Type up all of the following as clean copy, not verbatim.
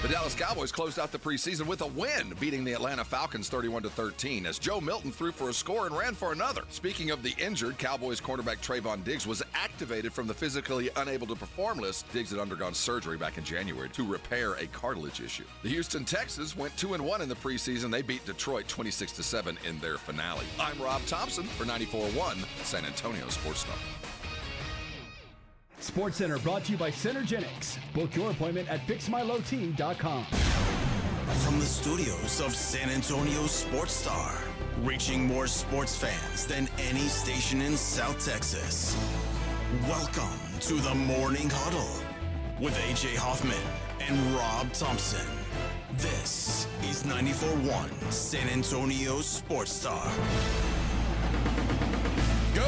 The Dallas Cowboys closed out the preseason with a win, beating the Atlanta Falcons 31-13 as Joe Milton threw for a score and ran for another. Speaking of the injured, Cowboys cornerback Trayvon Diggs was activated from the physically unable to perform list. Diggs had undergone surgery back in January to repair a cartilage issue. The Houston Texans went 2-1 in the preseason. They beat Detroit 26-7 in their finale. I'm Rob Thompson for 94.1 San Antonio Sports Star. SportsCenter brought to you by Centergenics. Book your appointment at fixmylowteam.com. From the studios of San Antonio Sports Star, reaching more sports fans than any station in South Texas. Welcome to the Morning Huddle with AJ Hoffman and Rob Thompson. This is 94.1 San Antonio Sports Star. Good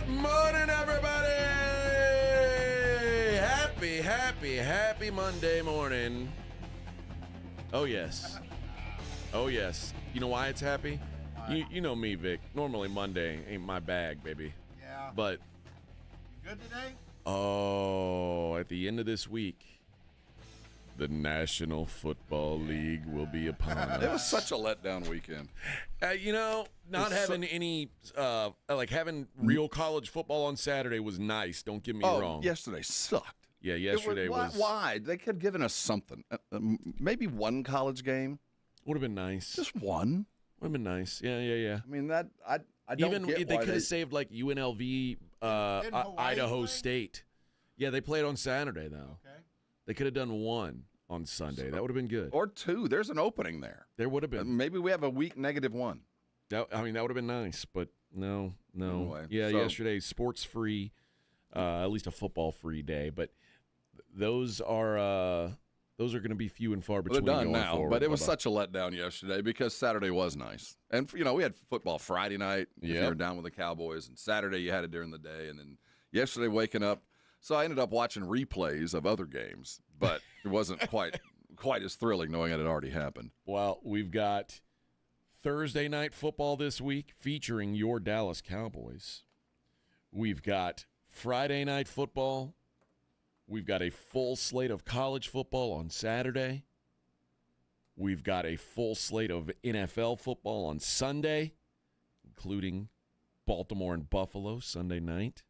morning, everybody! Happy Monday morning. Oh, yes. Oh, yes. You know why it's happy? You know me, Vic. Normally Monday ain't my bag, baby. Yeah. But, You good today? oh, at the end of this week, the National Football League will be upon us. It was such a letdown weekend. Not having any, having real college football on Saturday was nice. Don't get me wrong. Yesterday sucked. Yeah, yesterday was. Why? They could have given us something. Maybe one college game. Would have been nice. Just one. Would have been nice. Yeah. I mean, that I don't Even get they why could have saved like UNLV, Didn't Hawaii Idaho play? State. Yeah, they played on Saturday though. Okay. They could have done one on Sunday. That would have been good. Or two. There's an opening there. There would have been. Maybe we have a week -1. That would have been nice, but no. Anyway, Yeah, so- yesterday sports free, at least a football free day, but those are going to be few and far They're between. done going now, forward, but it was Bubba. such a letdown yesterday because Saturday was nice. And, we had football Friday night if you Yep. were down with the Cowboys, and Saturday you had it during the day, and then yesterday waking up. So I ended up watching replays of other games, but it wasn't quite as thrilling knowing it had already happened. Well, we've got Thursday night football this week featuring your Dallas Cowboys. We've got Friday night football. We've got a full slate of college football on Saturday. We've got a full slate of NFL football on Sunday, including Baltimore and Buffalo Sunday night.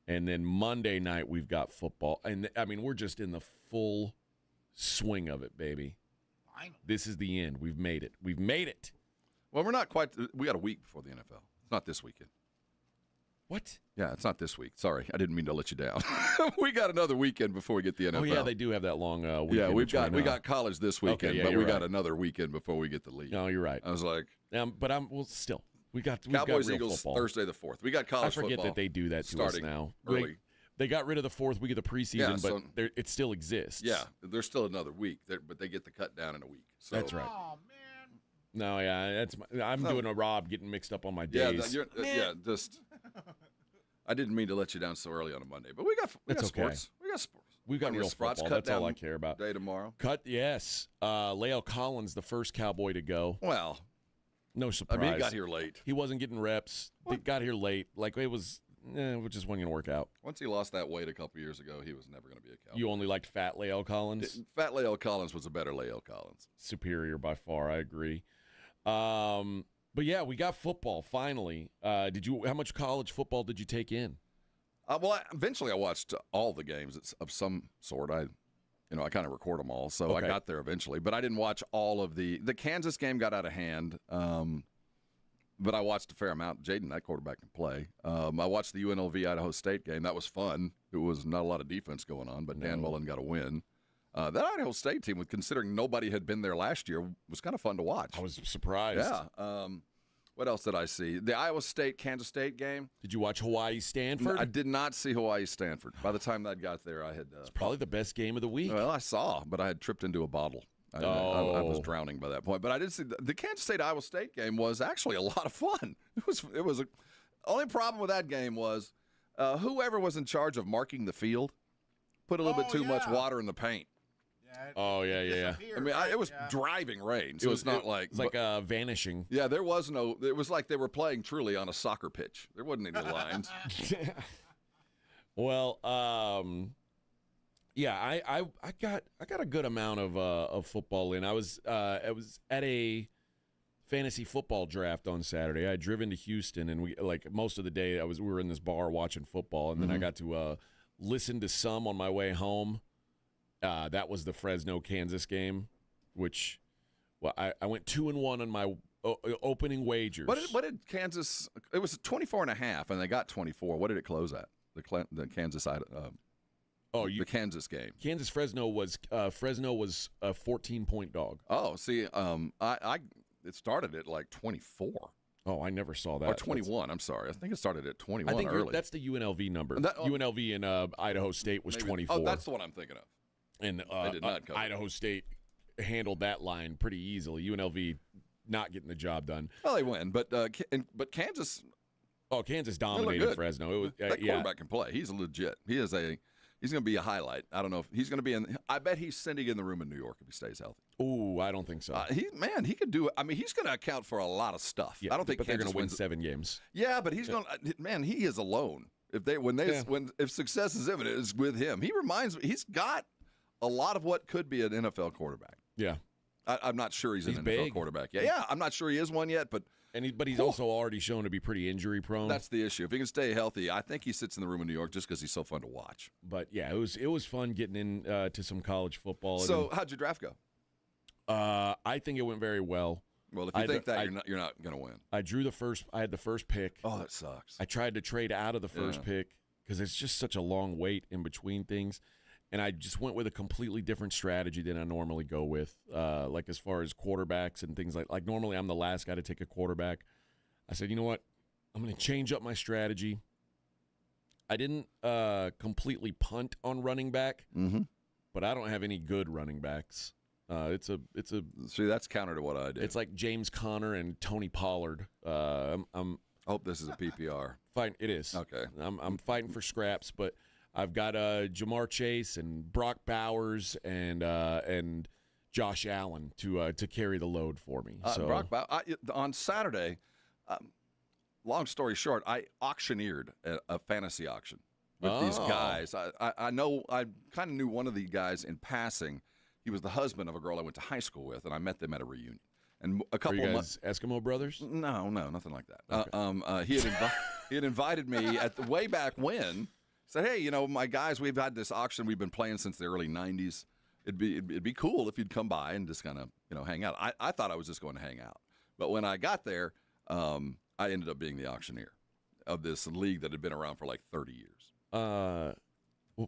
And then Monday night, we've got football. And, we're just in the full swing of it, baby. Finally. This is the end. We've made it. We've made it. Well, we're not quite – we got a week before the NFL. It's not this weekend. What? Yeah, it's not this week. Sorry, I didn't mean to let you down. We got another weekend before we get the NFL. Oh, yeah, they do have that long weekend. Yeah, we between, got college this weekend, okay, yeah, but you're we got right. another weekend before we get the league. No, you're right. I was like, Still. We've got Cowboys real Eagles football. Thursday the 4th. We got college I forget football that they do that to starting us now. early. They got rid of the fourth week of the preseason, Yeah, but so- it still exists. Yeah, there's still another week, but they get the cut down in a week. So, That's right. Oh, man. No, yeah, I'm doing a Rob getting mixed up on my Yeah, days. just. I didn't mean to let you down so early on a Monday, but we got That's sports. okay. We got sports. We've got Plenty real of spots. football. Cut That's all down I care about. Day tomorrow. Yes. Leo Collins, the first Cowboy to go. Well, No surprise. I mean, he got here late. He wasn't getting reps. He got here late. Like, it was, which just wasn't going to work out. Once he lost that weight a couple years ago, he was never going to be a Cowboy. You only liked fat Leo Collins? Fat Leo Collins was a better Leo Collins. Superior by far, I agree. But yeah, we got football finally. How much college football did you take in? Eventually I watched all the games of some sort. I kind of record them all, so Okay. I got there eventually. But I didn't watch all of the Kansas game got out of hand. But I watched a fair amount. Jaden, that quarterback, can play. I watched the UNLV Idaho State game. That was fun. It was not a lot of defense going on, but Dan Mullen got a win. That Idaho State team, considering nobody had been there last year, was kind of fun to watch. I was surprised. Yeah. What else did I see? The Iowa State-Kansas State game. Did you watch Hawaii-Stanford? I did not see Hawaii-Stanford. By the time that got there, I had Probably the best game of the week. Well, I saw, but I had tripped into a bottle. I was drowning by that point. But I did see the Kansas State-Iowa State game was actually a lot of fun. It was only problem with that game was whoever was in charge of marking the field put a little bit too much water in the paint. Yeah, Oh, yeah. I mean, it was driving rain, so it's not like It's like vanishing. Yeah, there was no. It was like they were playing truly on a soccer pitch. There wasn't any lines. Well, Yeah, I got a good amount of football in. I was at a fantasy football draft on Saturday. I had driven to Houston, and we most of the day we were in this bar watching football, and then I got to listen to some on my way home. That was the Fresno Kansas game, which I went 2-1 on my opening wagers. What did Kansas? It was 24.5, and they got 24. What did it close at? The Kansas side. The Kansas game. Kansas Fresno was a 14-point dog. Oh, see, it started at like 24. Oh, I never saw that. Or 21. I'm sorry. I think it started at 21 I think early. that's the UNLV number. UNLV in Idaho State was 24. Oh, that's the one I'm thinking of. And Idaho State handled that line pretty easily. UNLV not getting the job done. Well, they win, but Kansas. Oh, Kansas dominated Fresno. It was, that quarterback can play. He's legit. He's going to be a highlight. I don't know if he's going to be in. I bet he's sitting in the room in New York if he stays healthy. Ooh, I don't think so. He could do it. I mean, he's going to account for a lot of stuff. Yeah, I don't think but Kansas they're going to win wins 7 games. Yeah, but he's going to. Man, he is alone. If success is imminent, it's with him. He reminds me. He's got a lot of what could be an NFL quarterback. Yeah, I'm not sure he's an big. NFL quarterback yet. Yeah, I'm not sure he is one yet, but he's also already shown to be pretty injury prone. That's the issue. If he can stay healthy, I think he sits in the room in New York just because he's so fun to watch. But yeah, it was fun getting in to some college football. So how'd your draft go? I think it went very well. Well, if you think that, you're not going to win. I had the first pick. Oh, that sucks. I tried to trade out of the first pick because it's just such a long wait in between things. And I just went with a completely different strategy than I normally go with, like as far as quarterbacks and things like normally I'm the last guy to take a quarterback. I said, you know what? I'm going to change up my strategy. I didn't completely punt on running back, but I don't have any good running backs. It's a See, that's counter to what I did. It's like James Conner and Tony Pollard. I hope this is a PPR. Fine, it is. Okay. I'm fighting for scraps, but I've got Jamar Chase and Brock Bowers and Josh Allen to carry the load for me. So Brock on Saturday, long story short, I auctioneered a fantasy auction with these guys. I know I kind of knew one of the guys in passing. He was the husband of a girl I went to high school with, and I met them at a reunion. And a couple of months, Eskimo brothers? No, nothing like that. Okay. He had invited me at the way back when. Said, hey, my guys, we've had this auction we've been playing since the early '90s. It'd be cool if you'd come by and just kind of hang out. I thought I was just going to hang out, but when I got there, I ended up being the auctioneer of this league that had been around for like 30 years.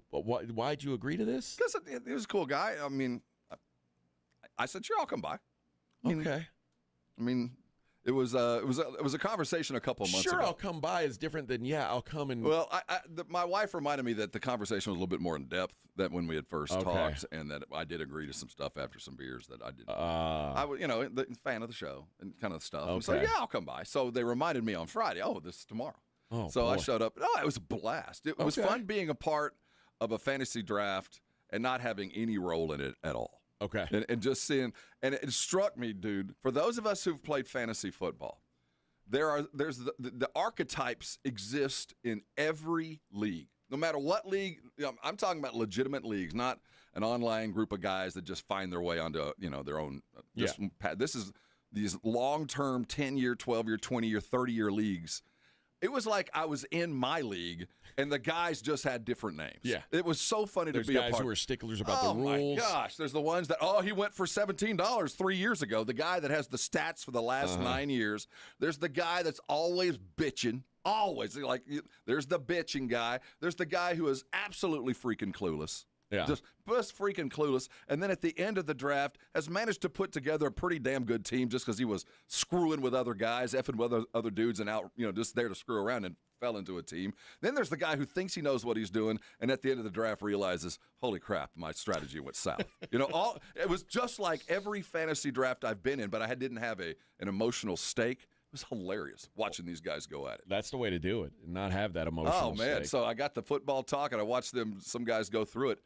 Why'd you agree to this? Because he was a cool guy. I mean, I said, sure, I'll come by. Okay. I mean, it was a conversation a couple of months ago. Sure, I'll come by is different than I'll come and. Well, my wife reminded me that the conversation was a little bit more in depth than when we had first talked, and that I did agree to some stuff after some beers that I did. I was, the fan of the show and kind of stuff. Okay. And so yeah, I'll come by. So they reminded me on Friday. Oh, this is tomorrow. Oh, so boy. I showed up. Oh, it was a blast. It was fun being a part of a fantasy draft and not having any role in it at all. Okay. And just seeing, and it struck me, dude, for those of us who've played fantasy football, there's the archetypes exist in every league. No matter what league, I'm talking about legitimate leagues, not an online group of guys that just find their way onto, their own. This is these long-term 10-year, 12-year, 20-year, 30-year leagues. It was like I was in my league, and the guys just had different names. Yeah. It was so funny to be a part. There's guys who are sticklers about the rules. Oh, my gosh. There's the ones that, he went for $17 3 years ago. The guy that has the stats for the last 9 years. There's the guy that's always bitching. Always. Like, there's the bitching guy. There's the guy who is absolutely freaking clueless. Yeah. Just freaking clueless. And then at the end of the draft has managed to put together a pretty damn good team just because he was screwing with other guys, effing with other dudes and out, just there to screw around and fell into a team. Then there's the guy who thinks he knows what he's doing and at the end of the draft realizes, holy crap, my strategy went south. It was just like every fantasy draft I've been in, but I didn't have an emotional stake. It was hilarious watching these guys go at it. That's the way to do it, and not have that emotional Oh, man. stake. So I got the football talk, and I watched some guys go through it.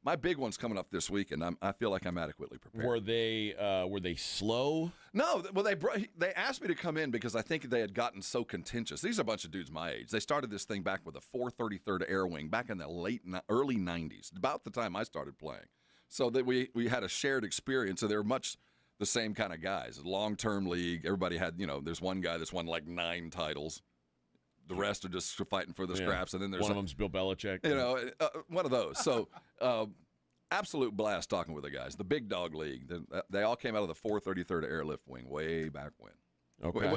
My big one's coming up this week, and I feel like I'm adequately prepared. Were they slow? No, well, they asked me to come in because I think they had gotten so contentious. These are a bunch of dudes my age. They started this thing back with a 433rd Air Wing back in the early 90s, about the time I started playing. So that we had a shared experience, and they were much the same kind of guys. Long-term league, everybody had, there's one guy that's won like 9 titles. The rest are just fighting for the scraps, and then there's one of them's Bill Belichick. One of those. So, absolute blast talking with the guys. The Big Dog League. They all came out of the 433rd Airlift Wing way back when. Okay.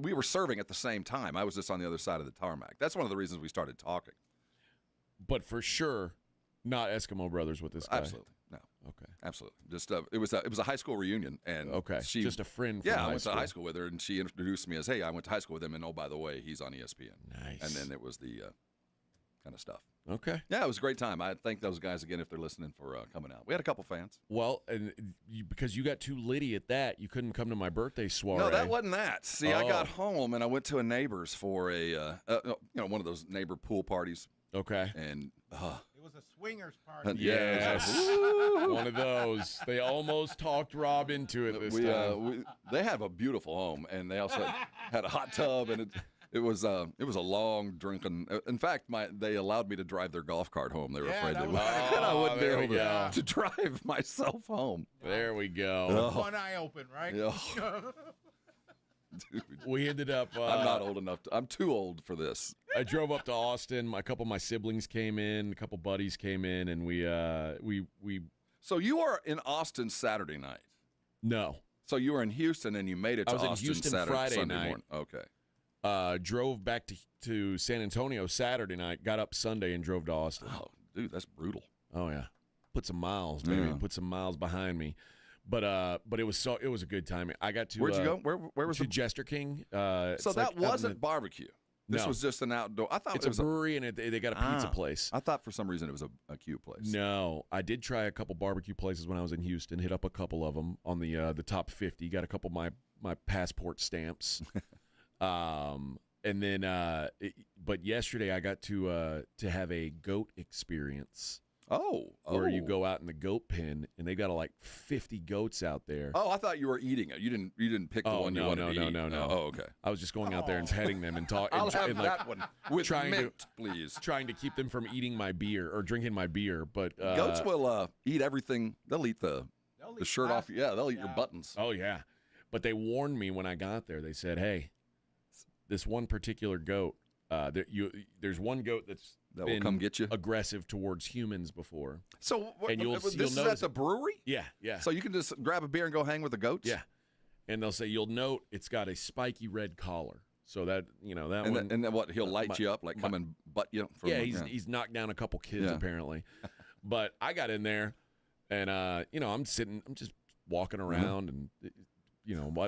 We were serving at the same time. I was just on the other side of the tarmac. That's one of the reasons we started talking. But for sure, not Eskimo Brothers with this guy. Absolutely. No. Okay. Absolutely. Just it was a high school reunion, and just a friend. From I went to high school with her, and she introduced me as, hey, I went to high school with him, and oh, by the way, he's on ESPN. Nice. And then it was the kind of stuff. Okay. Yeah, it was a great time. I thank those guys again if they're listening for coming out. We had a couple fans. Well, and because you got too litty at that, you couldn't come to my birthday soiree. No, that wasn't that. See, I got home and I went to a neighbor's for one of those neighbor pool parties. Okay. And It was a swingers party. Yes. One of those. They almost talked Rob into it this time. They have a beautiful home, and they also had a hot tub, and it was a long drinking. In fact, they allowed me to drive their golf cart home. They were afraid that I wouldn't be able to drive myself home. There we go. One eye open, right? Yeah. Dude, we ended up. I'm not old enough. I'm too old for this. I drove up to Austin. A couple of my siblings came in. A couple buddies came in, and we. So you are in Austin Saturday night. No. So you were in Houston, and you made it to Austin in Houston Sunday night. morning. Okay. Drove back to San Antonio Saturday night. Got up Sunday and drove to Austin. Oh, dude, that's brutal. Oh yeah, put some miles, baby. Yeah. Put some miles behind me. But it was a good time. I got to. Where'd you go? Where was to Jester King? So that wasn't barbecue. This was just an outdoor. I thought it's it was a brewery and they got a pizza place. I thought for some reason it was a cute place. No, I did try a couple barbecue places when I was in Houston. Hit up a couple of them on the top 50. Got a couple of my passport stamps. And then, but yesterday I got to have a goat experience. Where you go out in the goat pen, and they got like 50 goats out there. Oh, I thought you were eating it. You didn't pick the one you wanted to eat. No. Oh, okay. I was just going out there and petting them and talking. I'll have that one with mint, please. Trying to keep them from eating my beer or drinking my beer, but goats will eat everything. They'll eat the shirt off. Yeah, they'll eat your buttons. Oh yeah, but they warned me when I got there. They said, "Hey, this one particular goat. There's one goat that will come get you. Aggressive towards humans before." So and this is at the brewery? Yeah. So you can just grab a beer and go hang with the goats? Yeah. And they'll say, you'll note it's got a spiky red collar. So that, that and one. And then what, he'll light you up, like come and butt you? He's knocked down a couple kids apparently. But I got in there and, I'm just walking around and,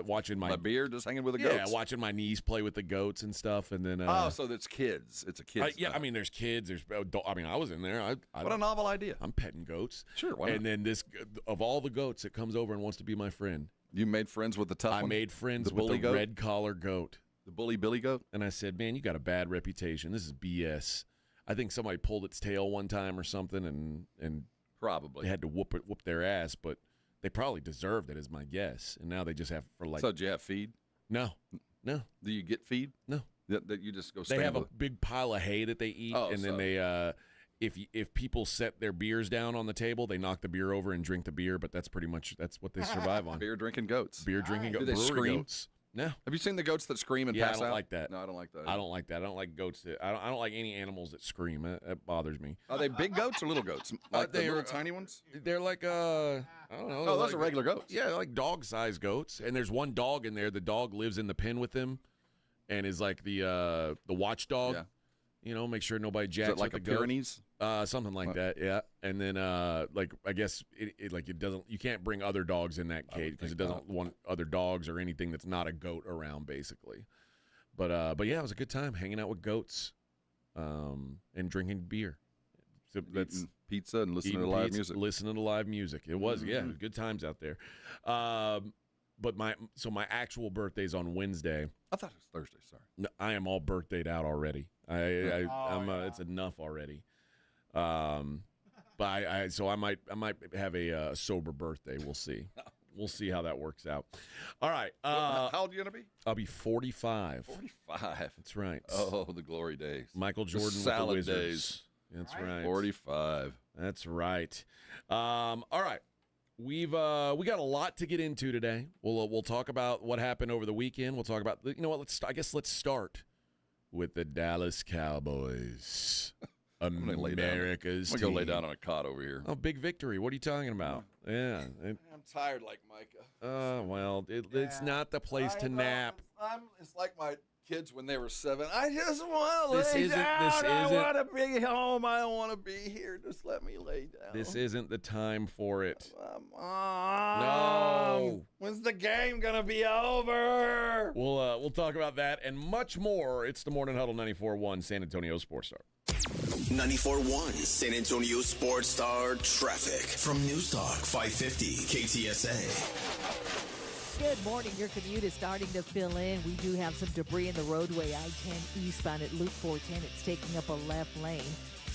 watching my beer, just hanging with the goats. Yeah, watching my niece play with the goats and stuff, and then so that's kids. It's a kids. I mean, there's kids. I was in there. What a novel idea! I'm petting goats. Sure. Why not? And then of all the goats that comes over and wants to be my friend. You made friends with the tough one? I made friends with the red collar goat, the bully Billy goat. And I said, man, you got a bad reputation. This is BS. I think somebody pulled its tail one time or something, and probably they had to whoop their ass, but. They probably deserved it, is my guess, and now they just have for like. So do you have feed? No. Do you get feed? No. That you just go. They have a big pile of hay that they eat, then they if people set their beers down on the table, they knock the beer over and drink the beer. But that's pretty much what they survive on. Beer drinking goats. Beer drinking goats. Do they scream? Goats. No. Have you seen the goats that scream and pass out? I don't like that. No, I don't like that. I don't like that. I don't like goats. I don't like any animals that scream. That bothers me. Are they big goats or little goats? Like the little tiny ones? They're like I don't know. Oh, those are regular goats. Yeah, they're like dog-sized goats. And there's one dog in there. The dog lives in the pen with them, and is like the watchdog. Yeah. Make sure nobody jacks. Is it like with a the goat. Pyrenees? Something like that, yeah. And then, I guess it doesn't. You can't bring other dogs in that cage because it doesn't want other dogs or anything that's not a goat around, basically. But yeah, it was a good time hanging out with goats, and drinking beer. So that's eating pizza and listening to live music. Listening to live music. It was it was good times out there. But my actual birthday's on Wednesday. I thought it was Thursday. Sorry. No, I am all birthdayed out already. It's enough already. So I might have a sober birthday. We'll see. We'll see how that works out. All right. How old are you going to be? I'll be 45. 45. That's right. Oh, the glory days. Michael Jordan with the salad Wizards. days. That's right. 45. That's right. All right. We got a lot to get into today. We'll talk about what happened over the weekend. We'll talk about, you know what, let's start with the Dallas Cowboys. America's I'm going to go lay down on a cot over here. Oh, big victory. What are you talking about? Yeah. I'm tired like Micah. Well, it's not the place to nap. It's like my kids when they were 7. I just want to This lay isn't- down. this I isn't- want to be home. I don't want to be here. Just let me lay down. This isn't the time for it. Mom, No. When's the game going to be over? We'll talk about that and much more. It's the Morning Huddle 94.1 San Antonio Sports Star. 94.1 San Antonio Sports Star traffic from News Talk 550 KTSA. Good morning. Your commute is starting to fill in. We do have some debris in the roadway. I-10 eastbound at Loop 410. It's taking up a left lane.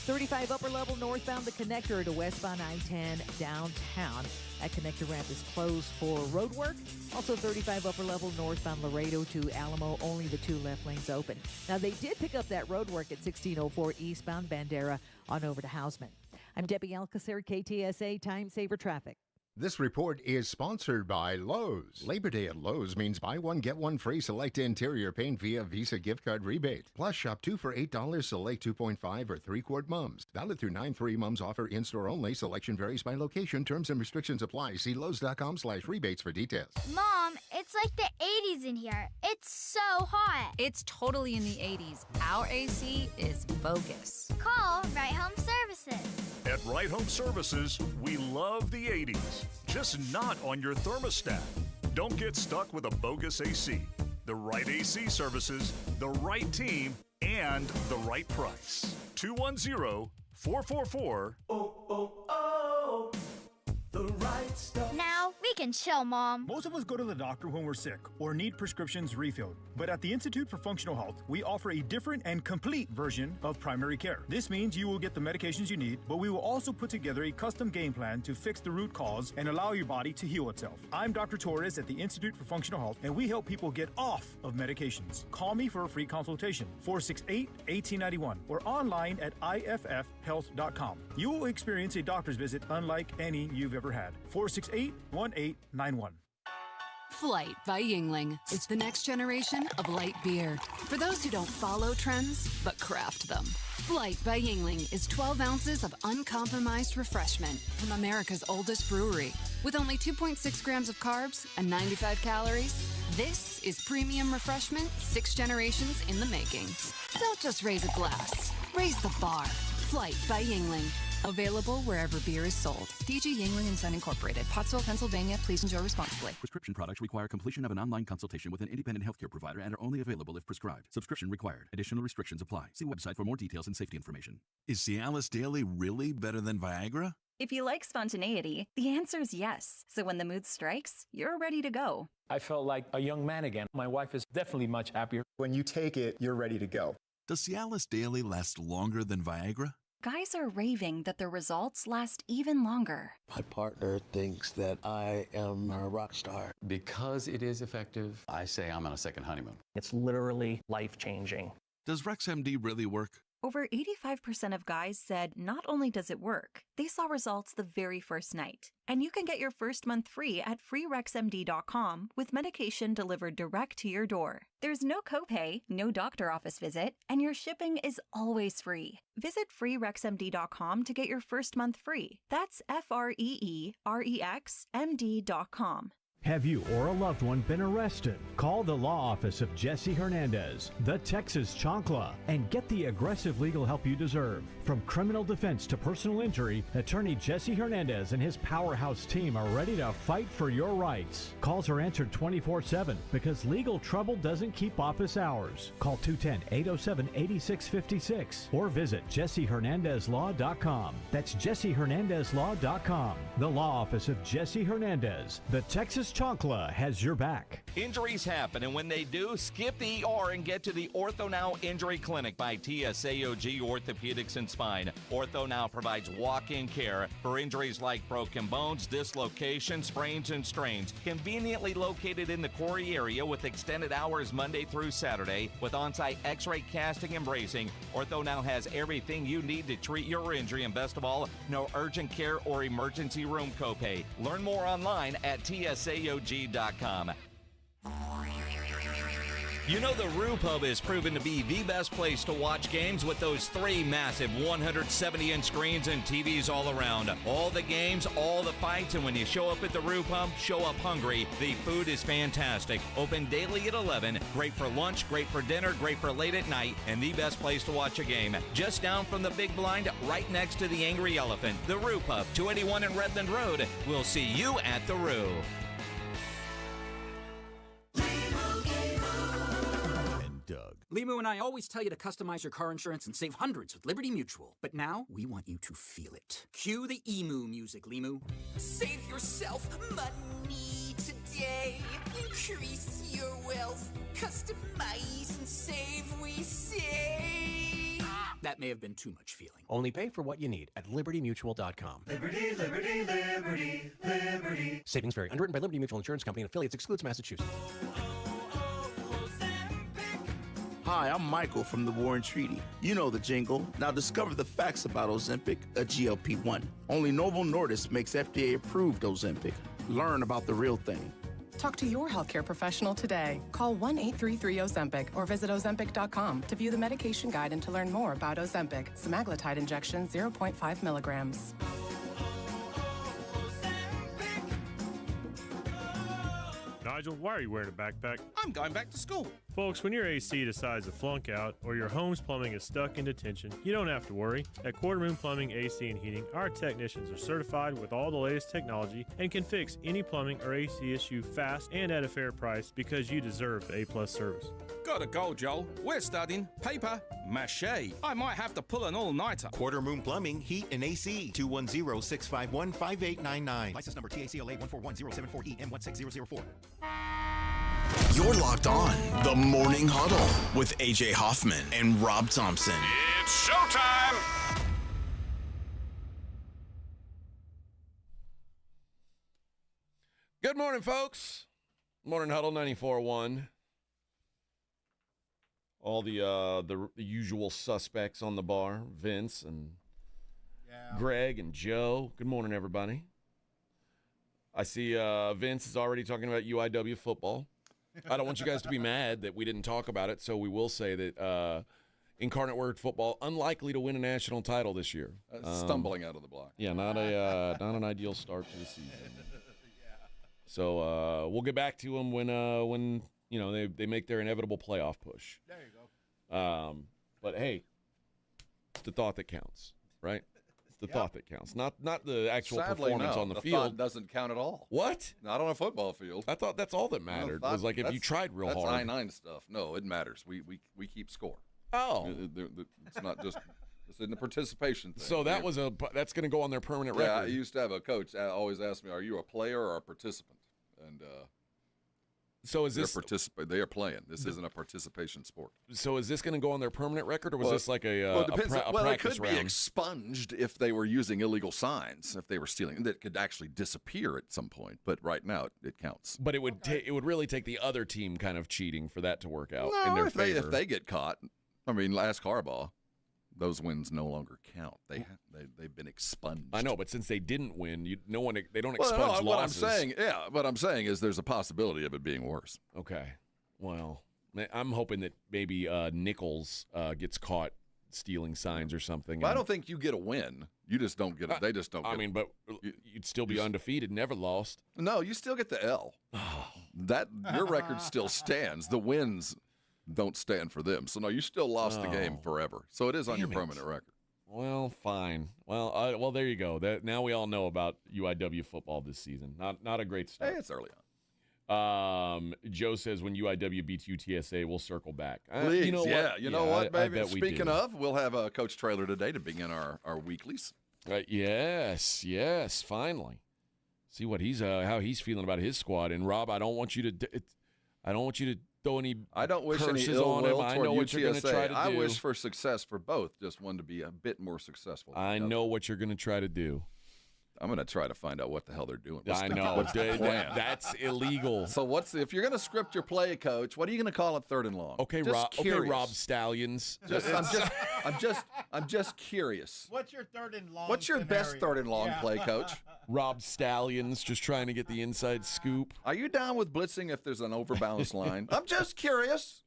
35 upper level northbound, the connector to westbound I-10 downtown. That connector ramp is closed for road work. Also 35 upper level northbound Laredo to Alamo, only the 2 left lanes open. Now they did pick up that road work at 1604 eastbound Bandera on over to Houseman. I'm Debbie Alcacer, KTSA Time Saver Traffic. This report is sponsored by Lowe's. Labor Day at Lowe's means buy one, get one free select interior paint via Visa gift card rebate. Plus, shop 2 for $8 select 2.5 or 3-quart mums. Valid through 9/3 mums offer in-store only. Selection varies by location. Terms and restrictions apply. See Lowe's.com/rebates for details. Mom, it's like the 80s in here. It's so hot. It's totally in the 80s. Our AC is bogus. Call Right Home Services. At Right Home Services, we love the 80s, just not on your thermostat. Don't get stuck with a bogus AC. The right AC services, the right team, and the right price. 210-444. The right stuff. Now we can chill, Mom. Most of us go to the doctor when we're sick or need prescriptions refilled. But at the Institute for Functional Health, we offer a different and complete version of primary care. This means you will get the medications you need, but we will also put together a custom game plan to fix the root cause and allow your body to heal itself. I'm Dr. Torres at the Institute for Functional Health, and we help people get off of medications. Call me for a free consultation, 468-1891, or online at iffhealth.com. You will experience a doctor's visit unlike any you've ever had. 468-1891. Flight by Yingling is the next generation of light beer. For those who don't follow trends, but craft them. Flight by Yingling is 12 ounces of uncompromised refreshment from America's oldest brewery. With only 2.6 grams of carbs and 95 calories, this is premium refreshment 6 generations in the making. Don't just raise a glass, raise the bar. Flight by Yingling. Available wherever beer is sold. DG Yingling & Son Incorporated, Pottsville, Pennsylvania. Please enjoy responsibly. Prescription products require completion of an online consultation with an independent healthcare provider and are only available if prescribed. Subscription required. Additional restrictions apply. See website for more details and safety information. Is Cialis Daily really better than Viagra? If you like spontaneity, the answer is yes. So when the mood strikes, you're ready to go. I felt like a young man again. My wife is definitely much happier. When you take it, you're ready to go. Does Cialis Daily last longer than Viagra? Guys are raving that their results last even longer. My partner thinks that I am a rock star. Because it is effective, I say I'm on a second honeymoon. It's literally life-changing. Does RexMD really work? Over 85% of guys said not only does it work, they saw results the very first night. And you can get your first month free at freerexmd.com with medication delivered direct to your door. There's no copay, no doctor office visit, and your shipping is always free. Visit freerexmd.com to get your first month free. That's FREEREXMD.com. Have you or a loved one been arrested? Call the law office of Jesse Hernandez, the Texas Chancla, and get the aggressive legal help you deserve. From criminal defense to personal injury, attorney Jesse Hernandez and his powerhouse team are ready to fight for your rights. Calls are answered 24/7 because legal trouble doesn't keep office hours. Call 210-807-8656 or visit jessehernandezlaw.com. That's jessehernandezlaw.com. The law office of Jesse Hernandez, the Texas Chancla has your back. Injuries happen, and when they do, skip the ER and get to the Ortho Now Injury Clinic by TSAOG Orthopedics and Spine. Ortho Now provides walk-in care for injuries like broken bones, dislocations, sprains, and strains. Conveniently located in the Quarry area with extended hours Monday through Saturday with on-site x-ray casting and bracing, Ortho Now has everything you need to treat your injury, and best of all, no urgent care or emergency room copay. Learn more online at tsaog.com. You know the Roo Pub is proven to be the best place to watch games with those 3 massive 170-inch screens and TVs all around. All the games, all the fights, and when you show up at the Roo Pub, show up hungry. The food is fantastic. Open daily at 11. Great for lunch, great for dinner, great for late at night, and the best place to watch a game. Just down from the big blind, right next to the Angry Elephant. The Roo Pub, 281 in Redland Road. We'll see you at the Roo. Limu and I always tell you to customize your car insurance and save hundreds with Liberty Mutual. But now, we want you to feel it. Cue the emu music, Limu. Save yourself money today. Increase your wealth. Customize and save, we say. That may have been too much feeling. Only pay for what you need at libertymutual.com. Liberty, liberty, liberty, liberty. Savings vary. Underwritten by Liberty Mutual Insurance Company and affiliates. Excludes Massachusetts. Hi, I'm Michael from the Warren Treaty. You know the jingle. Now discover the facts about Ozempic, a GLP-1. Only Novo Nordisk makes FDA-approved Ozempic. Learn about the real thing. Talk to your healthcare professional today. Call 1-833-OZEMPIC or visit Ozempic.com to view the medication guide and to learn more about Ozempic, semaglutide injection 0.5 milligrams. Nigel, why are you wearing a backpack? I'm going back to school. Folks, when your AC decides to flunk out or your home's plumbing is stuck in detention, you don't have to worry. At Quarter Moon Plumbing, AC, and Heating, our technicians are certified with all the latest technology and can fix any plumbing or AC issue fast and at a fair price because you deserve the A+ service. Gotta go, Joel. We're studying paper mache. I might have to pull an all-nighter. Quarter Moon Plumbing, Heat, and AC. 210-651-5899. License number TACLA 141-074-EM16004. You're locked on The Morning Huddle with AJ Hoffman and Rob Thompson. It's showtime! Good morning, folks. Morning Huddle 94.1. All the usual suspects on the bar, Vince and Greg and Joe. Good morning, everybody. I see Vince is already talking about UIW football. I don't want you guys to be mad that we didn't talk about it, so we will say that Incarnate Word football unlikely to win a national title this year. Stumbling out of the block. Yeah, not an ideal start to the season. So we'll get back to them when you know they make their inevitable playoff push. There you go. But hey, it's the thought that counts, right? The thought that counts, not the actual performance on the field. Thought doesn't count at all. What? Not on a football field. I thought that's all that mattered. It was like if you tried real hard. That's I-9 stuff. No, it matters. We keep score. Oh, it's not just it's in the participation thing. So that's going to go on their permanent record. Yeah, I used to have a coach always ask me, "Are you a player or a participant?" And so is this they are playing. This isn't a participation sport. So is this going to go on their permanent record, or was this like a it depends. practice it could round? be expunged if they were using illegal signs, if they were stealing. That could actually disappear at some point. But right now, it counts. But it would it would really take the other team kind of cheating for that to work out No, in their if favor. if they get caught, I mean, last Harbaugh, those wins no longer count. They've been expunged. I know, but since they didn't win, they don't expunge losses. What I'm saying is there's a possibility of it being worse. Okay. Well, I'm hoping that maybe Nichols gets caught stealing signs or something. Well, I don't think you get a win. You just don't get it. They just don't. But you'd still be undefeated, never lost. No, you still get the L. That your record still stands. The wins don't stand for them. So no, you still lost the game forever. So it is on your permanent record. Well, fine. Well, there you go. Now we all know about UIW football this season. Not a great start. Hey, it's early on. Joe says when UIW beats UTSA, we'll circle back. Please, you know what? You know what, baby? I bet Speaking of, we'll have a coach trailer today to begin our weeklies. Yes, finally. see what he's how he's feeling about his squad. And Rob, I don't want you to throw any. I don't wish any curses ill on will him. I toward know what you're going to try to do. I wish for success for both. Just one to be a bit more successful. I know what you're going to try to do. I'm going to try to find out what the hell they're doing. I know. What's the plan? That's illegal. So if you're going to script your play, Coach, what are you going to call it 3rd and long? Okay, Rob Stallions. I'm just curious. What's your 3rd and long? What's your best 3rd and long play, Coach? Rob Stallions, just trying to get the inside scoop. Are you down with blitzing if there's an overbalanced line? I'm just curious.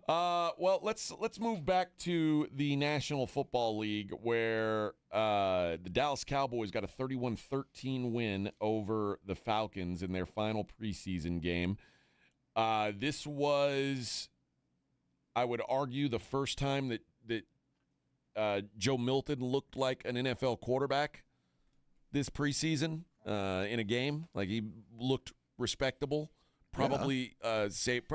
Well, let's move back to the National Football League, where the Dallas Cowboys got a 31-13 win over the Falcons in their final preseason game. This was, I would argue, the first time that Joe Milton looked like an NFL quarterback this preseason in a game. Like, he looked respectable. Probably saved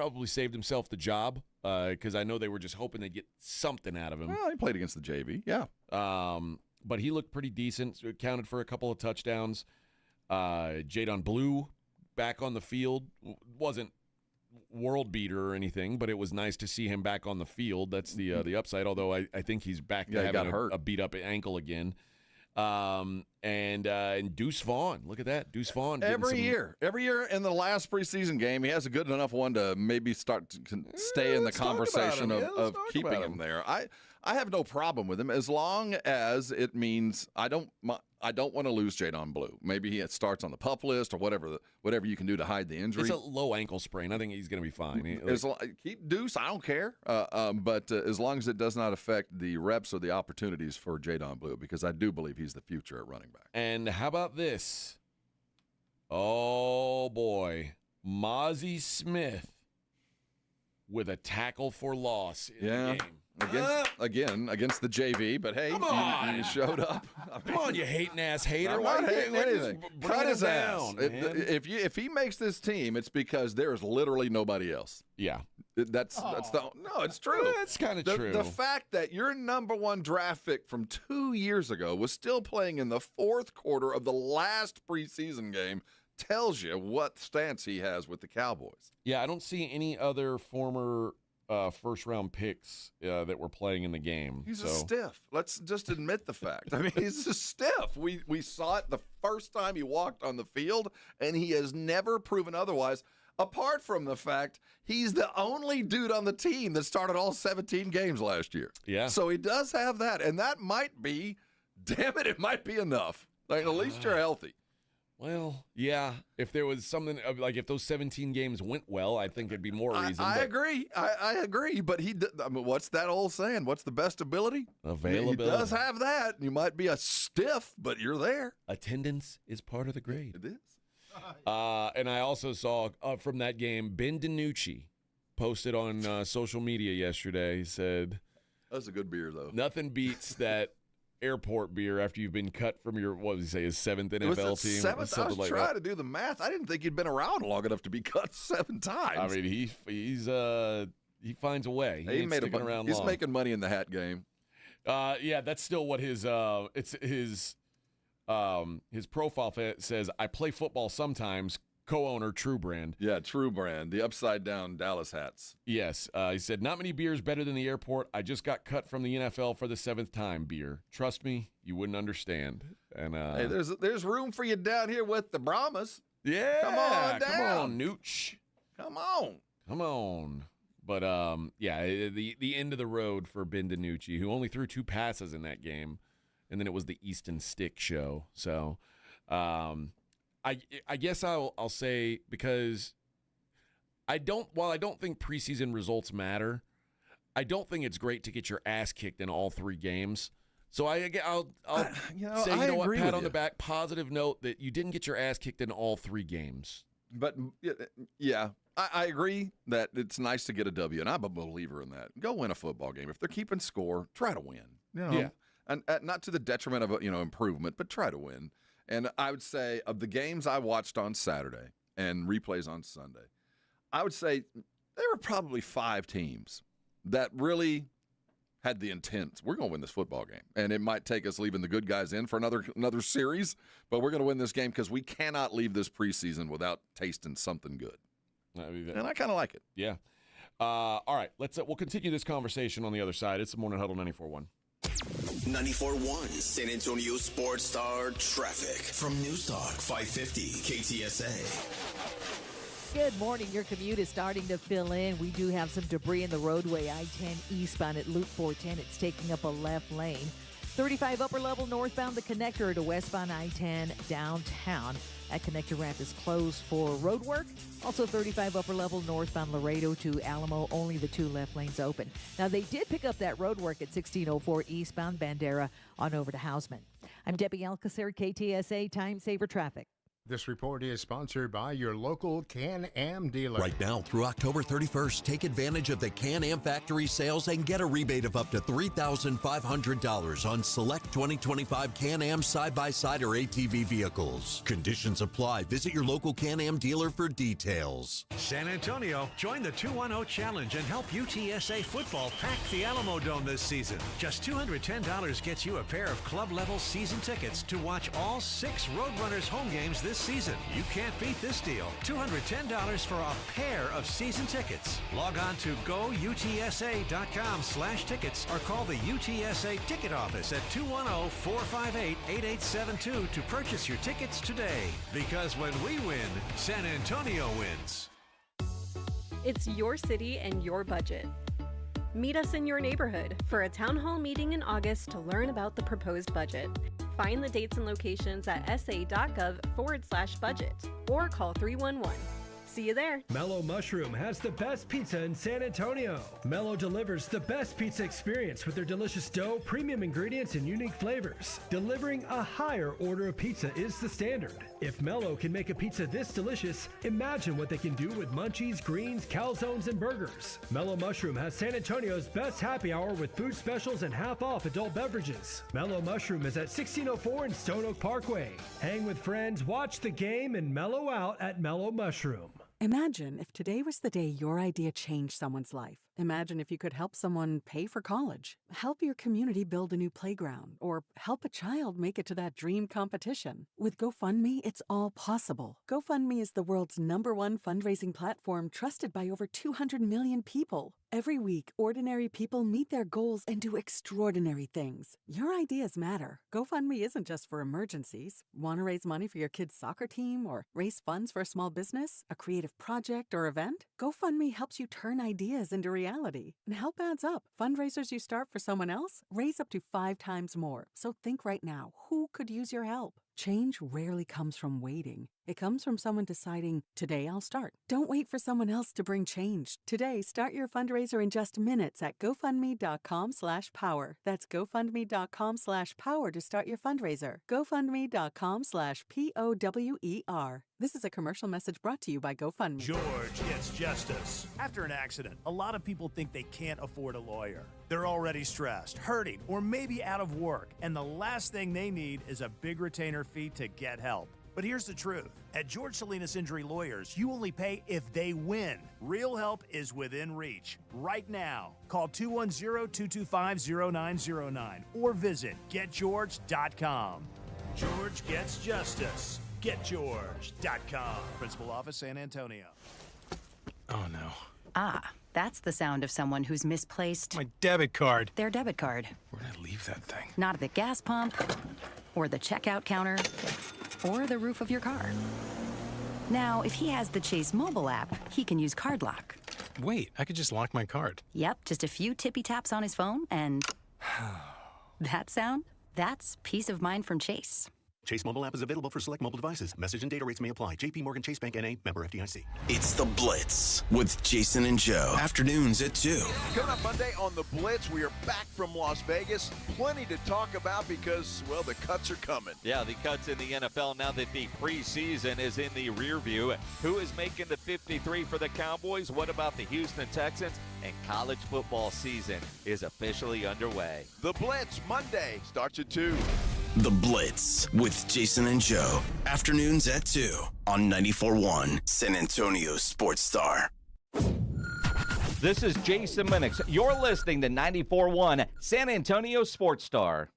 himself the job because I know they were just hoping they'd get something out of him. Well, he played against the JV, yeah. But he looked pretty decent. Counted for a couple of touchdowns. Jadon Blue back on the field. Wasn't world beater or anything, but it was nice to see him back on the field. That's the upside, although I think he's back to having a beat-up ankle again. And Deuce Vaughn, look at that. Deuce Vaughn. Every year in the last preseason game, he has a good enough one to maybe start to stay in the conversation of keeping him there. I have no problem with him as long as it means I don't want to lose Jadon Blue. Maybe he starts on the PUP list or whatever you can do to hide the injury. It's a low ankle sprain. I think he's going to be fine. Keep Deuce. I don't care. But as long as it does not affect the reps or the opportunities for Jadon Blue, because I do believe he's the future at running back. And how about this? Oh, boy. Mozzie Smith with a tackle for loss in the game. Against the JV, but hey, you showed up. Come on, you hating-ass hater. I'm Why not hating anything. Cut his ass. If he makes this team, it's because there is literally nobody else. Yeah. It's true. It's kind of true. The fact that your number one draft pick from 2 years ago was still playing in the 4th quarter of the last preseason game tells you what stance he has with the Cowboys. Yeah, I don't see any other former first-round picks that were playing in the game. He's a stiff. Let's just admit the fact. I mean, he's a stiff. We saw it the first time he walked on the field, and he has never proven otherwise, apart from the fact he's the only dude on the team that started all 17 games last year. Yeah. So he does have that, and that might be, damn it might be enough. Like, at least you're healthy. Well, yeah. If there was something like if those 17 games went well, I think it'd be more reason. I agree. I agree. But what's that old saying? What's the best ability? Availability. He does have that. You might be a stiff, but you're there. Attendance is part of the grade. It is. And I also saw from that game, Ben DiNucci posted on social media yesterday. He said, "That's a good beer, though. Nothing beats that." Airport beer after you've been cut from your, what did he say, his 7th NFL team? 7th? I was trying to do the math. I didn't think he'd been around long enough to be cut 7 times. I mean, he finds a way. He ain't sticking around long. He's making money in the hat game. Yeah, that's still what his profile says. I play football sometimes. Co-owner True Brand. Yeah, True Brand, the upside-down Dallas hats. Yes. He said, not many beers better than the airport. I just got cut from the NFL for the 7th time beer. Trust me, you wouldn't understand. And hey, there's room for you down here with the Brahmas. Yeah. Come on down. Come on, Nooch. Come on. But, yeah, the end of the road for Ben DiNucci, who only threw 2 passes in that game, and then it was the Easton Stick show. So, I guess I'll say, because while I don't think preseason results matter, I don't think it's great to get your ass kicked in all 3 games. So I'll say, you know what, pat on the back, positive note that you didn't get your ass kicked in all 3 games. But, yeah, I agree that it's nice to get a W, and I'm a believer in that. Go win a football game. If they're keeping score, try to win. Yeah. And not to the detriment of improvement, but try to win. And I would say of the games I watched on Saturday and replays on Sunday, I would say there were probably 5 teams that really had the intent, we're going to win this football game. And it might take us leaving the good guys in for another series, but we're going to win this game because we cannot leave this preseason without tasting something good. And I kind of like it. Yeah. All right, we'll continue this conversation on the other side. It's the Morning Huddle 94.1. 94.1 San Antonio Sports Star traffic from Newstalk 550 KTSA. Good morning. Your commute is starting to fill in. We do have some debris in the roadway. I-10 eastbound at Loop 410. It's taking up a left lane. 35 upper level northbound, the connector to westbound I-10 downtown. That connector ramp is closed for road work. Also 35 upper level northbound Laredo to Alamo, only the 2 left lanes open. Now, they did pick up that road work at 1604 eastbound Bandera on over to Houseman. I'm Debbie Alcacer, KTSA Time Saver Traffic. This report is sponsored by your local Can-Am dealer. Right now through October 31st, take advantage of the Can-Am factory sales and get a rebate of up to $3,500 on select 2025 Can-Am side-by-side or ATV vehicles. Conditions apply. Visit your local Can-Am dealer for details. San Antonio, join the 210 Challenge and help UTSA football pack the Alamo Dome this season. Just $210 gets you a pair of club-level season tickets to watch all 6 Roadrunners home games this season. You can't beat this deal. $210 for a pair of season tickets. Log on to goutsa.com/tickets or call the UTSA ticket office at 210-458-8872 to purchase your tickets today. Because when we win, San Antonio wins. It's your city and your budget. Meet us in your neighborhood for a town hall meeting in August to learn about the proposed budget. Find the dates and locations at sa.gov/budget or call 311. See you there. Mellow Mushroom has the best pizza in San Antonio. Mellow delivers the best pizza experience with their delicious dough, premium ingredients, and unique flavors. Delivering a higher order of pizza is the standard. If Mellow can make a pizza this delicious, imagine what they can do with munchies, greens, calzones, and burgers. Mellow Mushroom has San Antonio's best happy hour with food specials and half-off adult beverages. Mellow Mushroom is at 1604 and Stone Oak Parkway. Hang with friends, watch the game, and mellow out at Mellow Mushroom. Imagine if today was the day your idea changed someone's life. Imagine if you could help someone pay for college, help your community build a new playground, or help a child make it to that dream competition. With GoFundMe, it's all possible. GoFundMe is the world's #1 fundraising platform trusted by over 200 million people. Every week, ordinary people meet their goals and do extraordinary things. Your ideas matter. GoFundMe isn't just for emergencies. Want to raise money for your kid's soccer team or raise funds for a small business, a creative project, or event? GoFundMe helps you turn ideas into reality. And help adds up. Fundraisers you start for someone else raise up to 5 times more. So think right now, who could use your help? Change rarely comes from waiting. It comes from someone deciding, today I'll start. Don't wait for someone else to bring change. Today, start your fundraiser in just minutes at GoFundMe.com/power. That's GoFundMe.com/power to start your fundraiser. GoFundMe.com/POWER. This is a commercial message brought to you by GoFundMe. George gets justice. After an accident, a lot of people think they can't afford a lawyer. They're already stressed, hurting, or maybe out of work, and the last thing they need is a big retainer fee to get help. But here's the truth. At George Salinas Injury Lawyers, you only pay if they win. Real help is within reach. Right now, call 210-225-0909 or visit getgeorge.com. George gets justice. GetGeorge.com. Principal Office, San Antonio. Oh, no. Ah, that's the sound of someone who's misplaced my debit card. Their debit card. Where'd I leave that thing? Not at the gas pump, or the checkout counter, or the roof of your car. Now, if he has the Chase mobile app, he can use Card Lock. Wait, I could just lock my card. Yep, just a few tippy taps on his phone, and that sound? That's peace of mind from Chase. Chase mobile app is available for select mobile devices. Message and data rates may apply. JP Morgan Chase Bank N.A., member FDIC. It's The Blitz with Jason and Joe. Afternoons at 2. Coming up Monday on The Blitz, we are back from Las Vegas. Plenty to talk about because, well, the cuts are coming. Yeah, the cuts in the NFL now that the preseason is in the rear view. Who is making the 53 for the Cowboys? What about the Houston Texans? And college football season is officially underway. The Blitz, Monday, starts at 2. The Blitz with Jason and Joe. Afternoons at 2 on 94.1 San Antonio Sports Star. This is Jason Minix. You're listening to 94.1 San Antonio Sports Star.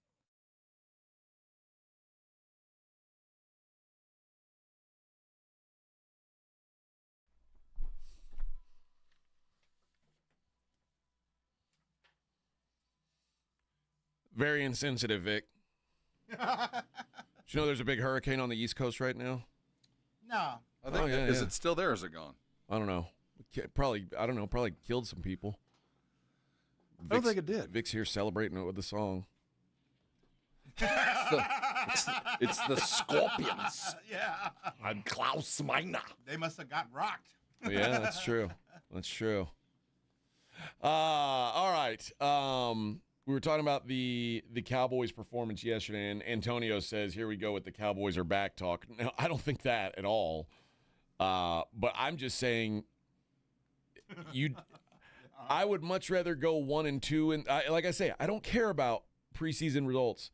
Very insensitive, Vic. Did you know there's a big hurricane on the East Coast right now? No. I think is it still there or is it gone? I don't know. Probably killed some people. I don't think it did. Vic's here celebrating it with the song. It's the Scorpions. Yeah. I'm Klaus Meiner. They must have got rocked. Yeah, that's true. That's true. All right. We were talking about the Cowboys' performance yesterday, and Antonio says, here we go with the Cowboys are back talk. Now, I don't think that at all. But I'm just saying I would much rather go 1-2. And like I say, I don't care about preseason results.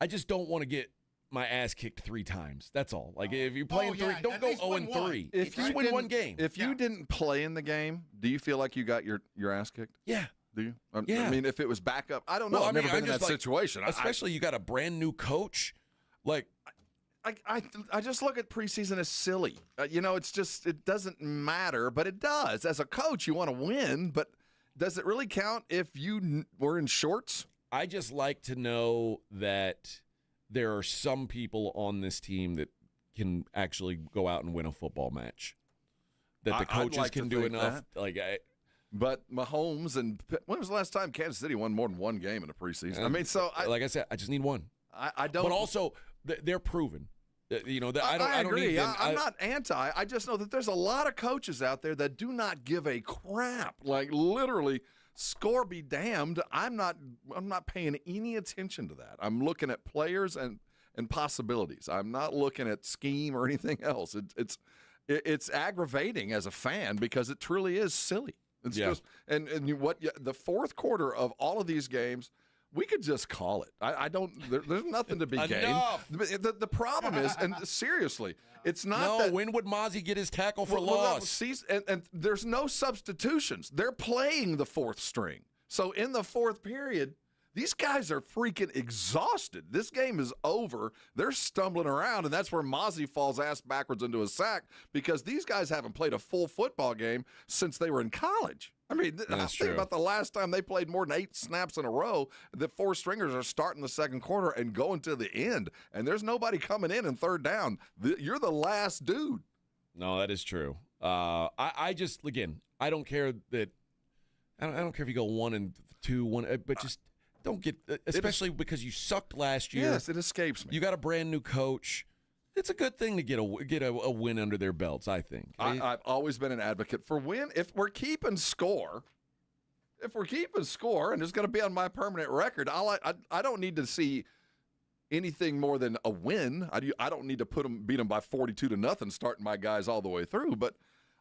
I just don't want to get my ass kicked 3 times. That's all. Like, if you're playing 3, don't go 0-3. If just you win one game. If you didn't play in the game, do you feel like you got your ass kicked? Yeah. Do you? Yeah. I mean, if it was back up, I don't know. I've never been in that situation. Especially you got a brand new coach. Like, I just look at preseason as silly. It's just, it doesn't matter, but it does. As a coach, you want to win, but does it really count if you were in shorts? I just like to know that there are some people on this team that can actually go out and win a football match. That the coaches can do enough. But Mahomes when was the last time Kansas City won more than one game in a preseason? Like I said, I just need one. I don't. But also, they're proven. I agree. I'm not anti. I just know that there's a lot of coaches out there that do not give a crap. Like, literally, score be damned. I'm not paying any attention to that. I'm looking at players and possibilities. I'm not looking at scheme or anything else. It's aggravating as a fan because it truly is silly. It's just the fourth quarter of all of these games, we could just call it. I don't. There's nothing to be gained. The problem is, and seriously, it's not. No, when would Mozzie get his tackle for loss? And there's no substitutions. They're playing the fourth string. So in the fourth period, these guys are freaking exhausted. This game is over. They're stumbling around, and that's where Mozzie falls ass backwards into a sack because these guys haven't played a full football game since they were in college. I mean, think about the last time they played more than 8 snaps in a row. The 4 stringers are starting the second quarter and going to the end, and there's nobody coming in third down. You're the last dude. No, that is true. I just, again, I don't care that – I don't care if you go 1-2, but just – don't get, especially because you sucked last year. Yes, it escapes me. You got a brand new coach. It's a good thing to get a win under their belts, I think. I've always been an advocate for win. If we're keeping score, and it's going to be on my permanent record, I don't need to see anything more than a win. I don't need to beat them by 42-0, starting my guys all the way through. But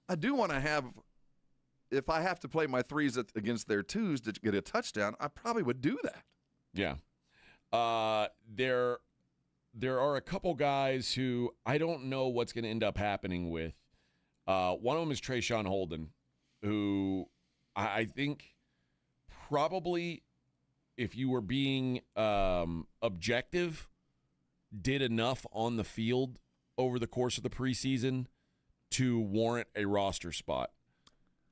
I do want to have. If I have to play my 3s against their 2s to get a touchdown, I probably would do that. Yeah. There are a couple guys who I don't know what's going to end up happening with. One of them is Trayshawn Holden, who I think probably, if you were being objective, did enough on the field over the course of the preseason to warrant a roster spot.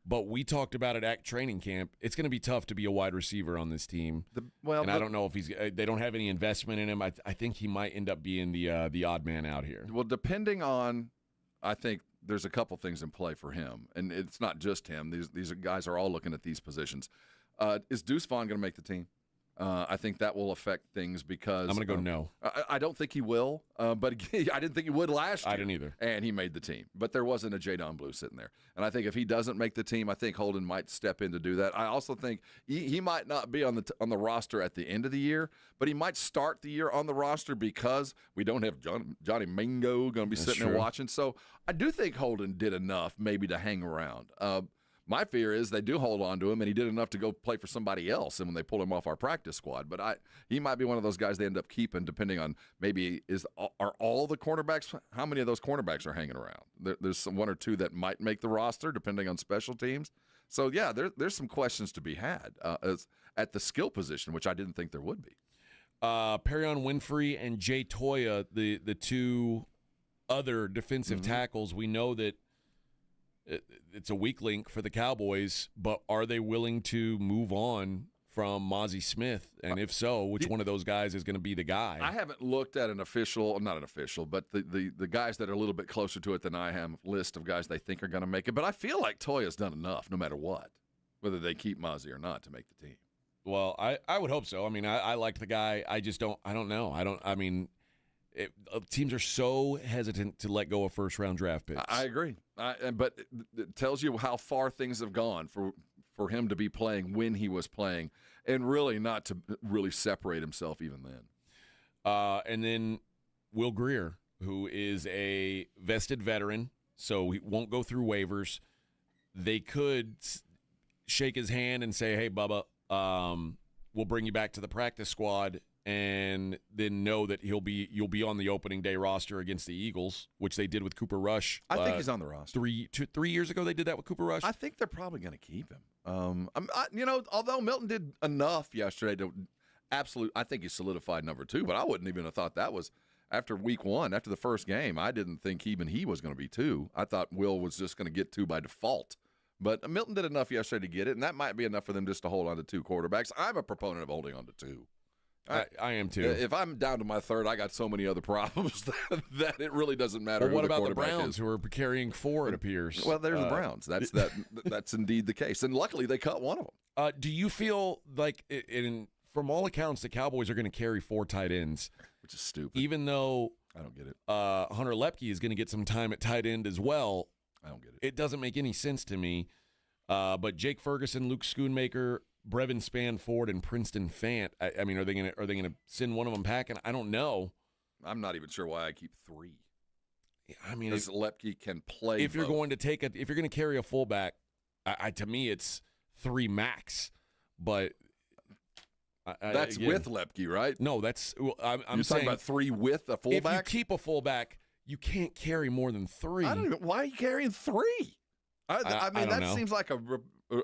But we talked about it at training camp. It's going to be tough to be a wide receiver on this team. I don't know if they don't have any investment in him. I think he might end up being the odd man out here. Well, depending on, I think there's a couple things in play for him. And it's not just him. These guys are all looking at these positions. Is Deuce Vaughn going to make the team? I think that will affect things because I'm going to go no. I don't think he will, but I didn't think he would last year. I didn't either. And he made the team. But there wasn't a Jadon Blue sitting there. And I think if he doesn't make the team, I think Holden might step in to do that. I also think he might not be on the roster at the end of the year, but he might start the year on the roster because we don't have Johnny Mingo going to be sitting there watching. So I do think Holden did enough maybe to hang around. My fear is they do hold on to him, and he did enough to go play for somebody else, and when they pull him off our practice squad. But he might be one of those guys they end up keeping, depending on maybe are all the cornerbacks. How many of those cornerbacks are hanging around? There's one or two that might make the roster, depending on special teams. So, yeah, there's some questions to be had at the skill position, which I didn't think there would be. Perion Winfrey and Jay Toya, the two other defensive tackles, we know that it's a weak link for the Cowboys, but are they willing to move on from Mozzie Smith? And if so, which one of those guys is going to be the guy? I haven't looked at not an official, but the guys that are a little bit closer to it than I am, list of guys they think are going to make it. But I feel like Toya's done enough, no matter what, whether they keep Mozzie or not, to make the team. Well, I would hope so. I mean, I liked the guy. I don't know. Teams are so hesitant to let go of first-round draft picks. I agree. But it tells you how far things have gone for him to be playing when he was playing, and really not to really separate himself even then. And then Will Greer, who is a vested veteran, so he won't go through waivers. They could shake his hand and say, hey, Bubba, we'll bring you back to the practice squad, and then know that you'll be on the opening day roster against the Eagles, which they did with Cooper Rush. I think he's on the roster. 3 years ago they did that with Cooper Rush. I think they're probably going to keep him. Although Milton did enough yesterday to I think he's solidified number 2, but I wouldn't even have thought that was after week 1, after the first game. I didn't think even he was going to be 2. I thought Will was just going to get 2 by default. But Milton did enough yesterday to get it, and that might be enough for them just to hold on to 2 quarterbacks. I'm a proponent of holding on to 2. I am too. If I'm down to my 3rd, I got so many other problems that it really doesn't matter. Well, what about the quarterback Browns, who are carrying 4? It appears. Well, there's the Browns. That's indeed the case, and luckily they cut one of them. Do you feel like, from all accounts, the Cowboys are going to carry 4 tight ends, which is stupid? Even though I don't get it. Hunter Lepke is going to get some time at tight end as well. I don't get it. It doesn't make any sense to me. But Jake Ferguson, Luke Schoonmaker, Brevin Spanford, and Princeton Fant. I mean, are they gonna send one of them packing? I don't know. I'm not even sure why I keep 3. I mean, because Lepke can play. If you're going to carry a fullback, to me it's 3 max. But that's with Lepke, right? No, that's I'm You're saying talking about 3 with a fullback. If you keep a fullback, you can't carry more than 3. Why are you carrying 3? I mean, that seems like a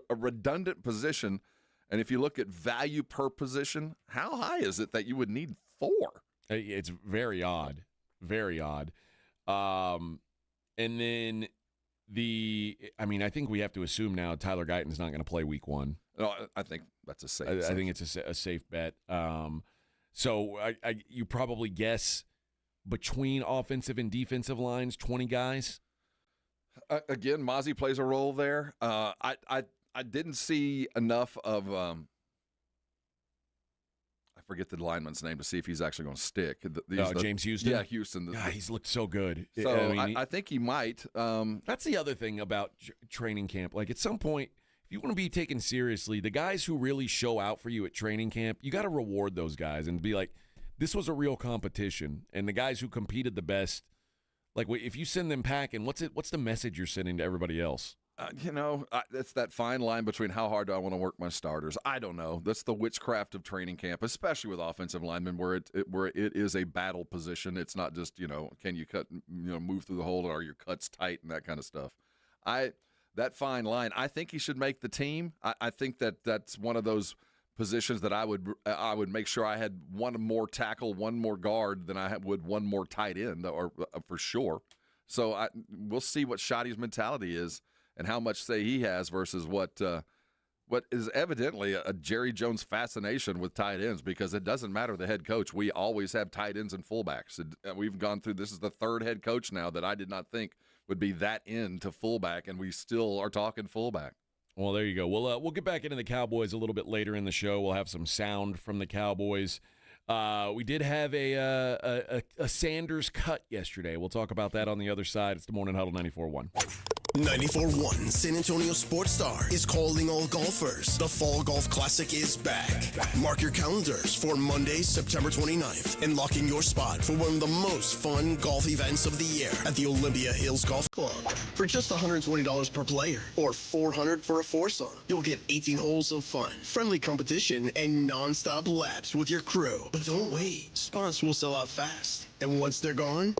redundant position. And if you look at value per position, how high is it that you would need 4? It's very odd. Very odd. And then I think we have to assume now Tyler Guyton's not going to play week 1. No, I think that's a safe. I think it's a safe bet. So you probably guess between offensive and defensive lines, 20 guys. Again, Mozzie plays a role there. I didn't see enough of I forget the lineman's name to see if he's actually going to stick. James Houston? Yeah, Houston. He's looked so good. So I think he might. That's the other thing about training camp. Like, at some point, if you want to be taken seriously, the guys who really show out for you at training camp, you got to reward those guys and be like, this was a real competition. And the guys who competed the best, like, if you send them packing, what's the message you're sending to everybody else? It's that fine line between how hard do I want to work my starters. I don't know. That's the witchcraft of training camp, especially with offensive linemen, where it is a battle position. It's not just can you cut move through the hole, or are your cuts tight and that kind of stuff. That fine line. I think he should make the team. I think that's one of those positions that I would make sure I had one more tackle, one more guard than I would one more tight end, or for sure. So we'll see what Shoddy's mentality is and how much say he has versus what is evidently a Jerry Jones fascination with tight ends, because it doesn't matter the head coach. We always have tight ends and fullbacks. We've gone through, this is the 3rd head coach now that I did not think would be that into fullback, and we still are talking fullback. Well, there you go. We'll get back into the Cowboys a little bit later in the show. We'll have some sound from the Cowboys. We did have a Sanders cut yesterday. We'll talk about that on the other side. It's the Morning Huddle 94.1. 94.1 San Antonio Sports Star is calling all golfers. The Fall Golf Classic is back. Mark your calendars for Monday, September 29th, and lock in your spot for one of the most fun golf events of the year at the Olympia Hills Golf Club. For just $120 per player, or $400 for a foursome, you'll get 18 holes of fun, friendly competition, and non-stop laps with your crew. But don't wait. Spots will sell out fast. And once they're gone,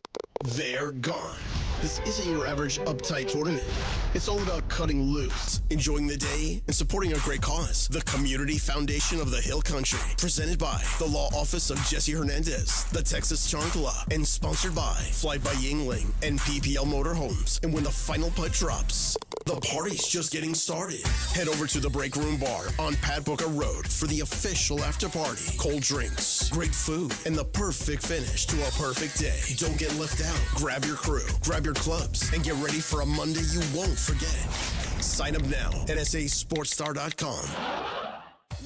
they're gone. This isn't your average uptight tournament. It's all about cutting loose. Enjoying the day and supporting a great cause. The Community Foundation of the Hill Country. Presented by the Law Office of Jesse Hernandez, the Texas Chancla, and sponsored by Fly by Yingling and PPL Motorhomes. And when the final putt drops, the party's just getting started. Head over to the Break Room Bar on Pat Booker Road for the official after party. Cold drinks, great food, and the perfect finish to a perfect day. Don't get left out. Grab your crew, grab your clubs, and get ready for a Monday you won't forget. Sign up now at sasportstar.com.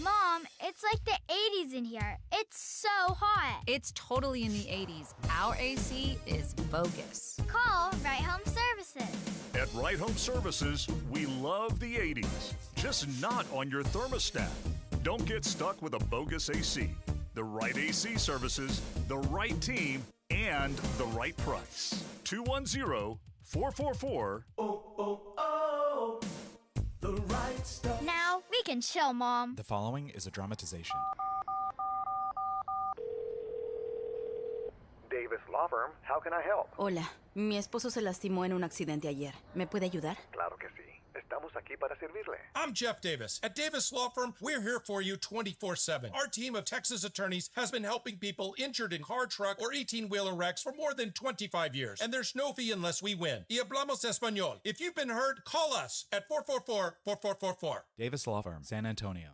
Mom, it's like the 80s in here. It's so hot. It's totally in the 80s. Our AC is bogus. Call Right Home Services. At Right Home Services, we love the 80s, just not on your thermostat. Don't get stuck with a bogus AC. The right AC services, the right team, and the right price. 210-444. The right stuff. Now we can chill, Mom. The following is a dramatization. Davis Law Firm, how can I help? Hola, mi esposo se lastimó en un accidente ayer. ¿Me puede ayudar? Claro que sí. Estamos aquí para servirle. I'm Jeff Davis. At Davis Law Firm, we're here for you 24/7. Our team of Texas attorneys has been helping people injured in car, truck, or 18-wheeler wrecks for more than 25 years. And there's no fee unless we win. Y hablamos español. If you've been hurt, call us at 444-4444. Davis Law Firm, San Antonio.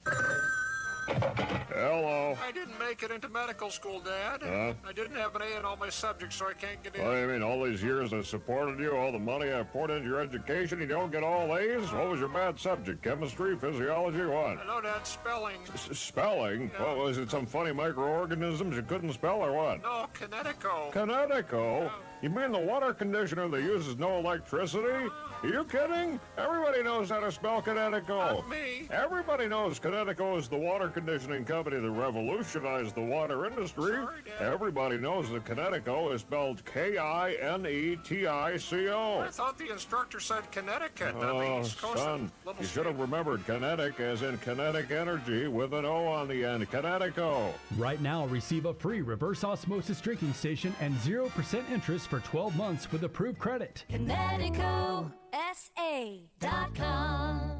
Hello. I didn't make it into medical school, Dad. I didn't have an A in all my subjects, so I can't get in. What do you mean, all these years I supported you, all the money I poured into your education, you don't get all A's? What was your bad subject? Chemistry, physiology, what? No, Dad, spelling. Spelling? Yeah. What, was it some funny microorganisms you couldn't spell or what? No, Connecticut. Connecticut? Yeah. You mean the water conditioner that uses no electricity? Are you kidding? Everybody knows how to spell Connecticut. Not me. Everybody knows Connecticut is the water conditioning company that revolutionized the water industry. Sorry, Dad. Everybody knows that Connecticut is spelled Kinetico. I thought the instructor said Connecticut. Oh, son, you should have remembered kinetic as in kinetic energy with an O on the end. Connecticut. Right now, receive a free reverse osmosis drinking station and 0% interest for 12 months with approved credit. ConnecticutSA.com.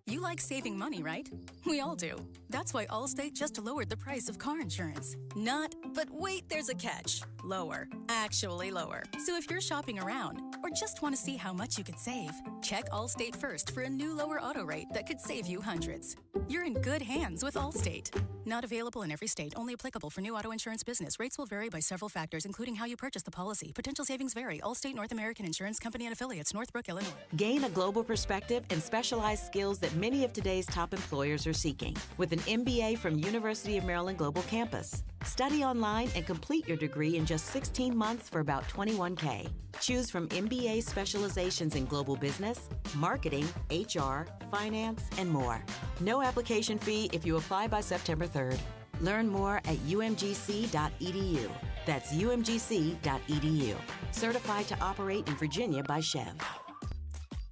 You like saving money, right? We all do. That's why Allstate just lowered the price of car insurance. Not, but wait, there's a catch. Lower. Actually lower. So if you're shopping around or just want to see how much you could save, check Allstate first for a new lower auto rate that could save you hundreds. You're in good hands with Allstate. Not available in every state. Only applicable for new auto insurance business. Rates will vary by several factors, including how you purchase the policy. Potential savings vary. Allstate North American Insurance Company and Affiliates, Northbrook, Illinois. Gain a global perspective and specialized skills that many of today's top employers are seeking with an MBA from University of Maryland Global Campus. Study online and complete your degree in just 16 months for about $21K. Choose from MBA specializations in global business, marketing, HR, finance, and more. No application fee if you apply by September 3rd. Learn more at umgc.edu. That's umgc.edu. Certified to operate in Virginia by Chev.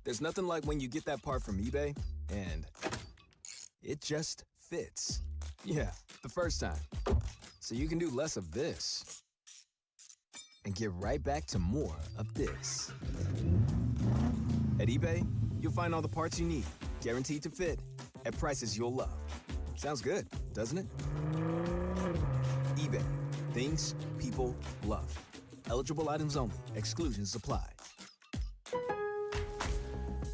There's nothing like when you get that part from eBay and it just fits. Yeah, the first time. So you can do less of this and get right back to more of this. At eBay, you'll find all the parts you need, guaranteed to fit, at prices you'll love. Sounds good, doesn't it? eBay. Things people love. Eligible items only. Exclusions apply.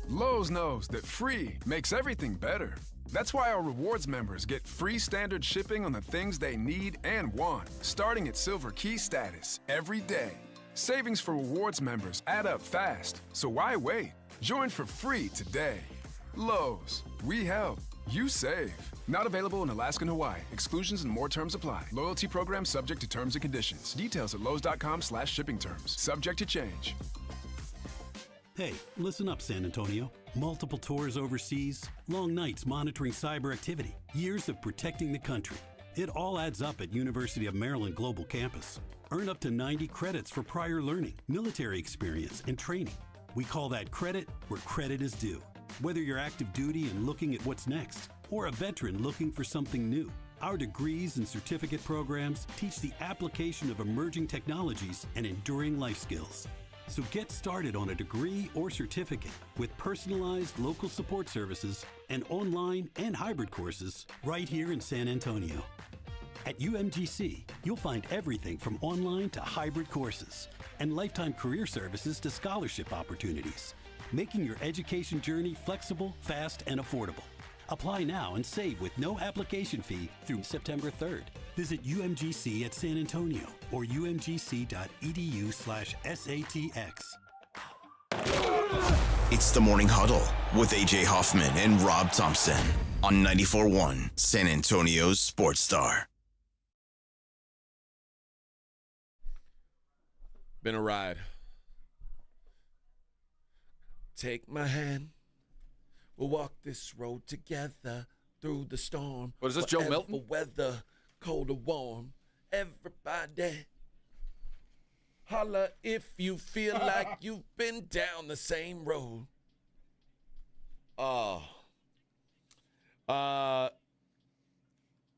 Lowe's knows that free makes everything better. That's why our rewards members get free standard shipping on the things they need and want, starting at Silver Key status every day. Savings for rewards members add up fast, so why wait? Join for free today. Lowe's, we help, you save. Not available in Alaska and Hawaii. Exclusions and more terms apply. Loyalty program subject to terms and conditions. Details at lowes.com/shipping terms. Subject to change. Hey, listen up, San Antonio. Multiple tours overseas, long nights monitoring cyber activity, years of protecting the country. It all adds up at University of Maryland Global Campus. Earn up to 90 credits for prior learning, military experience, and training. We call that credit where credit is due. Whether you're active duty and looking at what's next, or a veteran looking for something new, Our degrees and certificate programs teach the application of emerging technologies and enduring life skills. So get started on a degree or certificate with personalized local support services and online and hybrid courses right here in San Antonio. At UMGC, you'll find everything from online to hybrid courses and lifetime career services to scholarship opportunities, making your education journey flexible, fast, and affordable. Apply now and save with no application fee through September 3rd. Visit UMGC at San Antonio or umgc.edu/SATX. It's the Morning Huddle with A.J. Hoffman and Rob Thompson on 94.1 San Antonio's Sports Star. Been a ride. Take my hand. We'll walk this road together through the storm. What is this, Joe Milton? Weather, cold or warm. Everybody, holla if you feel like you've been down the same road.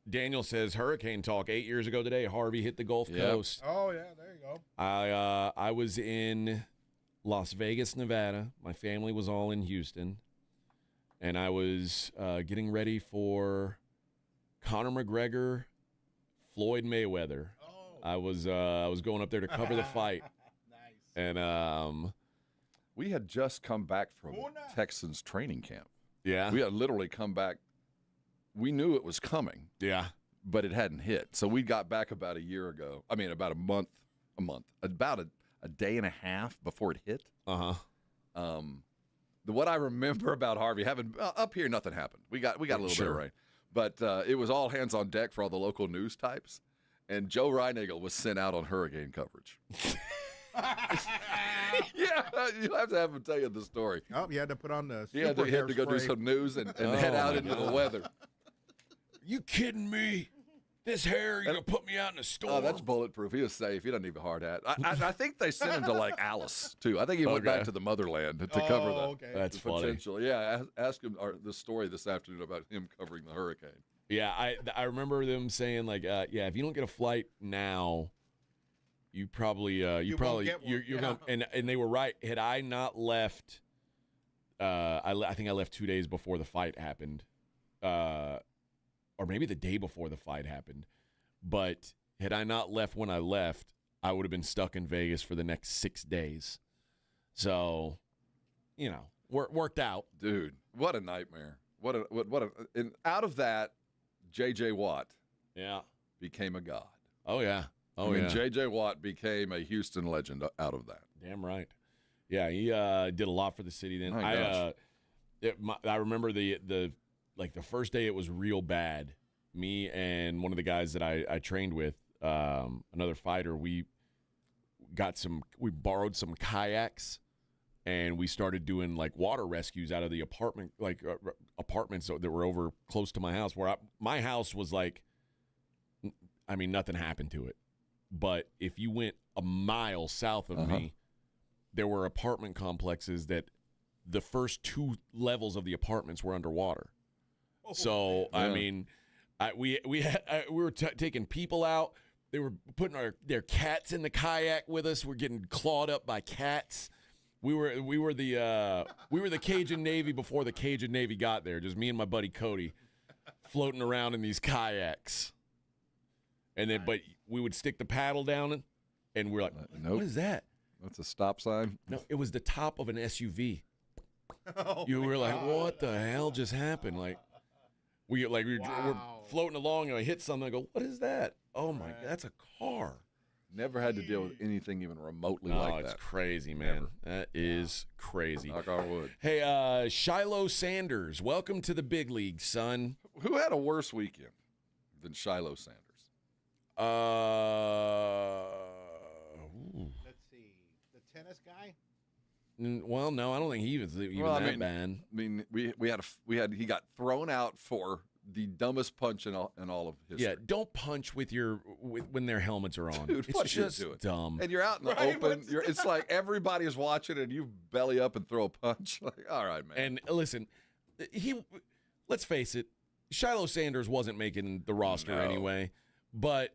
Daniel says hurricane talk 8 years ago today. Harvey hit the Gulf Coast. Oh, yeah, there you go. I was in Las Vegas, Nevada. My family was all in Houston. And I was getting ready for Conor McGregor, Floyd Mayweather. Oh. I was going up there to cover the fight. Nice. And we had just come back from Texans training camp. Yeah. We had literally come back. We knew it was coming. Yeah. But it hadn't hit. So we got back about a year ago. I mean, about about a day and a half before it hit. Uh-huh. What I remember about Harvey, having up here, nothing happened. We got a little bit of rain. But it was all hands on deck for all the local news types. And Joe Reinagle was sent out on hurricane coverage. Yeah, you'll have to have him tell you the story. Oh, you had to put on the He had to go do some news and head out into the weather. You kidding me? This hair, you're going to put me out in a storm? Oh, that's bulletproof. He was safe. He doesn't need a hard hat. I think they sent him to, like, Alice, too. I think he went back to the motherland to cover that. Okay. That's funny. Potential. Yeah, ask him the story this afternoon about him covering the hurricane. Yeah, I remember them saying, like, if you don't get a flight now, you're going, and they were right. Had I not left, I think I left 2 days before the fight happened, or maybe the day before the fight happened. But had I not left when I left, I would have been stuck in Vegas for the next 6 days. So, worked out. Dude, what a nightmare. And out of that, J.J. Watt became a god. Oh, yeah. J.J. Watt became a Houston legend out of that. Damn right. Yeah, he did a lot for the city then. I remember the first day it was real bad. Me and one of the guys that I trained with, another fighter, we borrowed some kayaks and we started doing like water rescues out of the apartments that were over close to my house, where my house was like, I mean, nothing happened to it. But if you went a mile south of me, there were apartment complexes that the first 2 levels of the apartments were underwater. So, I mean, we were taking people out. They were putting their cats in the kayak with us. We're getting clawed up by cats. We were the Cajun Navy before the Cajun Navy got there. Just me and my buddy Cody floating around in these kayaks. And then, but we would stick the paddle down, and we're like, nope. What is that? That's a stop sign. No, it was the top of an SUV. You were like, what the hell just happened? Like, we're floating along, and I hit something. I go, what is that? Oh my God, that's a car. Never had to deal with anything even remotely like that. Oh, it's crazy, man. Never. That is crazy. Knock on wood. Hey, Shiloh Sanders, welcome to the big league, son. Who had a worse weekend than Shiloh Sanders? Let's see. The tennis guy? Well, no, I don't think he was even that bad. I mean, he got thrown out for the dumbest punch in all of history. Yeah, don't punch when their helmets are on. Dude, it's just dumb. And you're out in the open. It's like everybody's watching, and you belly up and throw a punch. Like, all right, man. And listen, let's face it, Shiloh Sanders wasn't making the roster anyway, but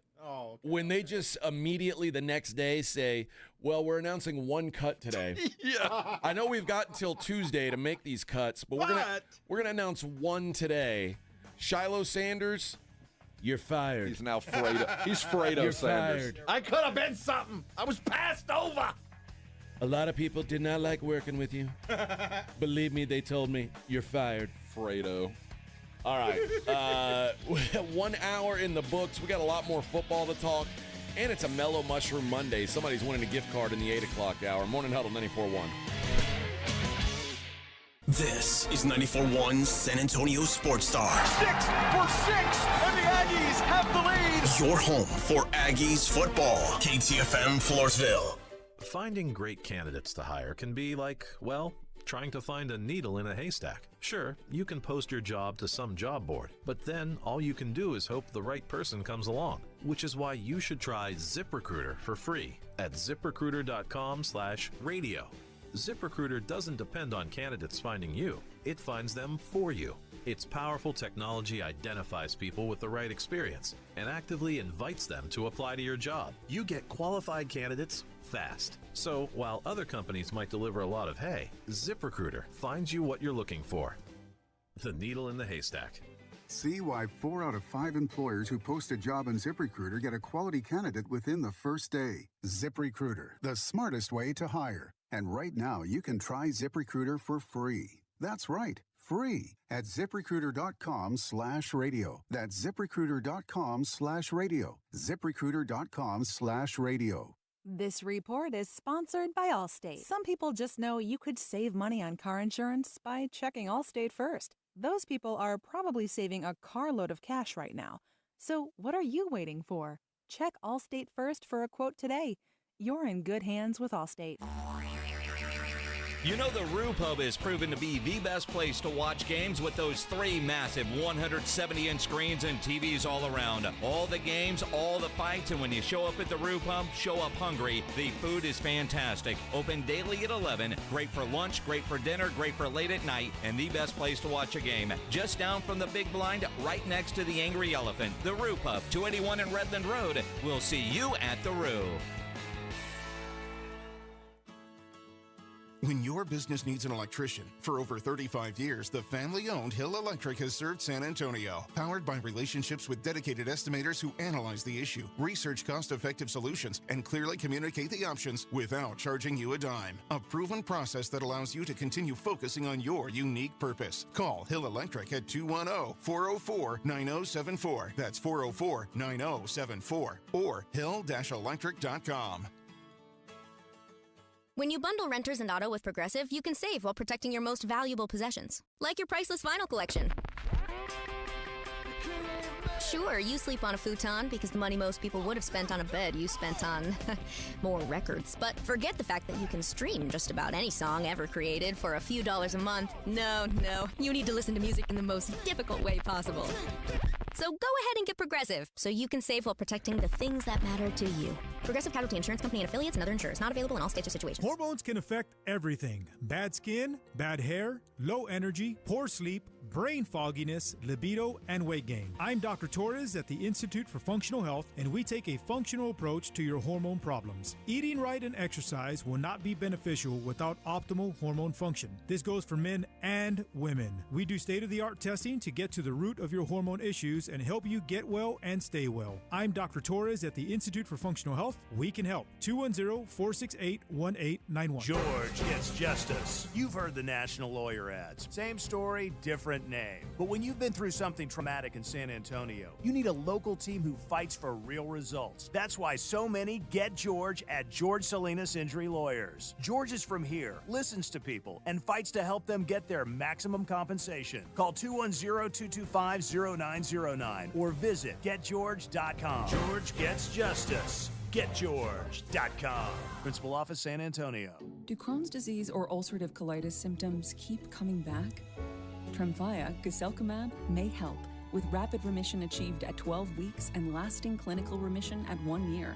when they just immediately the next day say, well, we're announcing one cut today. Yeah. I know we've got until Tuesday to make these cuts, but we're gonna announce one today. Shiloh Sanders, you're fired. He's now Fredo. He's Fredo You're Sanders. fired. I could have been something. I was passed over. A lot of people did not like working with you. Believe me, they told me, you're fired. Fredo. All right. 1 hour in the books. We got a lot more football to talk. And it's a Mellow Mushroom Monday. Somebody's winning a gift card in the 8 o'clock hour. Morning Huddle 94.1. This is 94.1 San Antonio Sports Star. 6 for 6, and the Aggies have the lead. Your home for Aggies football. KTFM Floresville. Finding great candidates to hire can be like, well, trying to find a needle in a haystack. Sure, you can post your job to some job board, but then all you can do is hope the right person comes along, which is why you should try ZipRecruiter for free at ZipRecruiter.com/radio. ZipRecruiter doesn't depend on candidates finding you. It finds them for you. Its powerful technology identifies people with the right experience and actively invites them to apply to your job. You get qualified candidates fast. So while other companies might deliver a lot of hay, ZipRecruiter finds you what you're looking for. The needle in the haystack. See why 4 out of 5 employers who post a job on ZipRecruiter get a quality candidate within the first day. ZipRecruiter, the smartest way to hire. And right now, you can try ZipRecruiter for free. That's right, free at ZipRecruiter.com/radio. That's ZipRecruiter.com/radio. ZipRecruiter.com/radio. This report is sponsored by Allstate. Some people just know you could save money on car insurance by checking Allstate first. Those people are probably saving a carload of cash right now. So what are you waiting for? Check Allstate first for a quote today. You're in good hands with Allstate. You know the Roo Pub is proven to be the best place to watch games with those 3 massive 170-inch screens and TVs all around. All the games, all the fights, and when you show up at the Roo Pub, show up hungry. The food is fantastic. Open daily at 11. Great for lunch, great for dinner, great for late at night, and the best place to watch a game. Just down from the big blind, right next to the Angry Elephant. The Roo Pub, 281 in Redland Road. We'll see you at the Roo. When your business needs an electrician, for over 35 years, the family-owned Hill Electric has served San Antonio. Powered by relationships with dedicated estimators who analyze the issue, research cost-effective solutions, and clearly communicate the options without charging you a dime. A proven process that allows you to continue focusing on your unique purpose. Call Hill Electric at 210-404-9074. That's 404-9074. Or hill-electric.com. When you bundle renters and auto with Progressive, you can save while protecting your most valuable possessions, like your priceless vinyl collection. Sure, you sleep on a futon because the money most people would have spent on a bed you spent on more records. But forget the fact that you can stream just about any song ever created for a few dollars a month. No, you need to listen to music in the most difficult way possible. So go ahead and get Progressive so you can save while protecting the things that matter to you. Progressive Casualty Insurance Company and affiliates and other insurers. Not available in all states or situations. Hormones can affect everything. Bad skin, bad hair, low energy, poor sleep, brain fogginess, libido, and weight gain. I'm Dr. Torres at the Institute for Functional Health, and we take a functional approach to your hormone problems. Eating right and exercise will not be beneficial without optimal hormone function. This goes for men and women. We do state-of-the-art testing to get to the root of your hormone issues and help you get well and stay well. I'm Dr. Torres at the Institute for Functional Health. We can help. 210-468-1891. George gets justice. You've heard the national lawyer ads. Same story, different name. But when you've been through something traumatic in San Antonio, you need a local team who fights for real results. That's why so many get George at George Salinas Injury Lawyers. George is from here, listens to people, and fights to help them get their maximum compensation. Call 210-225-0909 or visit getgeorge.com. George gets justice. GetGeorge.com. Principal Office, San Antonio. Do Crohn's disease or ulcerative colitis symptoms keep coming back? Tremfya, guselkumab, may help, with rapid remission achieved at 12 weeks and lasting clinical remission at 1 year.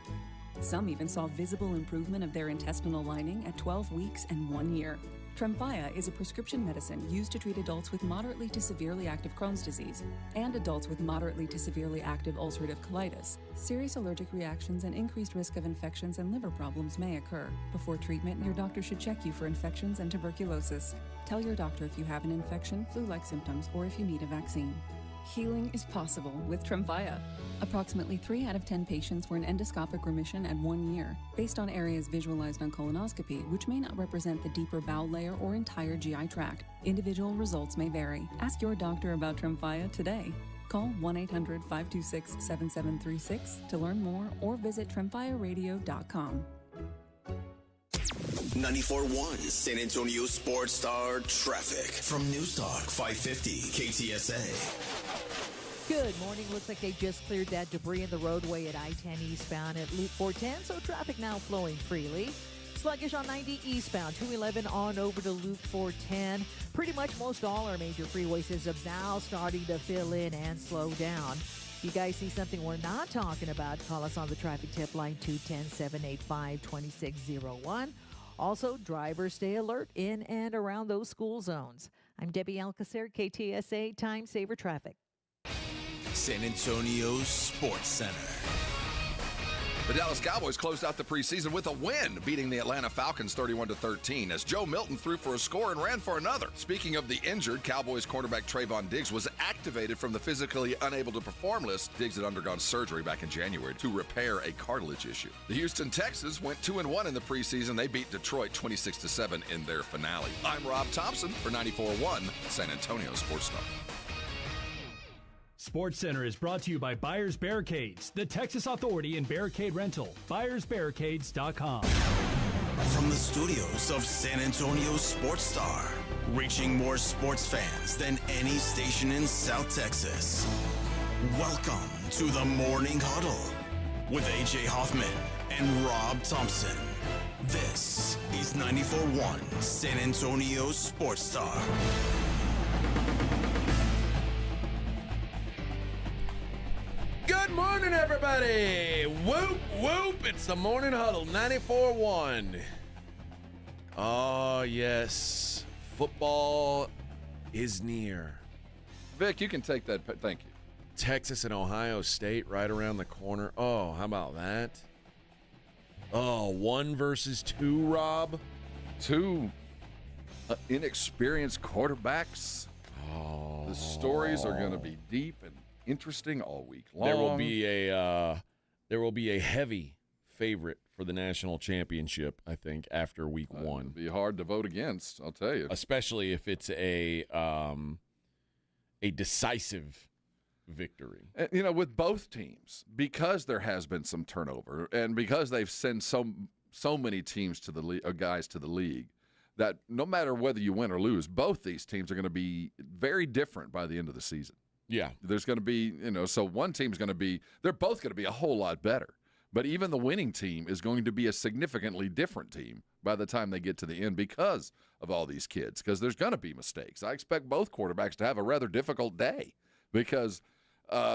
Some even saw visible improvement of their intestinal lining at 12 weeks and 1 year. Tremfya is a prescription medicine used to treat adults with moderately to severely active Crohn's disease and adults with moderately to severely active ulcerative colitis. Serious allergic reactions and increased risk of infections and liver problems may occur. Before treatment, your doctor should check you for infections and tuberculosis. Tell your doctor if you have an infection, flu-like symptoms, or if you need a vaccine. Healing is possible with Tremfya. Approximately 3 out of 10 patients were in endoscopic remission at 1 year, based on areas visualized on colonoscopy, which may not represent the deeper bowel layer or entire GI tract. Individual results may vary. Ask your doctor about Tremfya today. Call 1-800-526-7736 to learn more or visit tremfyaradio.com. 94.1 San Antonio Sports Star Traffic from News Talk 550 KTSA. Good morning. Looks like they just cleared that debris in the roadway at I-10 eastbound at Loop 410, so traffic now flowing freely. Sluggish on 90 eastbound, 211 on over to Loop 410. Pretty much most all our major freeways is now starting to fill in and slow down. If you guys see something we're not talking about, call us on the traffic tip line 210-785-2601. Also, drivers stay alert in and around those school zones. I'm Debbie Alcacer, KTSA Time Saver Traffic. San Antonio Sports Center. The Dallas Cowboys closed out the preseason with a win, beating the Atlanta Falcons 31-13 as Joe Milton threw for a score and ran for another. Speaking of the injured, Cowboys cornerback Trayvon Diggs was activated from the physically unable to perform list. Diggs had undergone surgery back in January to repair a cartilage issue. The Houston Texans went 2-1 in the preseason. They beat Detroit 26-7 in their finale. I'm Rob Thompson for 94.1 San Antonio Sports Star. Sports Center is brought to you by Buyers Barricades, the Texas authority in barricade rental. BuyersBarricades.com. From the studios of San Antonio Sports Star, reaching more sports fans than any station in South Texas. Welcome to the Morning Huddle with AJ Hoffman and Rob Thompson. This is 94.1 San Antonio Sports Star. Good morning, everybody. Whoop, whoop. It's the Morning Huddle, 94.1. Oh, yes. Football is near. Vic, you can take that. Thank you. Texas and Ohio State right around the corner. Oh, how about that? Oh, 1 versus 2, Rob. 2 inexperienced quarterbacks. Oh. The stories are going to be deep and interesting all week long. There will be a heavy favorite for the national championship, I think, after week 1. It'll be hard to vote against, I'll tell you. Especially if it's a decisive victory. And, with both teams, because there has been some turnover and because they've sent so many teams to the league, guys to the league, that no matter whether you win or lose, both these teams are going to be very different by the end of the season. Yeah. There's going to be, so one team's going to be, they're both going to be a whole lot better. But even the winning team is going to be a significantly different team by the time they get to the end because of all these kids, because there's going to be mistakes. I expect both quarterbacks to have a rather difficult day because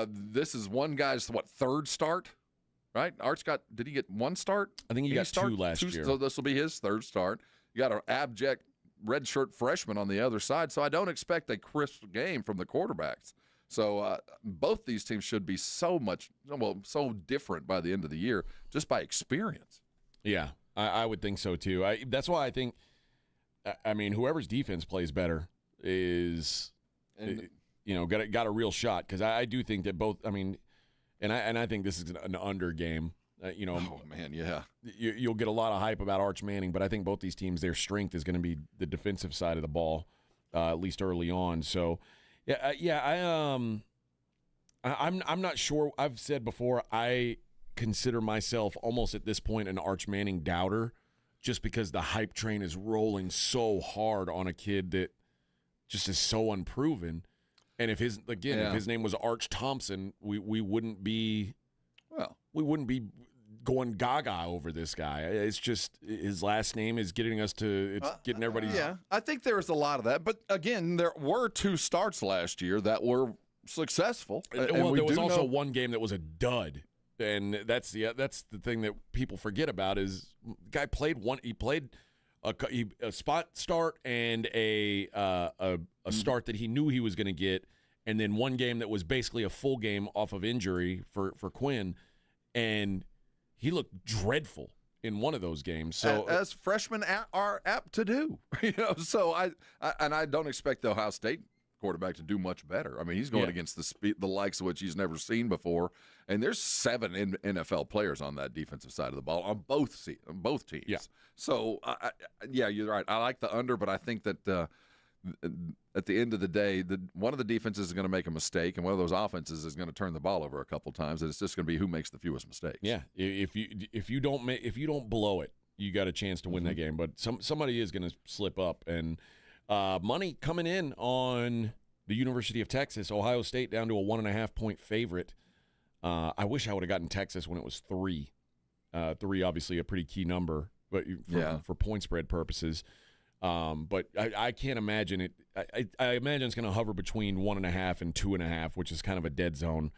this is one guy's, third start, right? Arch did he get 1 start? I think he got 2 last year. So this will be his 3rd start. You got an abject redshirt freshman on the other side, so I don't expect a crisp game from the quarterbacks. So both these teams should be so different by the end of the year just by experience. Yeah, I would think so too. That's why I think, whoever's defense plays better is, got a real shot because I do think that both. And I think this is an under game. Oh man, yeah. You'll get a lot of hype about Arch Manning, but I think both these teams, their strength is going to be the defensive side of the ball, at least early on. So. I'm not sure. I've said before, I consider myself almost at this point an Arch Manning doubter just because the hype train is rolling so hard on a kid that just is so unproven. And if his name was Arch Thompson, we wouldn't be going gaga over this guy. It's just his last name is getting us to getting everybody's. Yeah, I think there's a lot of that. But again, there were 2 starts last year that were successful. Well, there was also one game that was a dud, and that's the thing that people forget about is the guy played a spot start and a start that he knew he was going to get, and then one game that was basically a full game off of injury for Quinn, and he looked dreadful in one of those games. So as freshmen are apt to do, So I don't expect the Ohio State quarterback to do much better. I mean, he's going against the likes of which he's never seen before, and there's 7 NFL players on that defensive side of the ball on both teams. Yeah. So you're right. I like the under, but I think that at the end of the day, one of the defenses is going to make a mistake, and one of those offenses is going to turn the ball over a couple times, and it's just going to be who makes the fewest mistakes. Yeah, if you don't blow it, you got a chance to win that game. But somebody is going to slip up, and money coming in on the University of Texas, Ohio State down to a 1.5-point favorite. I wish I would have gotten Texas when it was 3. 3 obviously a pretty key number, but for point spread purposes. But I can't imagine it. I imagine it's going to hover between 1.5 and 2.5, which is kind of a dead zone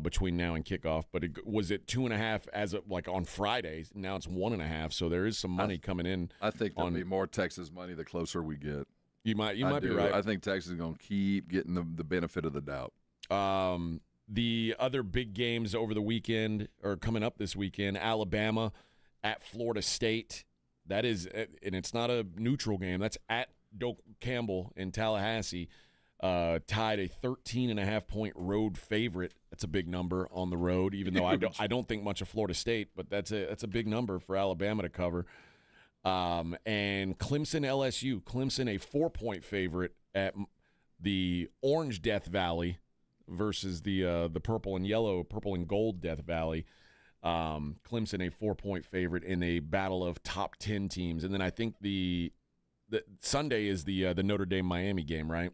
between now and kickoff. But was it 2.5 as of like on Friday? Now it's 1.5. So there is some money coming in. I think there'll be more Texas money the closer we get. You might be right. I think Texas is going to keep getting the benefit of the doubt. The other big games over the weekend or coming up this weekend: Alabama at Florida State. That is, and it's not a neutral game. That's at Doak Campbell in Tallahassee. Tied a 13.5-point road favorite. That's a big number on the road. Even though I don't think much of Florida State, but that's a big number for Alabama to cover. And Clemson LSU. Clemson a 4-point favorite at the Orange Death Valley versus the purple and gold Death Valley. Clemson a 4-point favorite in a battle of top 10 teams, and then I think the Sunday is the Notre Dame Miami game, right?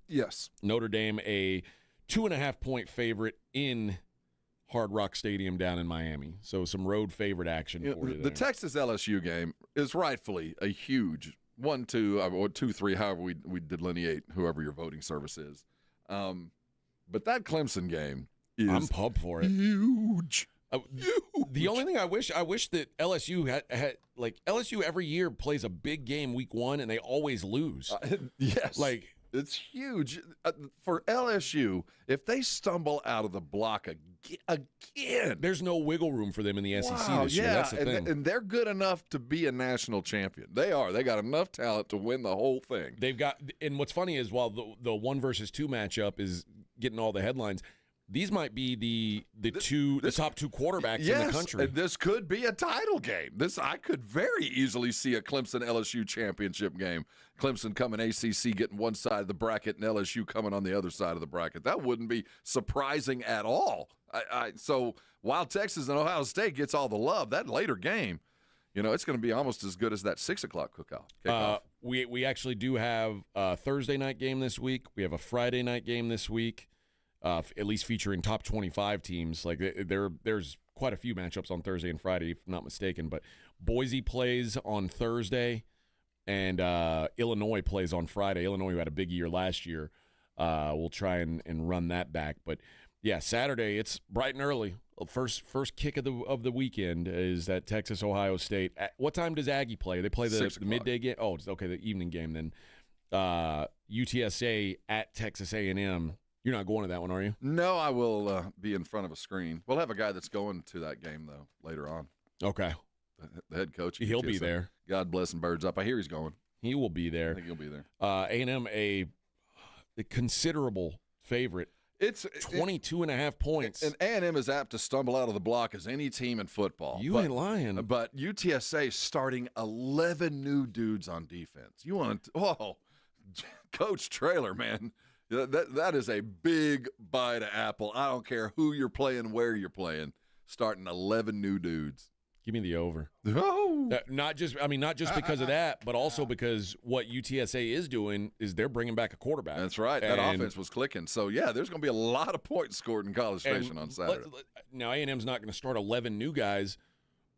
Yes. Notre Dame a 2.5-point favorite in Hard Rock Stadium down in Miami, so some road favorite action for you there. The Texas LSU game is rightfully a huge 1-2 or 2-3, however we delineate whoever your voting service is. But that Clemson game is I'm pumped for it. Huge. The only thing I wish that LSU had like LSU every year plays a big game week 1 and they always lose. Yes, like it's huge for LSU if they stumble out of the block again. There's no wiggle room for them in the SEC this year. That's the thing, and they're good enough to be a national champion. They are. They got enough talent to win the whole thing. They've got. And what's funny is while the 1 versus 2 matchup is getting all the headlines, these might be the top 2 quarterbacks in the country. And this could be a title game. I could very easily see a Clemson LSU championship game. Clemson coming ACC getting one side of the bracket and LSU coming on the other side of the bracket. That wouldn't be surprising at all. So while Texas and Ohio State gets all the love, that later game, it's going to be almost as good as that 6 o'clock kickoff. We actually do have a Thursday night game this week. We have a Friday night game this week. At least featuring top 25 teams. Like there's quite a few matchups on Thursday and Friday, if I'm not mistaken. But Boise plays on Thursday, and Illinois plays on Friday. Illinois, who had a big year last year, will try and run that back. But yeah, Saturday it's bright and early. First kick of the weekend is that Texas Ohio State. What time does Aggie play? They play the midday game. Oh, it's okay, the evening game then. UTSA at Texas A&M. You're not going to that one, are you? No, I will be in front of a screen. We'll have a guy that's going to that game, though, later on. Okay. The head coach. He'll be there. God bless and birds up. I hear he's going. He will be there. I think he'll be there. A&M, a considerable favorite. It's 22.5 points. And A&M is apt to stumble out of the block as any team in football. You ain't lying. But UTSA starting 11 new dudes on defense. Coach Traylor, man. That is a big bite of apple. I don't care who you're playing, where you're playing. Starting 11 new dudes. Give me the over. Oh. Not just because of that, but also because what UTSA is doing is they're bringing back a quarterback. That's right. That offense was clicking. So, yeah, there's going to be a lot of points scored in College Station on Saturday. Now, A&M's not going to start 11 new guys,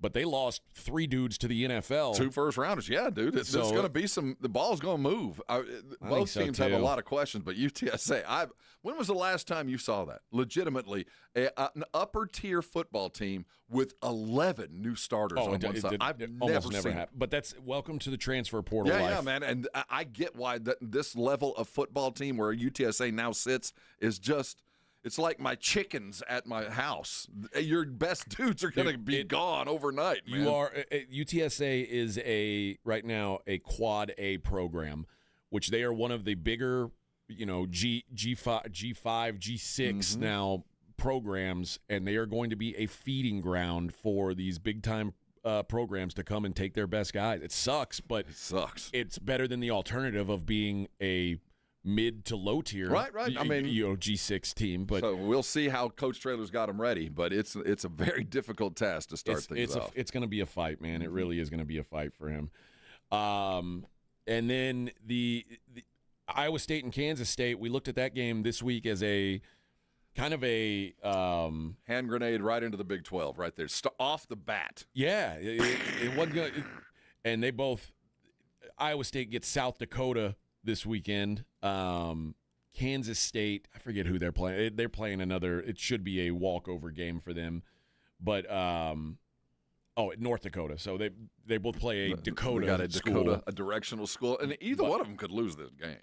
but they lost 3 dudes to the NFL. 2 first-rounders. Yeah, dude. It's going to be the ball's going to move. Both teams have a lot of questions, but UTSA, when was the last time you saw that? Legitimately, an upper-tier football team with 11 new starters on one side. I've never seen it. But that's welcome to the transfer portal life. Yeah, man. And I get why this level of football team where UTSA now sits is just – it's like my chickens at my house. Your best dudes are going to be gone overnight, man. UTSA is right now a quad A program, which they are one of the bigger, G5, G6 now programs, and they are going to be a feeding ground for these big-time programs to come and take their best guys. It sucks, but it's better than the alternative of being a mid to low tier, right. I mean, G6 team. But so we'll see how Coach Traylor's got them ready. But it's a very difficult task to start things off. It's going to be a fight, man. It really is going to be a fight for him. And then the Iowa State and Kansas State. We looked at that game this week as a kind of a hand grenade right into the Big 12, right there, off the bat. Yeah, it wasn't good. And they both. Iowa State gets South Dakota this weekend. Kansas State, I forget who they're playing. They're playing another. It should be a walkover game for them, but North Dakota. So they both play a Dakota. We got a school. Dakota, a directional school, and either one of them could lose this game.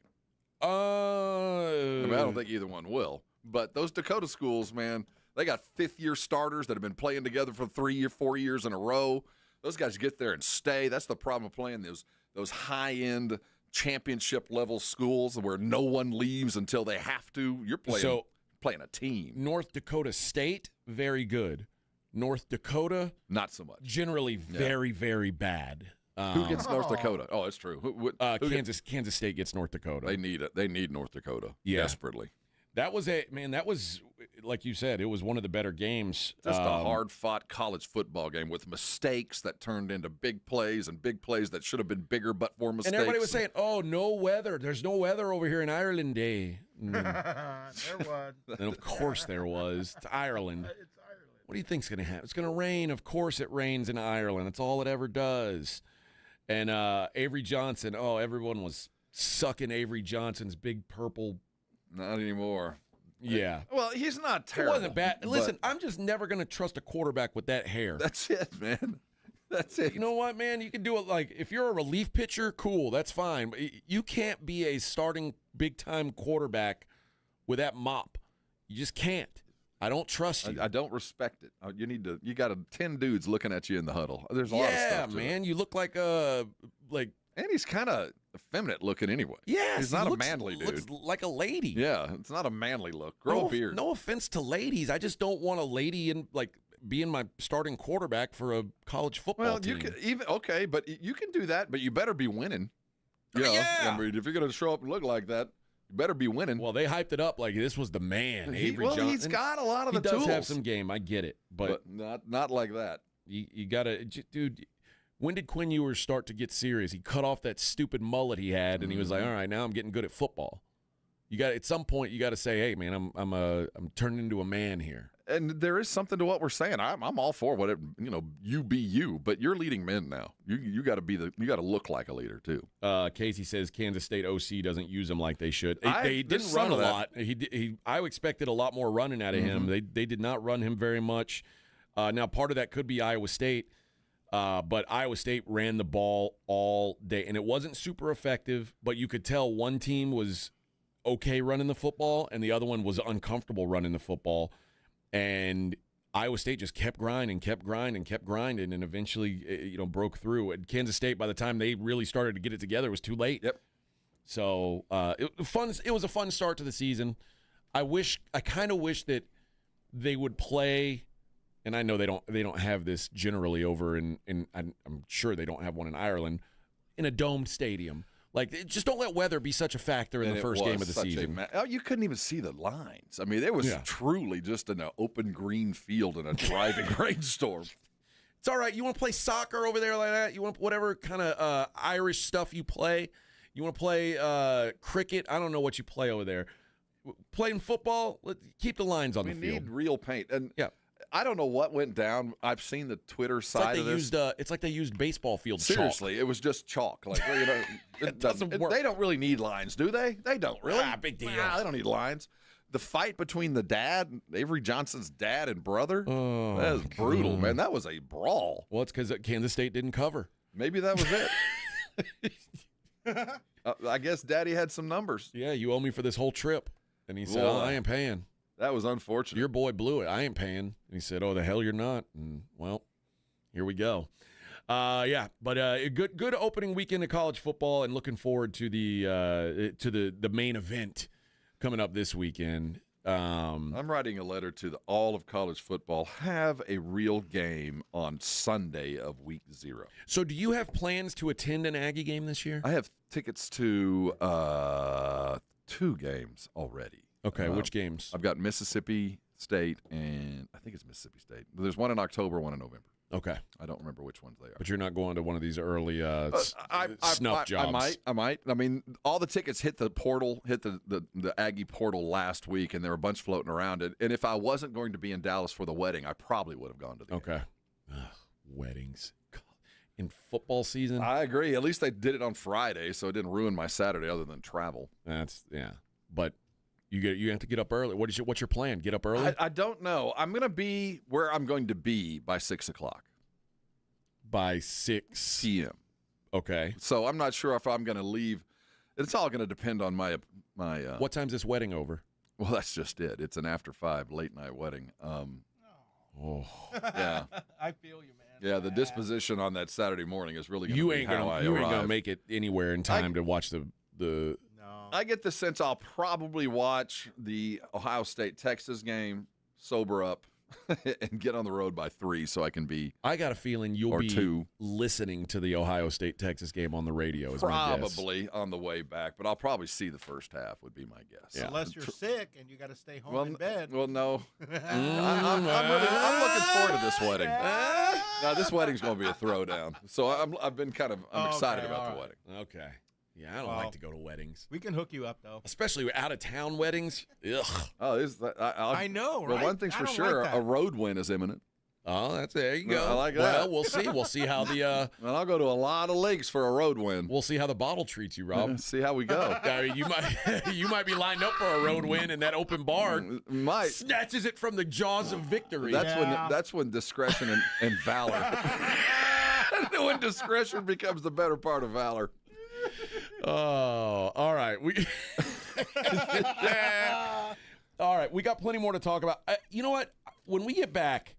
I don't think either one will. But those Dakota schools, man, they got 5th-year starters that have been playing together for 4 years in a row. Those guys get there and stay. That's the problem of playing those high-end championship-level schools where no one leaves until they have to. You're playing a team. North Dakota State, very good. North Dakota, not so much. Generally very, very bad. Who gets North Dakota? Oh, it's true. Kansas State gets North Dakota. They need it. They need North Dakota desperately. That was like you said, it was one of the better games. Just a hard-fought college football game with mistakes that turned into big plays and big plays that should have been bigger but for mistakes. And everybody was saying, "Oh, no weather. There's no weather over here in Ireland Day." There was. And of course there was. It's Ireland. What do you think's going to happen? It's going to rain. Of course it rains in Ireland. That's all it ever does. And Avery Johnson, everyone was sucking Avery Johnson's big purple. Not anymore. Yeah. Well, he's not terrible. It wasn't bad. Listen, I'm just never going to trust a quarterback with that hair. That's it, man. That's it. You know what, man? You can do it like if you're a relief pitcher, cool, that's fine. But you can't be a starting big-time quarterback with that mop. You just can't. I don't trust you. I don't respect it. You got 10 dudes looking at you in the huddle. There's a lot of stuff. Yeah, man. You look like and he's kind of effeminate looking anyway. Yeah, he's not a manly dude. Looks like a lady. Yeah, it's not a manly look. Grow a beard. No offense to ladies, I just don't want a lady being my starting quarterback for a college football team. Well, you can but you can do that. But you better be winning. Yeah. I mean, if you're going to show up and look like that, you better be winning. Well, they hyped it up like this was the man, Avery Johnson. He's got a lot of the tools. He does have some game. I get it, but not like that. You got to, dude. When did Quinn Ewers start to get serious? He cut off that stupid mullet he had, and he was like, "All right, now I'm getting good at football." You got at some point you got to say, "Hey, man, I'm turning into a man here." And there is something to what we're saying. I'm all for whatever, you be you, but you're leading men now. You got to you got to look like a leader too. Casey says Kansas State OC doesn't use him like they should. They didn't run a lot. I expected a lot more running out of him. They did not run him very much. Now part of that could be Iowa State. But Iowa State ran the ball all day, and it wasn't super effective, but you could tell one team was okay running the football, and the other one was uncomfortable running the football. And Iowa State just kept grinding, and eventually, broke through. And Kansas State, by the time they really started to get it together, it was too late. Yep. So it was a fun start to the season. I kind of wish that they would play. And I know they don't have this generally over in I'm sure they don't have one in Ireland, in a domed stadium. Like, just don't let weather be such a factor in the first game of the season. You couldn't even see the lines. I mean, it was truly just an open green field in a driving rainstorm. It's all right. You want to play soccer over there like that? You want whatever kind of Irish stuff you play? You want to play cricket? I don't know what you play over there. Playing football? Keep the lines on the field. We need real paint. And I don't know what went down. I've seen the Twitter side of this. It's like they used baseball field Seriously, chalk. it was just chalk. Like, it doesn't work. They don't really need lines, do they? They don't really. Big deal. Nah, they don't need lines. The fight between the dad, Avery Johnson's dad and brother, that was brutal, man. That was a brawl. Well, it's because Kansas State didn't cover. Maybe that was it. I guess Daddy had some numbers. Yeah, you owe me for this whole trip. And he said, I ain't paying. That was unfortunate. Your boy blew it. I ain't paying. And he said, oh, the hell you're not. And, well, here we go. But a good opening weekend of college football, and looking forward to the main event coming up this weekend. I'm writing a letter to all of college football. Have a real game on Sunday of week 0. So do you have plans to attend an Aggie game this year? I have tickets to 2 games already. Okay, which games? I've got Mississippi State, and I think it's Mississippi State. There's one in October, one in November. Okay. I don't remember which ones they are. But you're not going to one of these early snuff jobs. I might. I mean, all the tickets hit the portal, hit the Aggie portal last week, and there were a bunch floating around it. And if I wasn't going to be in Dallas for the wedding, I probably would have gone to the game. Weddings. In football season? I agree. At least they did it on Friday, so it didn't ruin my Saturday other than travel. But you have to get up early. What's your plan? Get up early? I don't know. I'm going to be where I'm going to be by 6 o'clock. By 6 p.m. Okay. So I'm not sure if I'm going to leave. It's all going to depend on my. What time's this wedding over? Well, that's just it. It's an after 5 late night wedding. Yeah. I feel you, man. Yeah, the disposition on that Saturday morning is really going to be how I arrive. You ain't going to make it anywhere in time to watch the. I get the sense I'll probably watch the Ohio State-Texas game, sober up, and get on the road by 3 so I can be. I got a feeling you'll be 2. listening to the Ohio State-Texas game on the radio. Is probably my guess. On the way back, but I'll probably see the first half would be my guess. Yeah. Unless you're sick and you got to stay home in bed. Well, no. I'm looking forward to this wedding. Now, this wedding's going to be a throwdown, so I'm excited about the wedding. Okay. Yeah, I don't like to go to weddings. We can hook you up, though. Especially out-of-town weddings. Ugh. Oh, I know, right? Well, one thing's for sure, a road win is imminent. Oh, there you go. I like that. Well, we'll see. We'll see how the. Well, I'll go to a lot of lakes for a road win. We'll see how the bottle treats you, Rob. See how we go. You might be lined up for a road win, and that open bar might snatches it from the jaws of victory. That's when discretion and valor. When discretion becomes the better part of valor. Oh, all right. All right, we got plenty more to talk about. You know what? When we get back,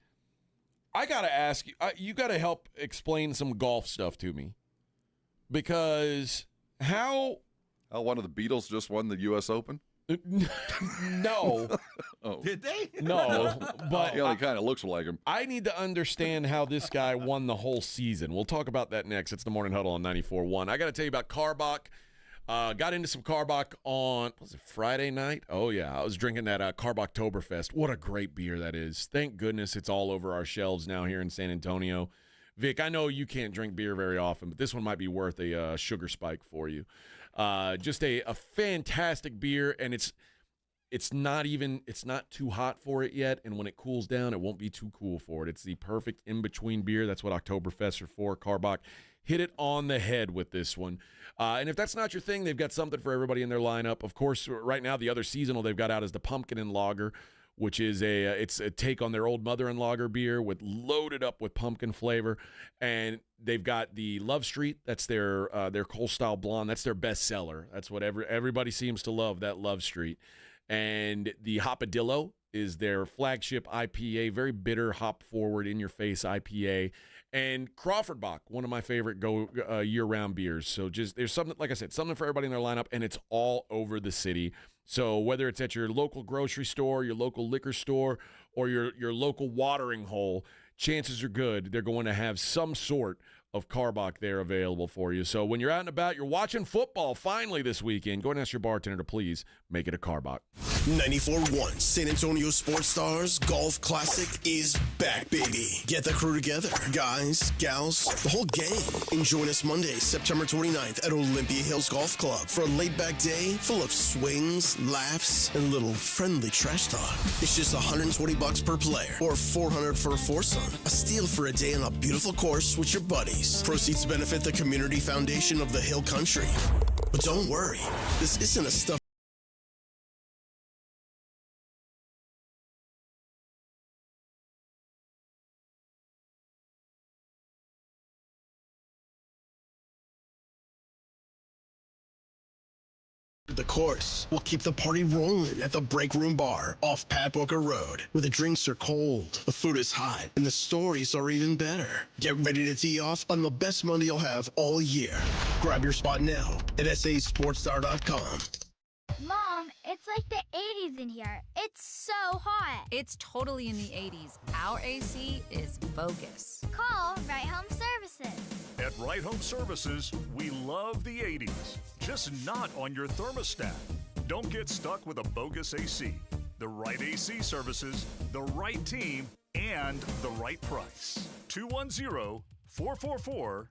I got to ask you, you got to help explain some golf stuff to me. Because how one of the Beatles just won the U.S. Open? No. Oh. Did they? No, but he only kind of looks like him. I need to understand how this guy won the whole season. We'll talk about that next. It's the Morning Huddle on 94.1. I got to tell you about Carbach. Got into some Carbach on, was it Friday night? Oh, yeah. I was drinking that Carbachtoberfest. What a great beer that is. Thank goodness it's all over our shelves now here in San Antonio. Vic, I know you can't drink beer very often, but this one might be worth a sugar spike for you. Just a fantastic beer, and it's not too hot for it yet, and when it cools down, it won't be too cool for it. It's the perfect in-between beer. That's what Oktoberfests are for. Carbach hit it on the head with this one. And if that's not your thing, they've got something for everybody in their lineup. Of course, right now, the other seasonal they've got out is the Pumpkin and Lager, which is it's a take on their old Mother and Lager beer loaded up with pumpkin flavor. And they've got the Love Street. That's their Cold Style Blonde. That's their best seller. That's what everybody seems to love, that Love Street. And the Hopadillo is their flagship IPA, very bitter, hop-forward, in-your-face IPA. And Crawford Bock, one of my favorite year-round beers. So there's something, like I said, something for everybody in their lineup, and it's all over the city. So whether it's at your local grocery store, your local liquor store, or your local watering hole, chances are good they're going to have some sort of Carbach there available for you. So when you're out and about, you're watching football finally this weekend, go and ask your bartender to please make it a Carbach. 94.1 San Antonio Sports Stars Golf Classic is back, baby. Get the crew together. Guys, gals, the whole gang. And join us Monday, September 29th at Olympia Hills Golf Club for a laid-back day full of swings, laughs, and little friendly trash talk. It's just $120 per player or $400 for a foursome. A steal for a day on a beautiful course with your buddies. Proceeds benefit the Community Foundation of the Hill Country. But don't worry, this isn't a stuff. The course will keep the party rolling at the Break Room Bar off Pat Booker Road, where the drinks are cold, the food is hot, and the stories are even better. Get ready to tee off on the best money you'll have all year. Grab your spot now at sasportstar.com. Mom, it's like the 80s in here. It's so hot. It's totally in the 80s. Our AC is bogus. Call Right Home Services. At Right Home Services, we love the 80s, just not on your thermostat. Don't get stuck with a bogus AC. The right AC services, the right team, and the right price. 210-444.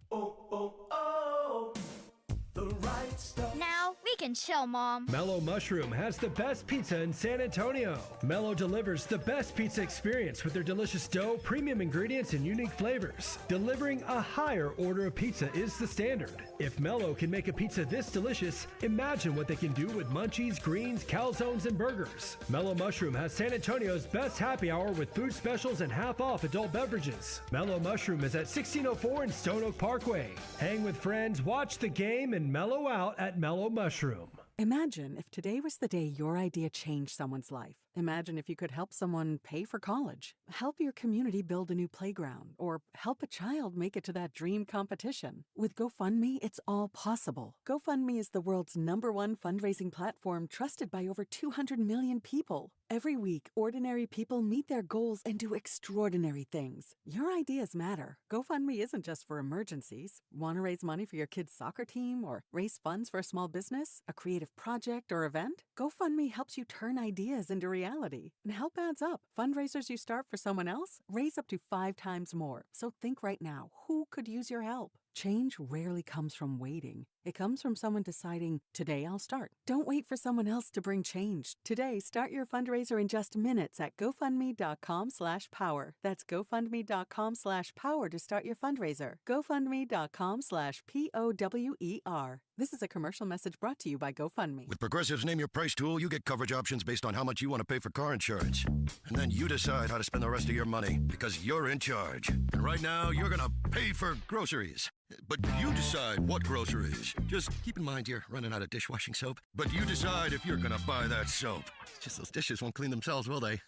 The right stuff. Now we can chill, Mom. Mellow Mushroom has the best pizza in San Antonio. Mellow delivers the best pizza experience with their delicious dough, premium ingredients, and unique flavors. Delivering a higher order of pizza is the standard. If Mellow can make a pizza this delicious, imagine what they can do with munchies, greens, calzones, and burgers. Mellow Mushroom has San Antonio's best happy hour with food specials and half-off adult beverages. Mellow Mushroom is at 1604 and Stone Oak Parkway. Hang with friends, watch the game, and mellow out at Mellow Mushroom. Imagine if today was the day your idea changed someone's life. Imagine if you could help someone pay for college, help your community build a new playground, or help a child make it to that dream competition. With GoFundMe, it's all possible. GoFundMe is the world's #1 fundraising platform trusted by over 200 million people. Every week, ordinary people meet their goals and do extraordinary things. Your ideas matter. GoFundMe isn't just for emergencies. Want to raise money for your kid's soccer team or raise funds for a small business, a creative project, or event? GoFundMe helps you turn ideas into reality. And help adds up. Fundraisers you start for someone else raise up to 5 times more. So think right now, who could use your help? Change rarely comes from waiting. It comes from someone deciding, today I'll start. Don't wait for someone else to bring change. Today, start your fundraiser in just minutes at GoFundMe.com/power. That's GoFundMe.com/power to start your fundraiser. GoFundMe.com/POWER. This is a commercial message brought to you by GoFundMe. With Progressive's Name Your Price tool, you get coverage options based on how much you want to pay for car insurance. And then you decide how to spend the rest of your money because you're in charge. And right now, you're going to pay for groceries. But you decide what groceries. Just keep in mind you're running out of dishwashing soap. But you decide if you're going to buy that soap. It's just those dishes won't clean themselves, will they?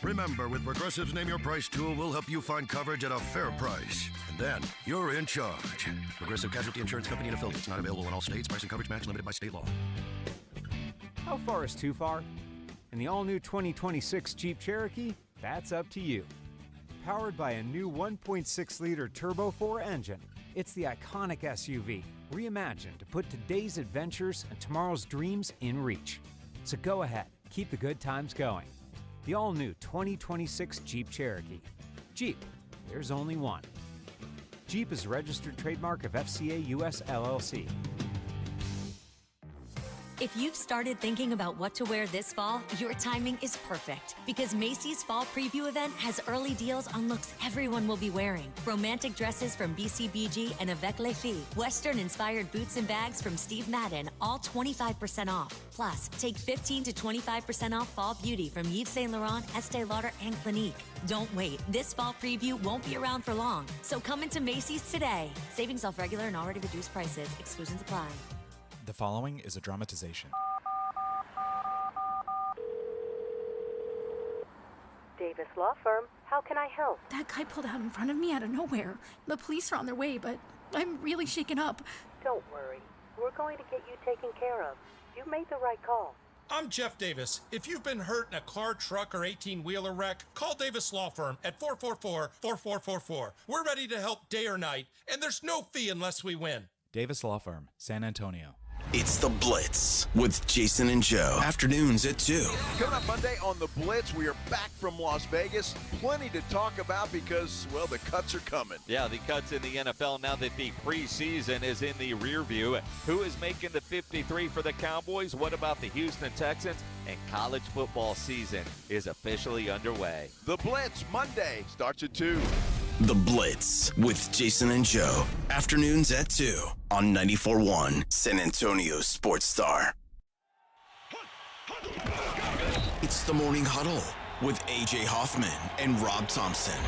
Remember, with Progressive's Name Your Price tool, we'll help you find coverage at a fair price. And then you're in charge. Progressive Casualty Insurance Company and affiliates. Not available in all states. Price and coverage match limited by state law. How far is too far? In the all-new 2026 Jeep Cherokee, that's up to you. Powered by a new 1.6-liter Turbo 4 engine, it's the iconic SUV, reimagined to put today's adventures and tomorrow's dreams in reach. So go ahead, keep the good times going. The all-new 2026 Jeep Cherokee. Jeep, there's only one. Jeep is a registered trademark of FCA US LLC. If you've started thinking about what to wear this fall, your timing is perfect because Macy's Fall Preview event has early deals on looks everyone will be wearing. Romantic dresses from BCBG and Avec Les Filles, Western-inspired boots and bags from Steve Madden, all 25% off. Plus, take 15 to 25% off fall beauty from Yves Saint Laurent, Estee Lauder, and Clinique. Don't wait. This fall preview won't be around for long, so come into Macy's today. Savings off regular and already reduced prices. Exclusions apply. The following is a dramatization. Davis Law Firm, how can I help? That guy pulled out in front of me out of nowhere. The police are on their way, but I'm really shaken up. Don't worry. We're going to get you taken care of. You made the right call. I'm Jeff Davis. If you've been hurt in a car, truck, or 18-wheeler wreck, call Davis Law Firm at 444-4444. We're ready to help day or night, and there's no fee unless we win. Davis Law Firm, San Antonio. It's The Blitz with Jason and Joe. Afternoons at 2. Coming up Monday on The Blitz, we are back from Las Vegas. Plenty to talk about because, well, the cuts are coming. Yeah, the cuts in the NFL now that the preseason is in the rear view. Who is making the 53 for the Cowboys? What about the Houston Texans? And college football season is officially underway. The Blitz Monday starts at 2. The Blitz with Jason and Joe. Afternoons at 2 on 94.1 San Antonio Sports Star. It's the Morning Huddle with A.J. Hoffman and Rob Thompson.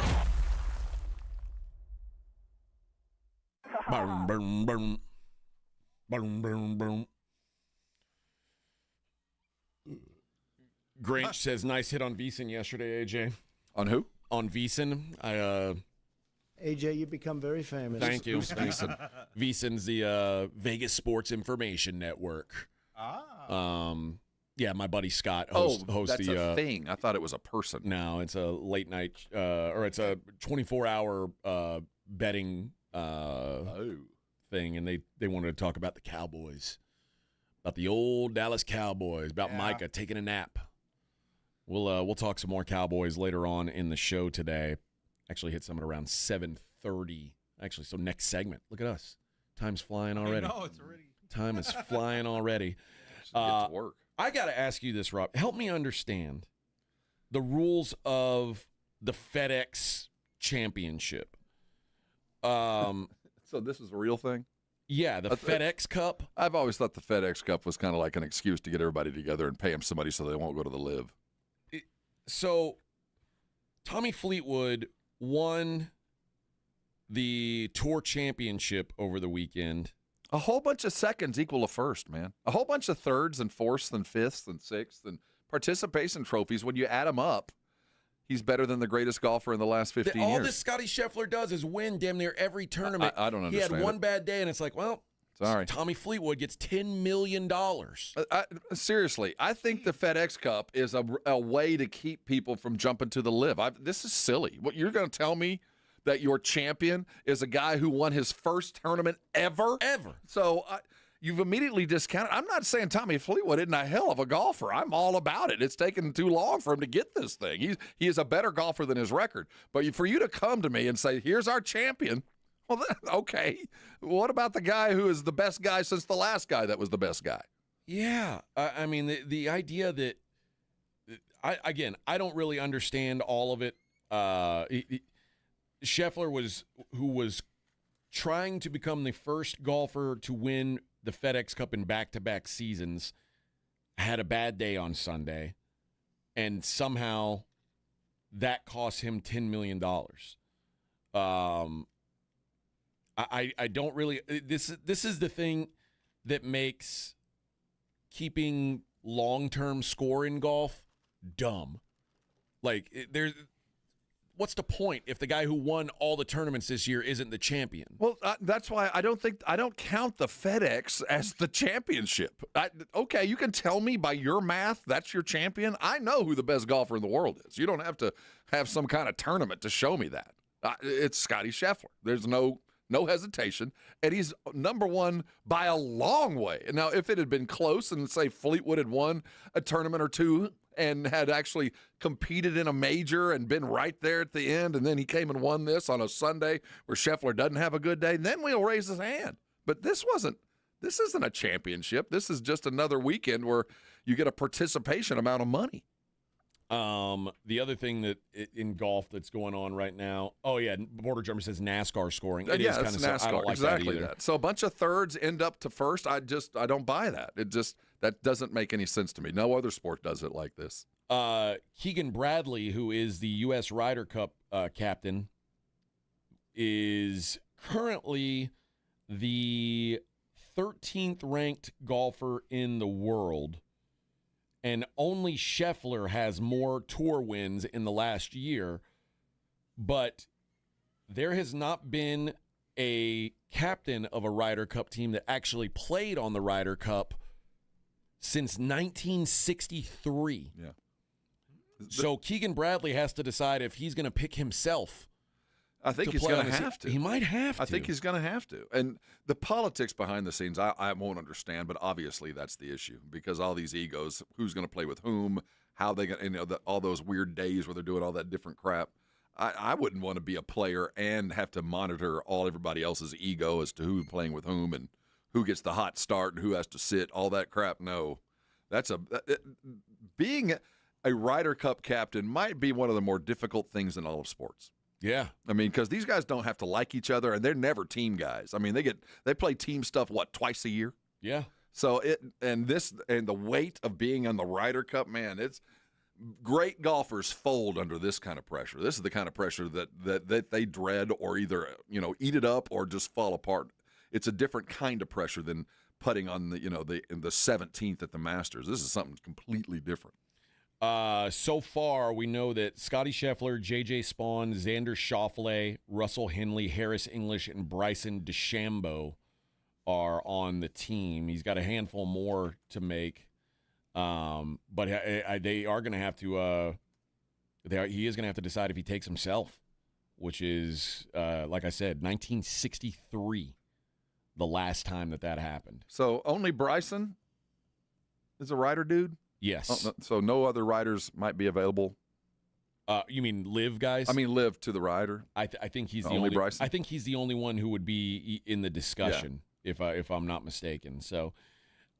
Boom, boom, boom. Boom, boom, boom. Grinch says, nice hit on Veasan yesterday, AJ. On who? On Veasan. AJ, you become very famous. Thank you. Veasan. Veasan's the Vegas Sports Information Network. Yeah, my buddy Scott hosts that's the a thing. I thought it was a person. No, it's a late night or it's a 24-hour betting thing, and they wanted to talk about the Cowboys, about the old Dallas Cowboys, about Micah taking a nap. We'll talk some more Cowboys later on in the show today. Actually hit some at around 7:30. Actually, so next segment. Look at us. Time's flying already. No, it's already. Time is flying already. Get to work. I got to ask you this, Rob. Help me understand the rules of the FedEx Championship. So this is a real thing? Yeah, the FedEx Cup. I've always thought the FedEx Cup was kind of like an excuse to get everybody together and pay them some money so they won't go to the Live. So Tommy Fleetwood won the Tour Championship over the weekend. A whole bunch of seconds equal a first, man. A whole bunch of thirds and fourths and fifths and sixths and participation trophies. When you add them up, he's better than the greatest golfer in the last 15 years. All this Scotty Scheffler does is win damn near every tournament. I don't understand. He had one bad day, and it's like, well, sorry. Tommy Fleetwood gets $10 million. Seriously, I think the FedEx Cup is a way to keep people from jumping to the Live. This is silly. What you're going to tell me that your champion is a guy who won his first tournament ever? Ever. So you've immediately discounted. I'm not saying Tommy Fleetwood isn't a hell of a golfer. I'm all about it. It's taken too long for him to get this thing. He is a better golfer than his record. But for you to come to me and say, here's our champion, well, okay. What about the guy who is the best guy since the last guy that was the best guy? Yeah. I mean, the idea that, I don't really understand all of it. Scheffler who was trying to become the first golfer to win the FedEx Cup in back-to-back seasons, had a bad day on Sunday, and somehow that cost him $10 million. I don't really. This is the thing that makes keeping long-term score in golf dumb. Like what's the point if the guy who won all the tournaments this year isn't the champion? Well, that's why I don't count the FedEx as the championship. Okay, you can tell me by your math that's your champion. I know who the best golfer in the world is. You don't have to have some kind of tournament to show me that. It's Scotty Scheffler. There's no hesitation, and he's number one by a long way. Now, if it had been close and, say, Fleetwood had won a tournament or two and had actually competed in a major and been right there at the end, and then he came and won this on a Sunday where Scheffler doesn't have a good day, then we'll raise his hand. But this isn't a championship. This is just another weekend where you get a participation amount of money. The other thing that in golf that's going on right now, Border Drummer says NASCAR scoring. It is kind of NASCAR. I don't like exactly that. So a bunch of thirds end up to first. I don't buy that. That doesn't make any sense to me. No other sport does it like this. Keegan Bradley, who is the U.S. Ryder Cup captain, is currently the 13th ranked golfer in the world. And only Scheffler has more tour wins in the last year. But there has not been a captain of a Ryder Cup team that actually played on the Ryder Cup since 1963. Yeah. So Keegan Bradley has to decide if he's going to pick himself I think he's going to have to. He might have to. I think he's going to have to. And the politics behind the scenes, I won't understand, but obviously that's the issue because all these egos, who's going to play with whom, how they going all those weird days where they're doing all that different crap. I wouldn't want to be a player and have to monitor everybody else's ego as to who's playing with whom and who gets the hot start and who has to sit, all that crap. No. Being a Ryder Cup captain might be one of the more difficult things in all of sports. Yeah. I mean, because these guys don't have to like each other, and they're never team guys. I mean, they play team stuff, twice a year? Yeah. So and the weight of being on the Ryder Cup, man, it's great golfers fold under this kind of pressure. This is the kind of pressure that they dread or either, eat it up or just fall apart. It's a different kind of pressure than putting on the 17th at the Masters. This is something completely different. So far, we know that Scotty Scheffler, J.J. Spawn, Xander Schauffele, Russell Henley, Harris English, and Bryson DeChambeau are on the team. He's got a handful more to make, but they are going to have to. He is going to have to decide if he takes himself, which is, like I said, 1963, the last time that happened. So only Bryson is a Ryder dude? Yes. So no other riders might be available. You mean live guys? I mean live to the rider. I think he's the only Bryson. I think he's the only one who would be in the discussion, if I'm not mistaken. So,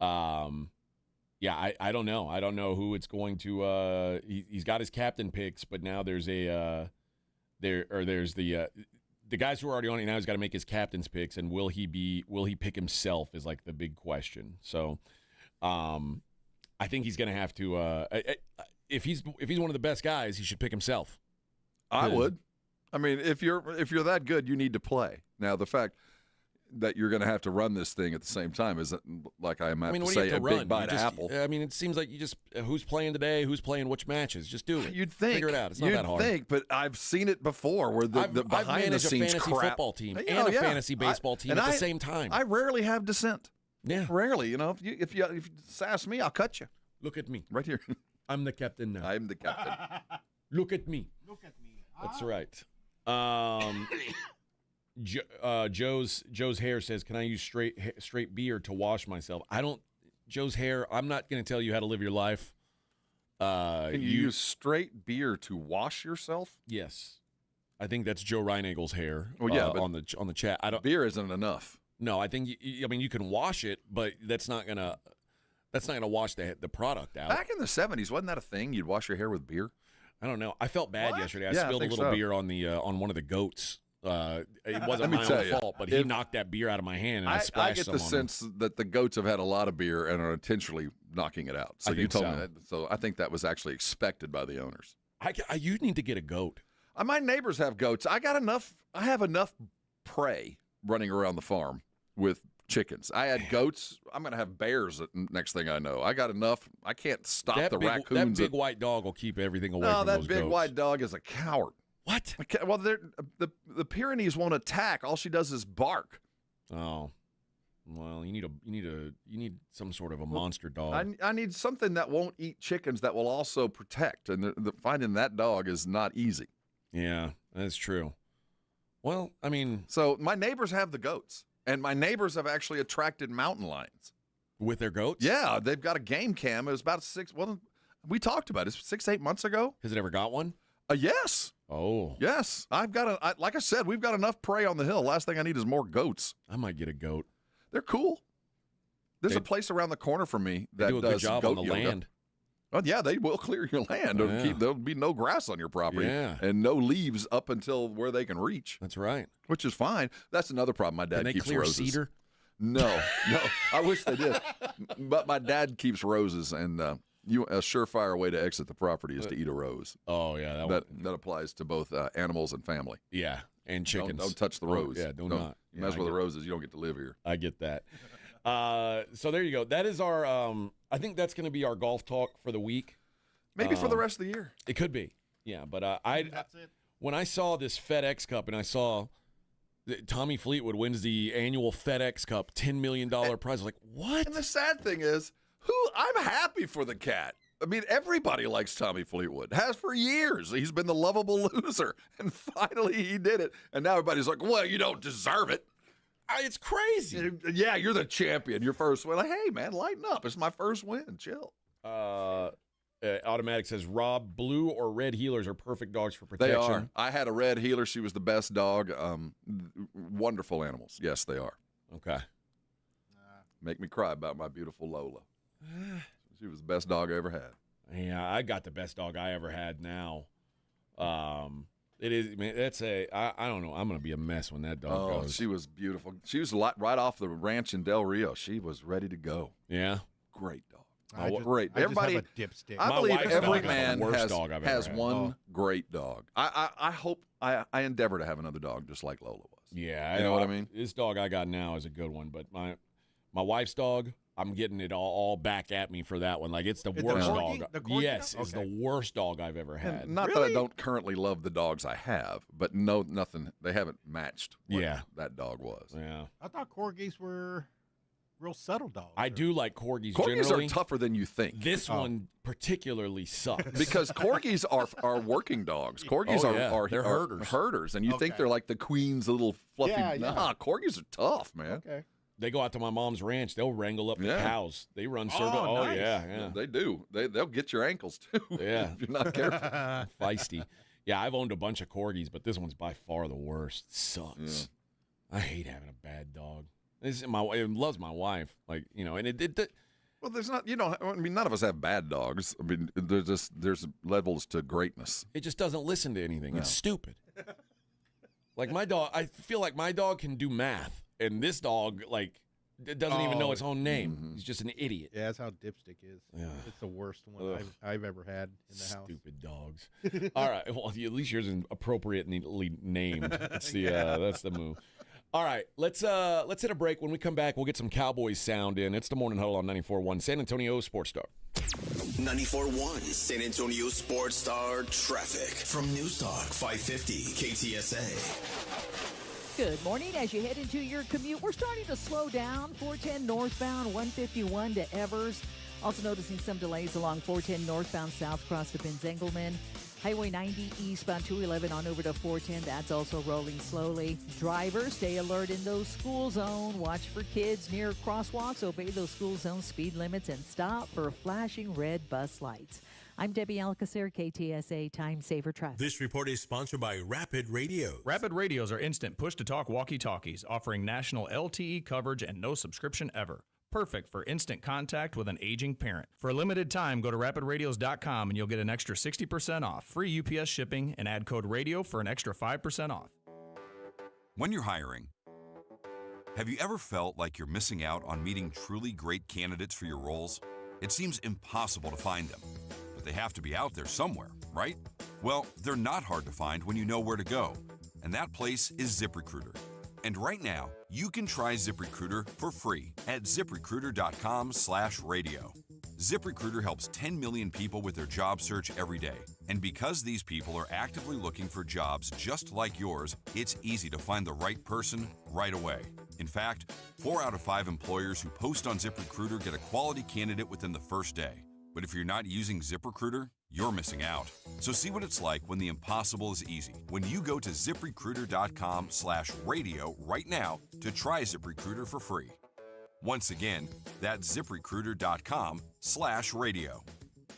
I don't know. I don't know who it's going to. He's got his captain picks, but now there's the guys who are already on it. Now he's got to make his captain's picks, and will he pick himself is like the big question. So, I think he's going to have to. If he's one of the best guys, he should pick himself. I would. I mean, if you're that good, you need to play. Now, the fact that you're going to have to run this thing at the same time is, like I might say, a big bite apple. I mean, it seems like you just who's playing today, who's playing which matches. Just do it. You'd think. Figure it out. It's not that hard. You'd think, but I've seen it before where the behind I've the scenes a fantasy crap. football team and a fantasy baseball team at the same time. I rarely have dissent. Yeah, rarely. If you sass me, I'll cut you. Look at me. Right here. I'm the captain now. I'm the captain. Look at me. Look at me. That's right. Joe's hair says, "Can I use straight beer to wash myself?" I don't. Joe's hair. I'm not going to tell you how to live your life. Can you use straight beer to wash yourself? Yes, I think that's Joe Reinagle's hair. Oh yeah, on the chat. I don't. Beer isn't enough. No, I think. You can wash it, but that's not gonna wash the product out. Back in the 70s, wasn't that a thing? You'd wash your hair with beer? I don't know. I felt bad yesterday. I spilled a little so. beer on on one of the goats. It wasn't my own fault, but he knocked that beer out of my hand and I splashed some on him. I get the sense that the goats have had a lot of beer and are intentionally knocking it out. So you told me that. So I think that was actually expected by the owners. You need to get a goat. My neighbors have goats. I have enough prey running around the farm with chickens. I had goats. I'm going to have bears next thing I know. I got enough. I can't stop raccoons. That big white dog will keep everything away from those goats. goats. No, that big white dog is a coward. What? Well, the Pyrenees won't attack. All she does is bark. Oh, well, you need some sort of a monster dog. I need something that won't eat chickens that will also protect. And finding that dog is not easy. Yeah, that's true. Well, I mean, so my neighbors have the goats, and my neighbors have actually attracted mountain lions with their goats. Yeah, they've got a game cam. It was about we talked about it 6-8 months ago. Has it ever got one? Yes. Oh. Yes. Like I said, we've got enough prey on the hill. Last thing I need is more goats. I might get a goat. They're cool. There's a place around the corner from me that do a does good job goat on the yoga. land. Well, yeah, they will clear your land. There'll be no grass on your property and no leaves up until where they can reach. That's right. Which is fine. That's another problem. My dad Can they keeps clear roses. cedar? No. I wish they did. But my dad keeps roses, and a surefire way to exit the property is to eat a rose. Oh yeah, that applies to both animals and family. Yeah, and chickens. Don't touch the rose. Yeah, do not mess with the roses. You don't get to live here. I get that. So there you go. That is our. I think that's going to be our golf talk for the week. Maybe for the rest of the year. It could be. Yeah, but that's it. When I saw this FedEx Cup and I saw that Tommy Fleetwood wins the annual FedEx Cup $10 million prize, I was like, what? And the sad thing is, I'm happy for the cat. I mean, everybody likes Tommy Fleetwood. Has for years. He's been the lovable loser. And finally he did it. And now everybody's like, well, you don't deserve it. It's crazy. Yeah, you're the champion. Your first win. Like, hey, man, lighten up. It's my first win. Chill. Automatic says, Rob, blue or red heelers are perfect dogs for protection. They are. I had a red heeler. She was the best dog. Wonderful animals. Yes, they are. Okay. Make me cry about my beautiful Lola. She was the best dog I ever had. Yeah, I got the best dog I ever had now. It is, man, I don't know. I'm going to be a mess when that dog goes. She was beautiful. She was right off the ranch in Del Rio. She was ready to go. Yeah. Great dog. Great. Everybody, have a dipstick. I believe every dog man has one Oh. great dog. I hope, I endeavor to have another dog just like Lola was. Yeah. You know what I mean? This dog I got now is a good one, but my wife's dog, I'm getting it all back at me for that one. Like, it's the worst dog. Yes, it's the worst dog I've ever had. And not that I don't currently love the dogs I have, but nothing. They haven't matched what that dog was. Yeah. I thought corgis were real subtle dogs. I do like corgis. Corgis generally. are tougher than you think. This one particularly sucks. Because corgis are working dogs. Corgis are they're herders. Herders, and you think they're like the queen's little fluffy. Yeah. Nah, corgis are tough, man. Okay. They go out to my mom's ranch. They'll wrangle up the cows. They run circles. Oh, nice. Yeah. They do. They'll get your ankles too. Yeah. if you're not careful. Feisty. Yeah, I've owned a bunch of corgis, but this one's by far the worst. It sucks. I hate having a bad dog. It loves my wife, like, you know, and it Well, there's not, I mean, none of us have bad dogs. I mean, there's levels to greatness. It just doesn't listen to anything. It's stupid. Like my dog, I feel like my dog can do math, and this dog, like, it doesn't even know its own name. He's just an idiot. Yeah, that's how Dipstick is. Yeah. It's the worst one I've ever had in the house. Stupid dogs. All right. Well, at least yours is appropriately named. That's the move. All right, let's hit a break. When we come back, we'll get some Cowboys sound in. It's the Morning Huddle on 94.1 San Antonio Sports Star. 94.1 San Antonio Sports Star traffic from News Talk 550 KTSA. Good morning. As you head into your commute, we're starting to slow down. 410 northbound, 151 to Evers. Also noticing some delays along 410 northbound south across to Benzengelman. Highway 90 eastbound 211 on over to 410. That's also rolling slowly. Drivers, stay alert in those school zone. Watch for kids near crosswalks. Obey those school zone speed limits and stop for flashing red bus lights. I'm Debbie Alcacer, KTSA Time Saver Traffic. This report is sponsored by Rapid Radios. Rapid Radios are instant push-to-talk walkie-talkies offering national LTE coverage and no subscription ever. Perfect for instant contact with an aging parent. For a limited time, go to rapidradios.com and you'll get an extra 60% off, free UPS shipping, and add code RADIO for an extra 5% off. When you're hiring, have you ever felt like you're missing out on meeting truly great candidates for your roles? It seems impossible to find them, but they have to be out there somewhere, right? Well, they're not hard to find when you know where to go, and that place is ZipRecruiter. And right now, you can try ZipRecruiter for free at ZipRecruiter.com/radio. ZipRecruiter helps 10 million people with their job search every day. And because these people are actively looking for jobs just like yours, it's easy to find the right person right away. In fact, 4 out of 5 employers who post on ZipRecruiter get a quality candidate within the first day. But if you're not using ZipRecruiter, you're missing out. So see what it's like when the impossible is easy. When you go to ZipRecruiter.com/radio right now to try ZipRecruiter for free. Once again, that's ZipRecruiter.com/radio.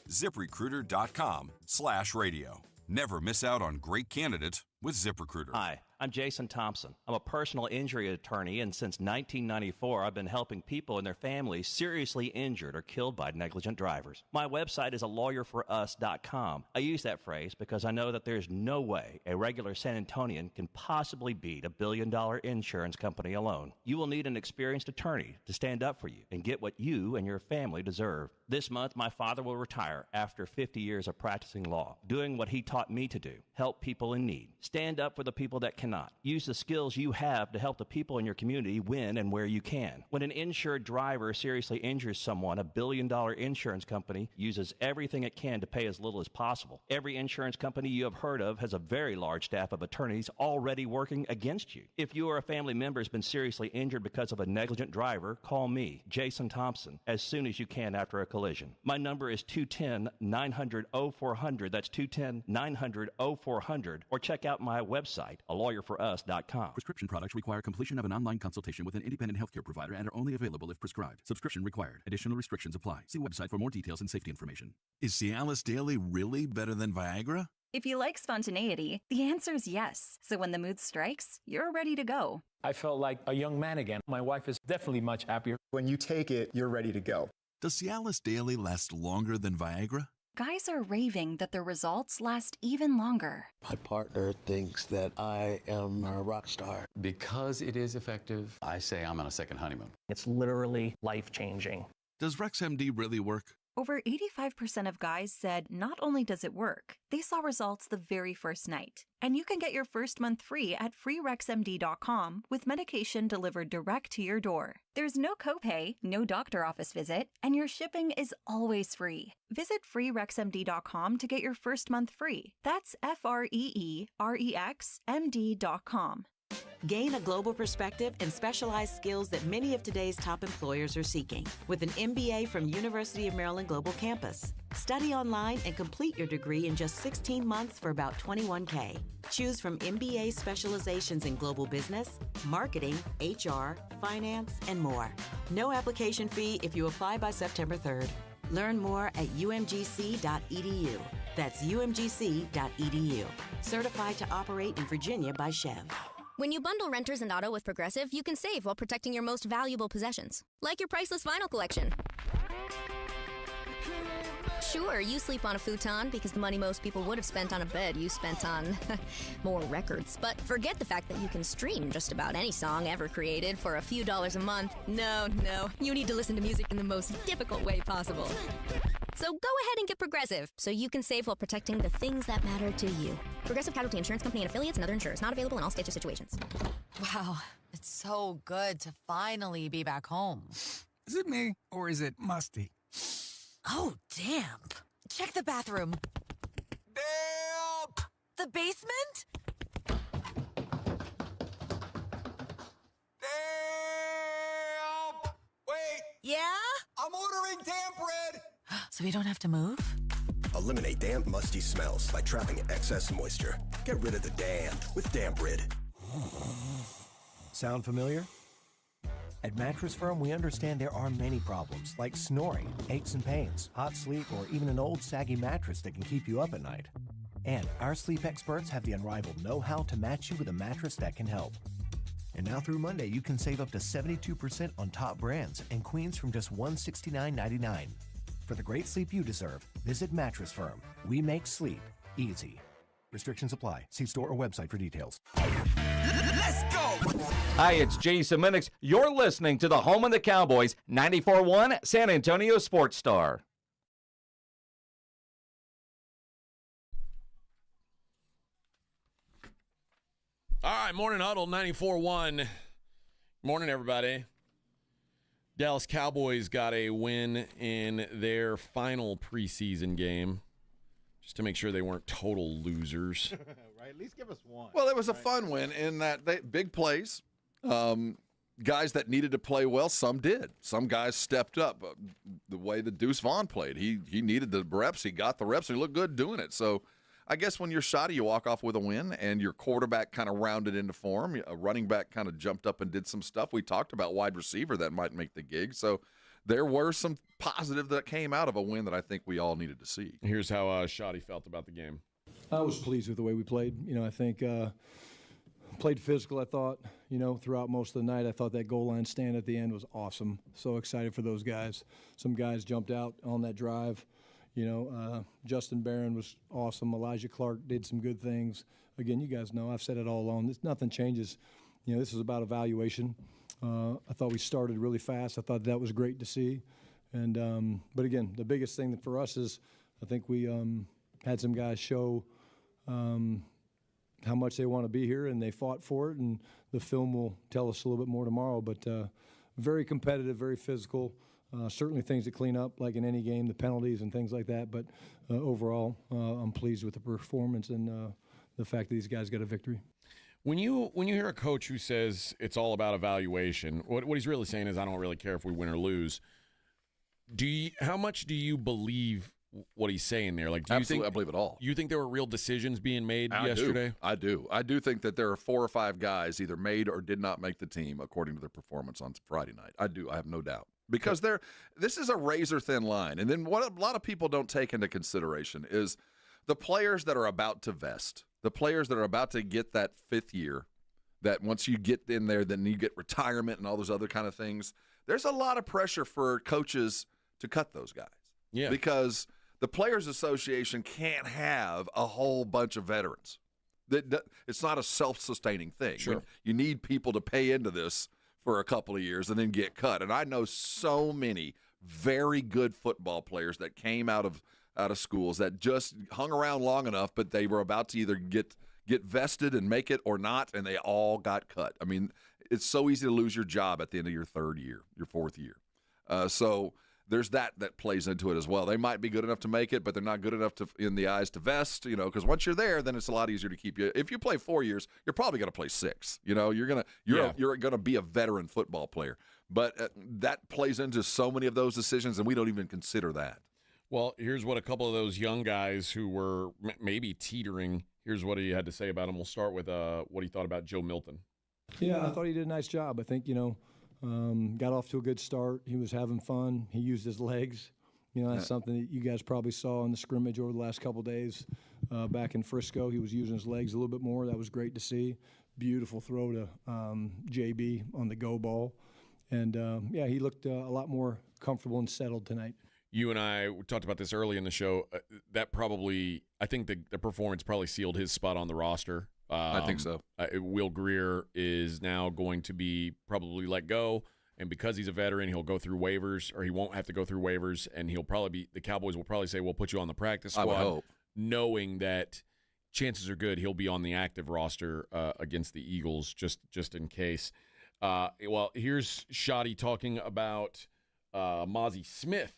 ZipRecruiter.com/radio. Never miss out on great candidates with ZipRecruiter. Hi, I'm Jason Thompson. I'm a personal injury attorney, and since 1994, I've been helping people and their families seriously injured or killed by negligent drivers. My website is alawyerforus.com. I use that phrase because I know that there's no way a regular San Antonian can possibly beat a billion-dollar insurance company alone. You will need an experienced attorney to stand up for you and get what you and your family deserve. This month, my father will retire after 50 years of practicing law, doing what he taught me to do, help people in need. Stand up for the people that cannot. Use the skills you have to help the people in your community win and where you can. When an insured driver seriously injures someone, a billion-dollar insurance company uses everything it can to pay as little as possible. Every insurance company you have heard of has a very large staff of attorneys already working against you. If you or a family member has been seriously injured because of a negligent driver, call me, Jason Thompson, as soon as you can after a collision. collision. My number is 210-900-0400. That's 210-900-0400. Or check out my website, alawyerforus.com. Prescription products require completion of an online consultation with an independent healthcare provider and are only available if prescribed. Subscription required. Additional restrictions apply. See website for more details and safety information. Is Cialis Daily really better than Viagra? If you like spontaneity, the answer is yes. So when the mood strikes, you're ready to go. I felt like a young man again. My wife is definitely much happier. When you take it, you're ready to go. Does Cialis Daily last longer than Viagra? Guys are raving that their results last even longer. My partner thinks that I am a rock star. Because it is effective, I say I'm on a second honeymoon. It's literally life-changing. Does RexMD really work? Over 85% of guys said not only does it work, they saw results the very first night. And you can get your first month free at freerexmd.com with medication delivered direct to your door. There's no copay, no doctor office visit, and your shipping is always free. Visit freerexmd.com to get your first month free. That's FREEREXMD.com. Gain a global perspective and specialized skills that many of today's top employers are seeking with an MBA from University of Maryland Global Campus. Study online and complete your degree in just 16 months for about $21K. Choose from MBA specializations in global business, marketing, HR, finance, and more. No application fee if you apply by September 3rd. Learn more at umgc.edu. That's umgc.edu. Certified to operate in Virginia by Chev. When you bundle renters and auto with Progressive, you can save while protecting your most valuable possessions, like your priceless vinyl collection. Sure, you sleep on a futon because the money most people would have spent on a bed you spent on more records. But forget the fact that you can stream just about any song ever created for a few dollars a month. No, you need to listen to music in the most difficult way possible. So go ahead and get Progressive so you can save while protecting the things that matter to you. Progressive Casualty Insurance Company and affiliates and other insurers. Not available in all states or situations. Wow, it's so good to finally be back home. Is it me or is it musty? Oh, damp. Check the bathroom. Damp! The basement? Damp! Wait! Yeah? I'm ordering damp bread! So we don't have to move? Eliminate damp, musty smells by trapping excess moisture. Get rid of the damp with Damp Rid. Sound familiar? At Mattress Firm, we understand there are many problems, like snoring, aches and pains, hot sleep, or even an old saggy mattress that can keep you up at night. And our sleep experts have the unrivaled know-how to match you with a mattress that can help. And now through Monday, you can save up to 72% on top brands and queens from just $169.99. For the great sleep you deserve, visit Mattress Firm. We make sleep easy. Restrictions apply. See store or website for details. Let's go! Hi, it's Jason Minix. You're listening to the home of the Cowboys, 94.1 San Antonio Sports Star. All right, Morning Huddle, 94.1. Morning, everybody. Dallas Cowboys got a win in their final preseason game, just to make sure they weren't total losers. Right? At least give us one. Well, it was a fun win in that big plays. Guys that needed to play well, some did. Some guys stepped up. The way that Deuce Vaughn played, he needed the reps. He got the reps. And he looked good doing it. So I guess when you're shoddy, you walk off with a win, and your quarterback kind of rounded into form. A running back kind of jumped up and did some stuff. We talked about wide receiver that might make the gig. So there were some positive that came out of a win that I think we all needed to see. Here's how Shoddy felt about the game. I was pleased with the way we played. I think played physical, I thought, throughout most of the night. I thought that goal line stand at the end was awesome. So excited for those guys. Some guys jumped out on that drive. Justin Barron was awesome. Elijah Clark did some good things. Again, you guys know, I've said it all along. Nothing changes. This is about evaluation. I thought we started really fast. I thought that was great to see. And but again, the biggest thing for us is I think we had some guys show how much they want to be here, and they fought for it. And the film will tell us a little bit more tomorrow. But very competitive, very physical. Certainly things to clean up, like in any game, the penalties and things like that. But overall, I'm pleased with the performance and the fact that these guys got a victory. When you hear a coach who says it's all about evaluation, what he's really saying is I don't really care if we win or lose. How much do you believe what he's saying there? Like, do you Absolutely, think, I believe it all. You think there were real decisions being made yesterday? I do. I do think that there are 4 or 5 guys either made or did not make the team according to their performance on Friday night. I do. I have no doubt. Because this is a razor-thin line. And then what a lot of people don't take into consideration is the players that are about to vest, the players that are about to get that 5th year, that once you get in there, then you get retirement and all those other kind of things. There's a lot of pressure for coaches to cut those guys. Yeah. Because the Players Association can't have a whole bunch of veterans. It's not a self-sustaining thing. Sure. You need people to pay into this for a couple of years and then get cut. And I know so many very good football players that came out of schools that just hung around long enough, but they were about to either get vested and make it or not, and they all got cut. I mean, it's so easy to lose your job at the end of your 3rd year, your 4th year. So there's that plays into it as well. They might be good enough to make it, but they're not good enough to in the eyes to vest, because once you're there, then it's a lot easier to keep you. If you play 4 years, you're probably going to play 6. You're going to be a veteran football player. But that plays into so many of those decisions, and we don't even consider that. Well, here's what a couple of those young guys who were maybe teetering, here's what he had to say about him. We'll start with what he thought about Joe Milton. Yeah, I thought he did a nice job. I think, got off to a good start. He was having fun. He used his legs. That's something that you guys probably saw in the scrimmage over the last couple of days back in Frisco. He was using his legs a little bit more. That was great to see. Beautiful throw to JB on the go ball. And, he looked a lot more comfortable and settled tonight. You and I talked about this early in the show. I think the performance probably sealed his spot on the roster. I think so. Will Greer is now going to be probably let go, and because he's a veteran, he'll go through waivers, or he won't have to go through waivers, and the Cowboys will probably say, we'll put you on the practice squad, I would hope. Knowing that chances are good he'll be on the active roster against the Eagles, just in case. Well, here's Shoddy talking about Mozzie Smith,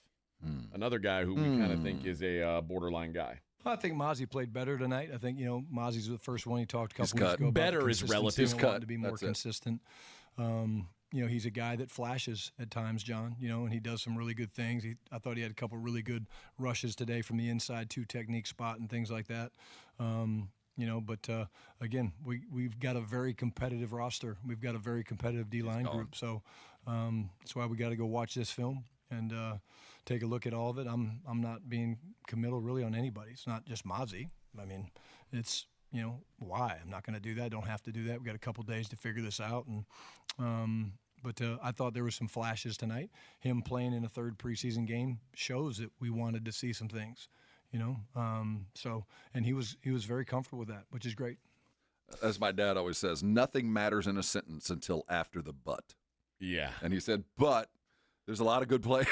another guy who we kind of think is a borderline guy. I think Mozzie played better tonight. I think, Mozzie's the first one he talked a couple weeks ago about better is relative. To be more consistent. He's a guy that flashes at times, John, and he does some really good things. I thought he had a couple really good rushes today from the inside 2 technique spot and things like that. Again, we've got a very competitive roster. We've got a very competitive D-line group. So that's why we got to go watch this film and take a look at all of it. I'm not being committal really on anybody. It's not just Mozzie. I mean, it's, why? I'm not going to do that. I don't have to do that. We've got a couple days to figure this out. And But I thought there were some flashes tonight. Him playing in a 3rd preseason game shows that we wanted to see some things, and he was very comfortable with that, which is great. As my dad always says, nothing matters in a sentence until after the but. Yeah. And he said, but there's a lot of good play.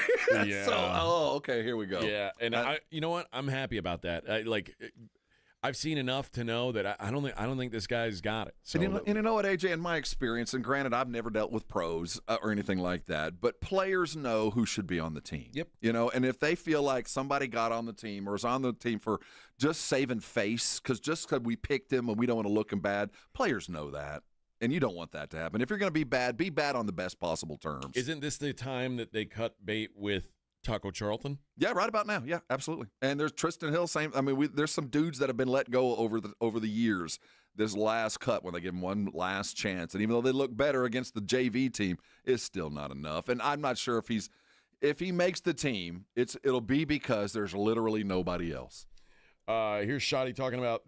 Yeah. So, okay, here we go. Yeah, and you know what? I'm happy about that. I've seen enough to know that I don't think this guy's got it. So and you know what, AJ, in my experience, and granted, I've never dealt with pros or anything like that, but players know who should be on the team. Yep. And if they feel like somebody got on the team or is on the team for just saving face, just because we picked him and we don't want to look him bad, players know that. And you don't want that to happen. If you're going to be bad on the best possible terms. Isn't this the time that they cut bait with Taco Charlton? Yeah, right about now. Yeah, absolutely. And there's Tristan Hill. Same. I mean, there's some dudes that have been let go over the years. This last cut, when they give them one last chance, and even though they look better against the JV team, it's still not enough. And I'm not sure if he makes the team, it'll be because there's literally nobody else. Here's Shoddy talking about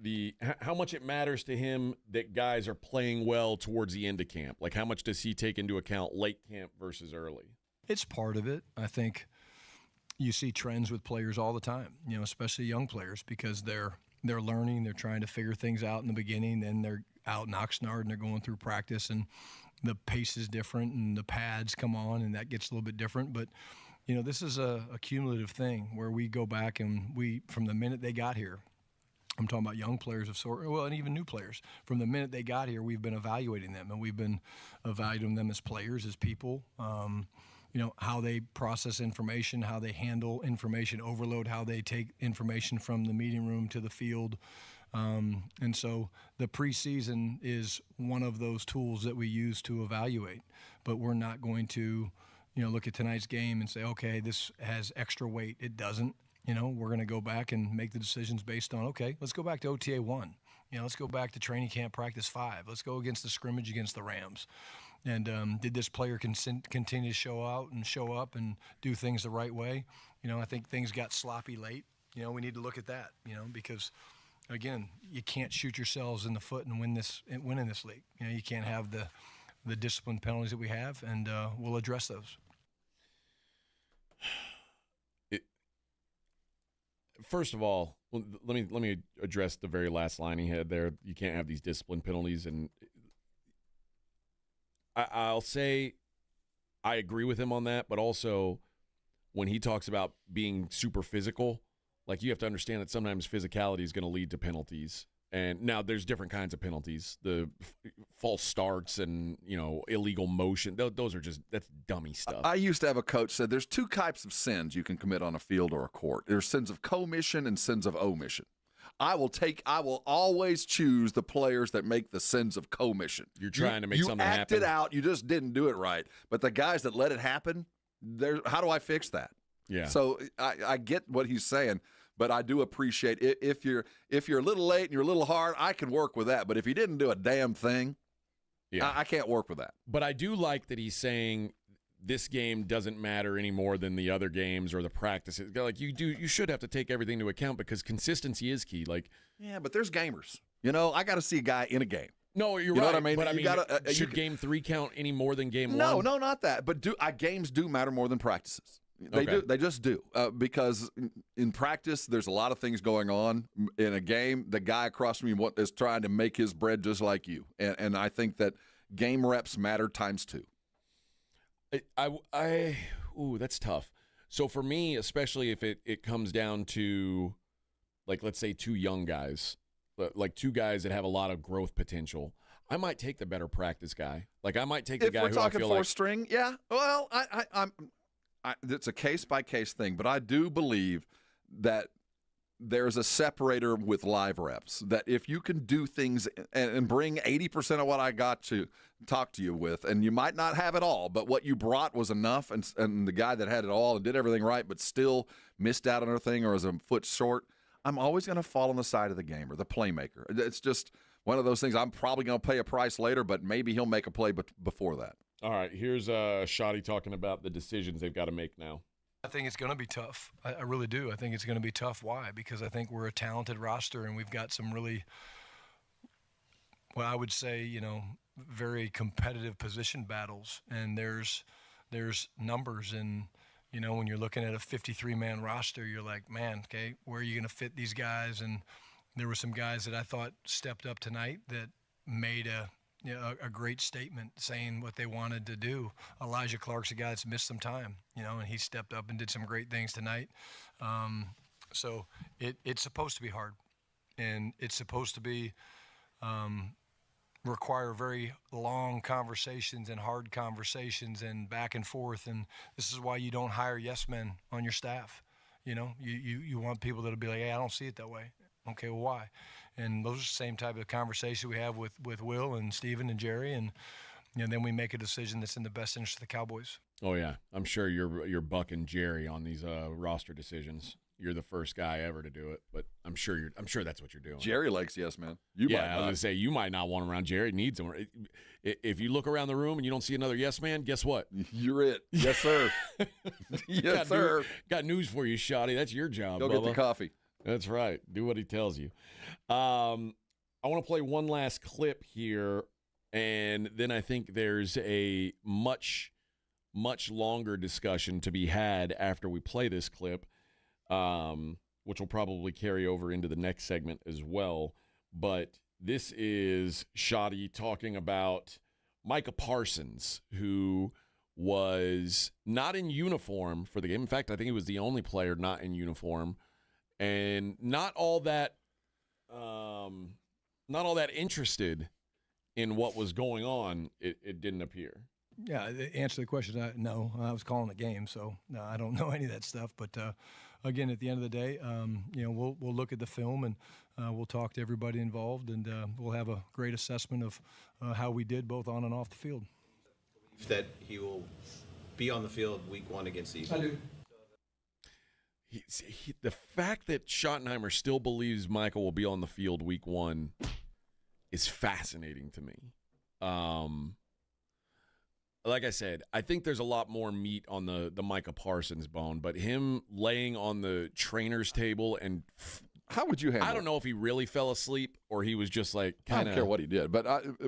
how much it matters to him that guys are playing well towards the end of camp. Like, how much does he take into account late camp versus early? It's part of it. I think you see trends with players all the time, especially young players, because they're learning, they're trying to figure things out in the beginning, then they're out in Oxnard and they're going through practice, and the pace is different and the pads come on and that gets a little bit different. But this is a cumulative thing where we go back and from the minute they got here, I'm talking about young players and even new players. From the minute they got here, we've been evaluating them, and we've been evaluating them as players, as people, how they process information, how they handle information overload, how they take information from the meeting room to the field. And so the preseason is one of those tools that we use to evaluate, but we're not going to look at tonight's game and say, okay, this has extra weight. It doesn't. We're going to go back and make the decisions based on, okay, let's go back to OTA 1. Let's go back to training camp practice 5. Let's go against the scrimmage against the Rams. And did this player continue to show up and do things the right way? I think things got sloppy late. We need to look at that, because, again, you can't shoot yourselves in the foot and win in this league. You can't have the discipline penalties that we have, and we'll address those. First of all, let me address the very last line he had there. You can't have these discipline penalties, and I'll say I agree with him on that, but also when he talks about being super physical, like you have to understand that sometimes physicality is going to lead to penalties. And now there's different kinds of penalties, the false starts and, illegal motion. Those are that's dummy stuff. I used to have a coach said there's 2 types of sins you can commit on a field or a court. There's sins of commission and sins of omission. I will always choose the players that make the sins of commission. You're trying to make something happen. You acted out. You just didn't do it right. But the guys that let it happen, how do I fix that? Yeah. So I get what he's saying. But I do appreciate it. If you're a little late and you're a little hard, I can work with that. But if you didn't do a damn thing, I can't work with that. But I do like that he's saying this game doesn't matter any more than the other games or the practices. Like you should have to take everything into account because consistency is key. Like, yeah, but there's gamers. I got to see a guy in a game. No, you're right. Know what I mean? But should game 3 count any more than game 1? No, not that. But games do matter more than practices. They do. They just do. Because in practice, there's a lot of things going on. In a game, the guy across from you is trying to make his bread just like you. And I think that game reps matter times 2. That's tough. So for me, especially if it comes down to, like, let's say 2 young guys, like 2 guys that have a lot of growth potential, I might take the better practice guy. Like, I might take the guy who I feel like. If we're talking 4-string, yeah. Well, it's a case-by-case thing, but I do believe that there's a separator with live reps, that if you can do things and bring 80% of what I got to talk to you with, and you might not have it all, but what you brought was enough, and the guy that had it all and did everything right but still missed out on a thing or is a foot short, I'm always going to fall on the side of the gamer, the playmaker. It's just one of those things. I'm probably going to pay a price later, but maybe he'll make a play before that. All right, here's Shotty talking about the decisions they've got to make now. I think it's going to be tough. I really do. I think it's going to be tough. Why? Because I think we're a talented roster, and we've got some really, I would say, very competitive position battles. And there's numbers, and when you're looking at a 53-man roster, you're like, man, okay, where are you going to fit these guys? And there were some guys that I thought stepped up tonight that made a great statement saying what they wanted to do. Elijah Clark's a guy that's missed some time, and he stepped up and did some great things tonight. So it's supposed to be hard, and it's supposed to be require very long conversations and hard conversations and back and forth. And this is why you don't hire yes men on your staff. You want people that'll be like, hey, I don't see it that way. Okay, well, why? And those are the same type of conversation we have with Will and Steven and Jerry, and then we make a decision that's in the best interest of the Cowboys. Oh yeah, I'm sure you're bucking Jerry on these roster decisions. You're the first guy ever to do it, but I'm sure that's what you're doing. Jerry likes yes man. I was gonna say you might not want him around. Jerry needs him. If you look around the room and you don't see another yes man, guess what? You're it. Yes sir. Yes sir. Got news for you, Shotty. That's your job. Go Bubba. get the coffee. That's right. Do what he tells you. I want to play one last clip here, and then I think there's a much, much longer discussion to be had after we play this clip, which will probably carry over into the next segment as well. But this is Shotty talking about Micah Parsons, who was not in uniform for the game. In fact, I think he was the only player not in uniform. And not all that interested in what was going on. It didn't appear. Yeah, to answer the question, no. I was calling the game, so no, I don't know any of that stuff. But again, at the end of the day, we'll look at the film and we'll talk to everybody involved, and we'll have a great assessment of how we did both on and off the field. That he will be on the field week 1 against the Eagles? I do. The fact that Schottenheimer still believes Michael will be on the field week 1 is fascinating to me. Like I said, I think there's a lot more meat on the Micah Parsons bone, but him laying on the trainer's table and how would you handle it? I don't know if he really fell asleep or he was just like I don't care what he did, but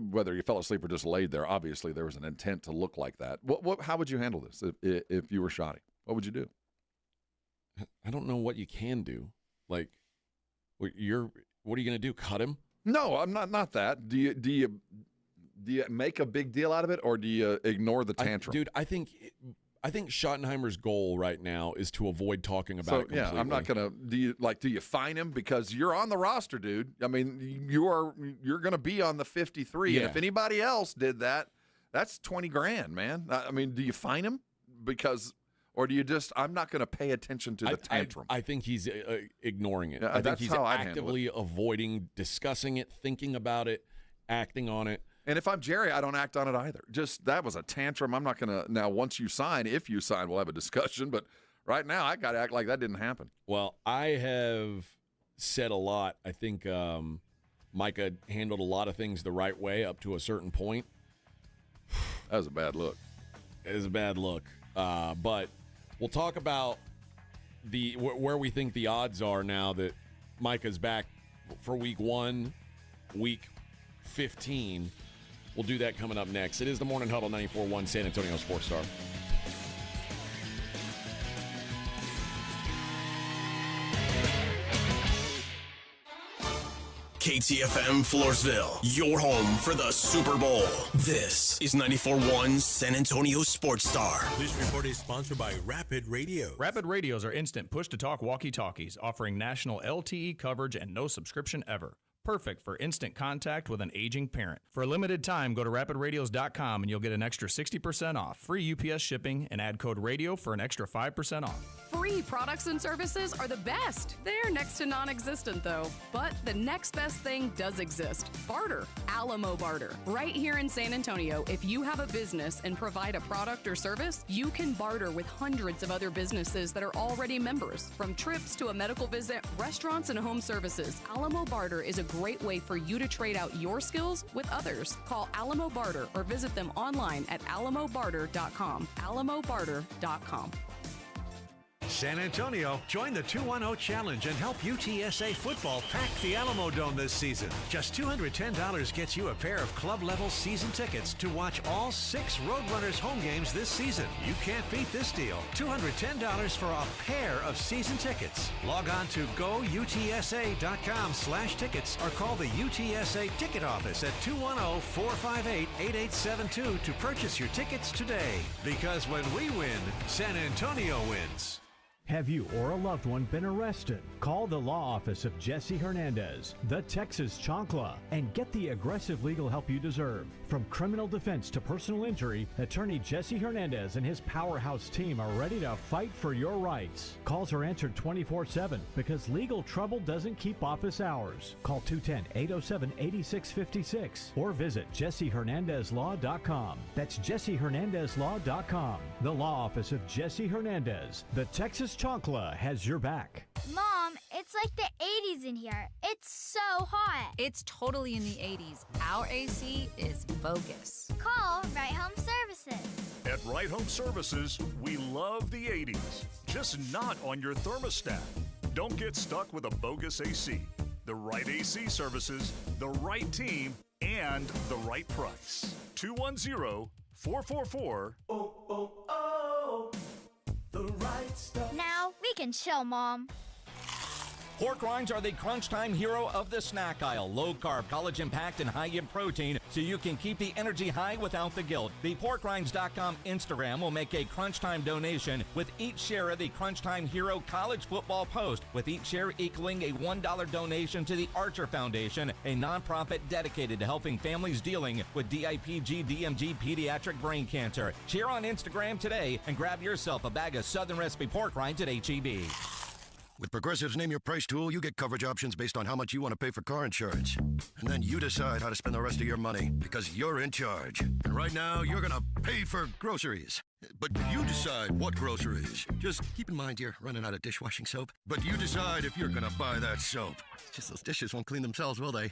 whether he fell asleep or just laid there, obviously there was an intent to look like that. How would you handle this if you were Shotty? What would you do? I don't know what you can do. Like, what are you going to do? Cut him? No, I'm not that. Do you make a big deal out of it, or do you ignore the tantrum? Dude, I think Schottenheimer's goal right now is to avoid talking about it completely. Yeah, I'm not gonna. Do you fine him because you're on the roster, dude? I mean, you're gonna be on the 53, and if anybody else did that, that's $20,000, man. I mean, do you fine him because? Or do you just, I'm not going to pay attention to the tantrum? I think he's ignoring it. Yeah, I think he's actively avoiding discussing it, thinking about it, acting on it. And if I'm Jerry, I don't act on it either. Just, that was a tantrum. I'm not going to, now once you sign, if you sign, we'll have a discussion. But right now, I got to act like that didn't happen. Well, I have said a lot. I think Micah handled a lot of things the right way up to a certain point. That was a bad look. It was a bad look. But we'll talk about where we think the odds are now that Micah's back for week 1, week 15. We'll do that coming up next. It is the Morning Huddle 94.1 San Antonio Sports Star. KTFM Floresville, your home for the Super Bowl. This is 94.1 San Antonio Sports Star. This report is sponsored by Rapid Radio. Rapid Radios are instant push-to-talk walkie-talkies offering national LTE coverage and no subscription ever. Perfect for instant contact with an aging parent. For a limited time, go to rapidradios.com and you'll get an extra 60% off. Free UPS shipping and add code radio for an extra 5% off. Free products and services are the best. They're next to non-existent, though. But the next best thing does exist. Barter. Alamo Barter. Right here in San Antonio, if you have a business and provide a product or service, you can barter with hundreds of other businesses that are already members. From trips to a medical visit, restaurants and home services, Alamo Barter is a great way for you to trade out your skills with others. Call Alamo Barter or visit them online at alamobarter.com. alamobarter.com. San Antonio, join the 210 Challenge and help UTSA football pack the Alamo Dome this season. Just $210 gets you a pair of club-level season tickets to watch all 6 Roadrunners home games this season. You can't beat this deal. $210 for a pair of season tickets. Log on to goutsa.com/tickets or call the UTSA ticket office at 210-458-8872 to purchase your tickets today. Because when we win, San Antonio wins. Have you or a loved one been arrested? Call the law office of Jesse Hernandez, the Texas Chancla, and get the aggressive legal help you deserve. From criminal defense to personal injury, attorney Jesse Hernandez and his powerhouse team are ready to fight for your rights. Calls are answered 24/7 because legal trouble doesn't keep office hours. Call 210-807-8656 or visit jessehernandezlaw.com. That's jessehernandezlaw.com. The law office of Jesse Hernandez, the Texas Chancla, has your back. Mom, it's like the 80s in here. It's so hot. It's totally in the 80s. Our AC is bogus. Call Right Home Services. At Right Home Services, we love the 80s, just not on your thermostat. Don't get stuck with a bogus AC. The right AC services, the right team, and the right price. 210-444. The right stuff. Now we can chill, Mom. Pork rinds are the crunch time hero of the snack aisle. Low carb, collagen packed, and high in protein, so you can keep the energy high without the guilt. The porkrinds.com Instagram will make a crunch time donation with each share of the Crunch Time Hero college football post, with each share equaling a $1 donation to the Archer Foundation, a nonprofit dedicated to helping families dealing with DIPG, DMG, pediatric brain cancer. Share on Instagram today and grab yourself a bag of Southern Recipe pork rinds at HEB. With Progressive's Name Your Price tool, you get coverage options based on how much you want to pay for car insurance. And then you decide how to spend the rest of your money because you're in charge. And right now, you're going to pay for groceries. But you decide what groceries. Just keep in mind you're running out of dishwashing soap. But you decide if you're going to buy that soap. It's just those dishes won't clean themselves, will they?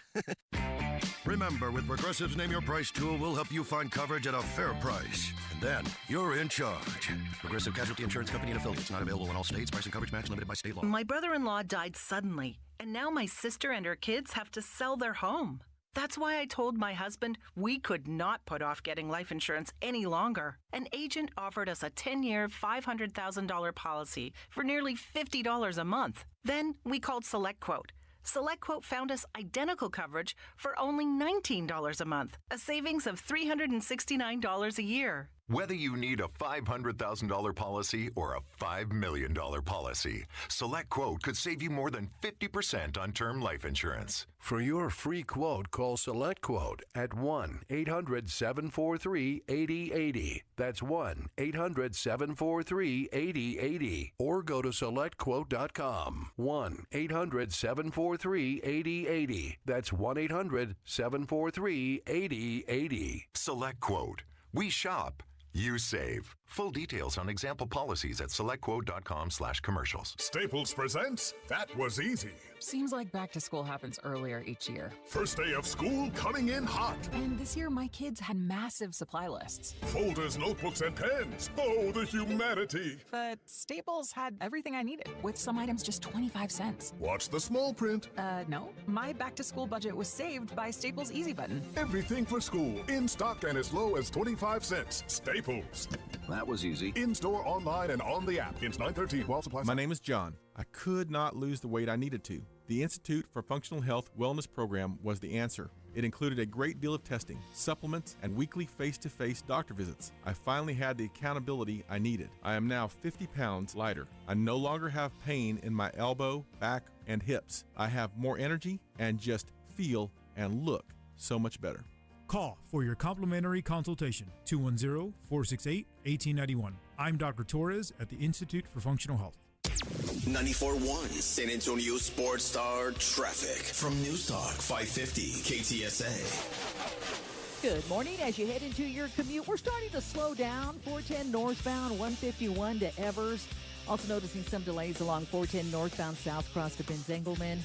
Remember, with Progressive's Name Your Price tool, we'll help you find coverage at a fair price. And then you're in charge. Progressive Casualty Insurance Company and affiliates. Not available in all states. Price and coverage match limited by state law. My brother-in-law died suddenly, and now my sister and her kids have to sell their home. That's why I told my husband we could not put off getting life insurance any longer. An agent offered us a 10-year, $500,000 policy for nearly $50 a month. Then we called SelectQuote. SelectQuote found us identical coverage for only $19 a month, a savings of $369 a year. Whether you need a $500,000 policy or a $5 million policy, SelectQuote could save you more than 50% on term life insurance. For your free quote, call SelectQuote at 1-800-743-8080. That's 1-800-743-8080. Or go to SelectQuote.com. 1-800-743-8080. That's 1-800-743-8080. SelectQuote. We shop. You save. Full details on example policies at selectquote.com/commercials. Staples presents That Was Easy. Seems like back to school happens earlier each year. First day of school coming in hot. And this year, my kids had massive supply lists. Folders, notebooks, and pens. Oh, the humanity. But Staples had everything I needed, with some items just 25 cents. Watch the small print. No. My back to school budget was saved by Staples Easy Button. Everything for school. In stock and as low as 25 cents. Staples. That was easy. In-store, online, and on the app. It's 9/13 while supplies. My name is John. I could not lose the weight I needed to. The Institute for Functional Health Wellness Program was the answer. It included a great deal of testing, supplements, and weekly face-to-face doctor visits. I finally had the accountability I needed. I am now 50 pounds lighter. I no longer have pain in my elbow, back, and hips. I have more energy and just feel and look so much better. Call for your complimentary consultation, 210-468-1891. I'm Dr. Torres at the Institute for Functional Health. 94.1 San Antonio Sports Star Traffic from News Talk 550 KTSA. Good morning. As you head into your commute, we're starting to slow down. 410 northbound, 151 to Evers. Also noticing some delays along 410 northbound south cross to Benzengelman.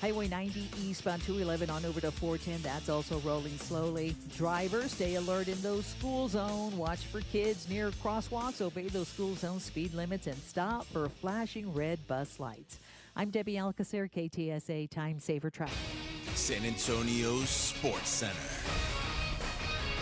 Highway 90 eastbound 211 on over to 410. That's also rolling slowly. Drivers, stay alert in those school zone. Watch for kids near crosswalks. Obey those school zone speed limits and stop for flashing red bus lights. I'm Debbie Alcacer, KTSA Time Saver Traffic. San Antonio Sports Center.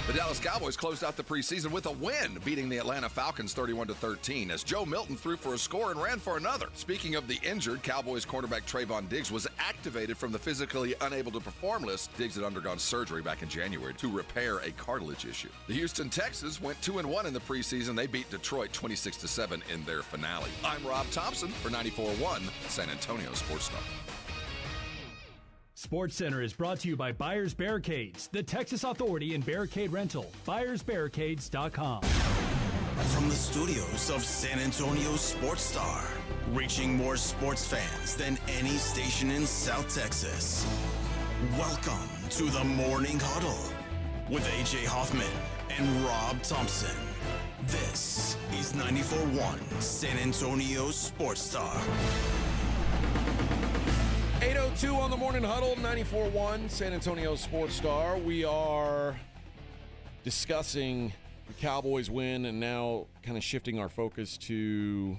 The Dallas Cowboys closed out the preseason with a win, beating the Atlanta Falcons 31-13 as Joe Milton threw for a score and ran for another. Speaking of the injured, Cowboys cornerback Trayvon Diggs was activated from the physically unable to perform list. Diggs had undergone surgery back in January to repair a cartilage issue. The Houston Texans went 2-1 in the preseason. They beat Detroit 26-7 in their finale. I'm Rob Thompson for 94.1 San Antonio Sports Star. Sports Center is brought to you by Buyers Barricades, the Texas authority in barricade rental. BuyersBarricades.com. From the studios of San Antonio Sports Star, reaching more sports fans than any station in South Texas. Welcome to the Morning Huddle with A.J. Hoffman and Rob Thompson. This is 94.1 San Antonio Sports Star. 8:02 on the Morning Huddle, 94.1 San Antonio Sports Star. We are discussing the Cowboys win and now kind of shifting our focus to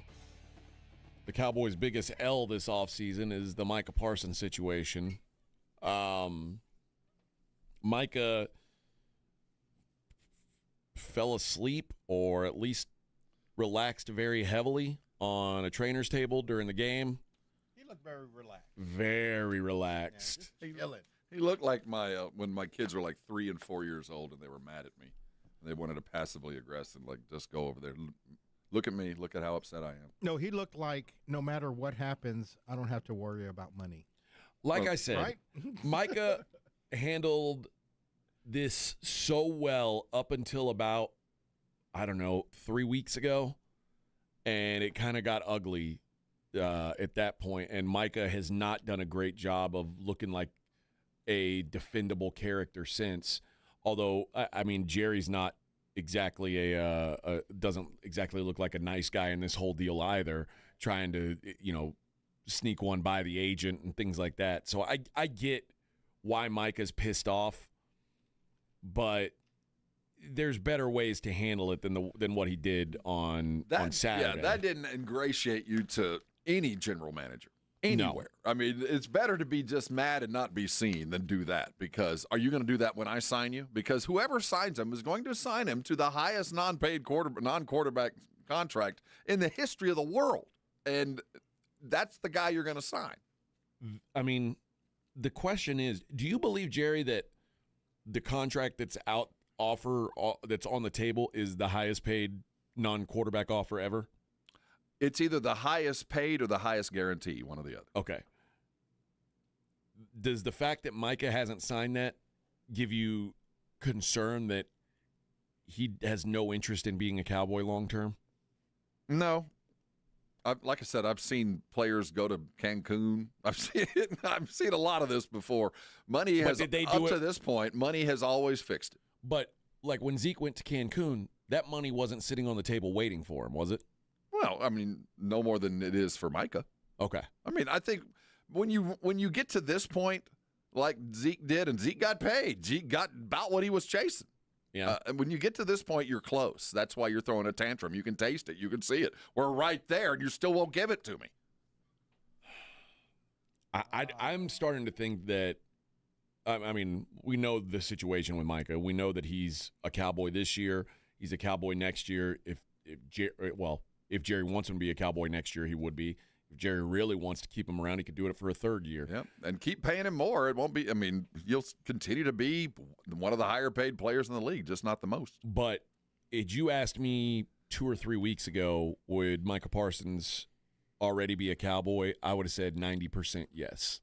the Cowboys' biggest L this offseason is the Micah Parsons situation. Micah fell asleep or at least relaxed very heavily on a trainer's table during the game. He looked very relaxed. Very relaxed. Yeah, He looked like my when my kids were like 3 and 4 years old and they were mad at me. They wanted to passively aggressive, like just go over there. Look at me. Look at how upset I am. No, he looked like no matter what happens, I don't have to worry about money. Like I said, right? Micah handled this so well up until about, 3 weeks ago. And it kind of got ugly at that point. And Micah has not done a great job of looking like a defendable character since. Although, Jerry's not exactly doesn't exactly look like a nice guy in this whole deal either, trying to, sneak one by the agent and things like that. So I get why Micah's pissed off, but there's better ways to handle it than what he did on Saturday. Yeah, that didn't ingratiate you to any general manager anywhere. No. I mean, it's better to be just mad and not be seen than do that, because are you going to do that when I sign you? Because whoever signs him is going to sign him to the highest non-quarterback contract in the history of the world, and that's the guy you're going to sign. I mean, the question is, do you believe, Jerry, that the contract that's that's on the table is the highest paid non-quarterback offer ever? It's either the highest paid or the highest guarantee, one or the other. Okay. Does the fact that Micah hasn't signed that give you concern that he has no interest in being a Cowboy long term? No. Like I said, I've seen players go to Cancun. I've seen a lot of this before. Money has, up to this point, money has always fixed it. But like when Zeke went to Cancun, that money wasn't sitting on the table waiting for him, was it? Well, I mean, no more than it is for Micah. Okay. I mean, I think when you get to this point, like Zeke did, and Zeke got paid, Zeke got about what he was chasing. Yeah. And when you get to this point, you're close. That's why you're throwing a tantrum. You can taste it. You can see it. We're right there, and you still won't give it to me. I'm starting to think that, I mean, we know the situation with Micah. We know that he's a Cowboy this year. He's a Cowboy next year. If Jerry wants him to be a Cowboy next year, he would be. If Jerry really wants to keep him around, he could do it for a third year. Yep, and keep paying him more. It won't be. I mean, you'll continue to be one of the higher paid players in the league, just not the most. But if you asked me 2 or 3 weeks ago, would Micah Parsons already be a Cowboy? I would have said 90% yes.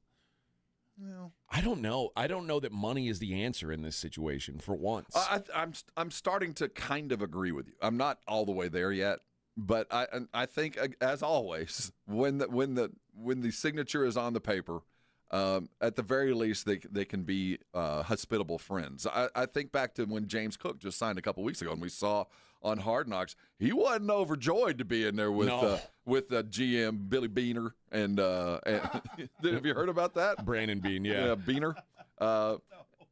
Well, I don't know. I don't know that money is the answer in this situation for once. I'm starting to kind of agree with you. I'm not all the way there yet. But I think, as always, when the signature is on the paper, at the very least they can be hospitable friends. I think back to when James Cook just signed a couple weeks ago, and we saw on Hard Knocks he wasn't overjoyed to be in there with GM Billy Beaner and have you heard about that? Brandon Bean, yeah, Beaner.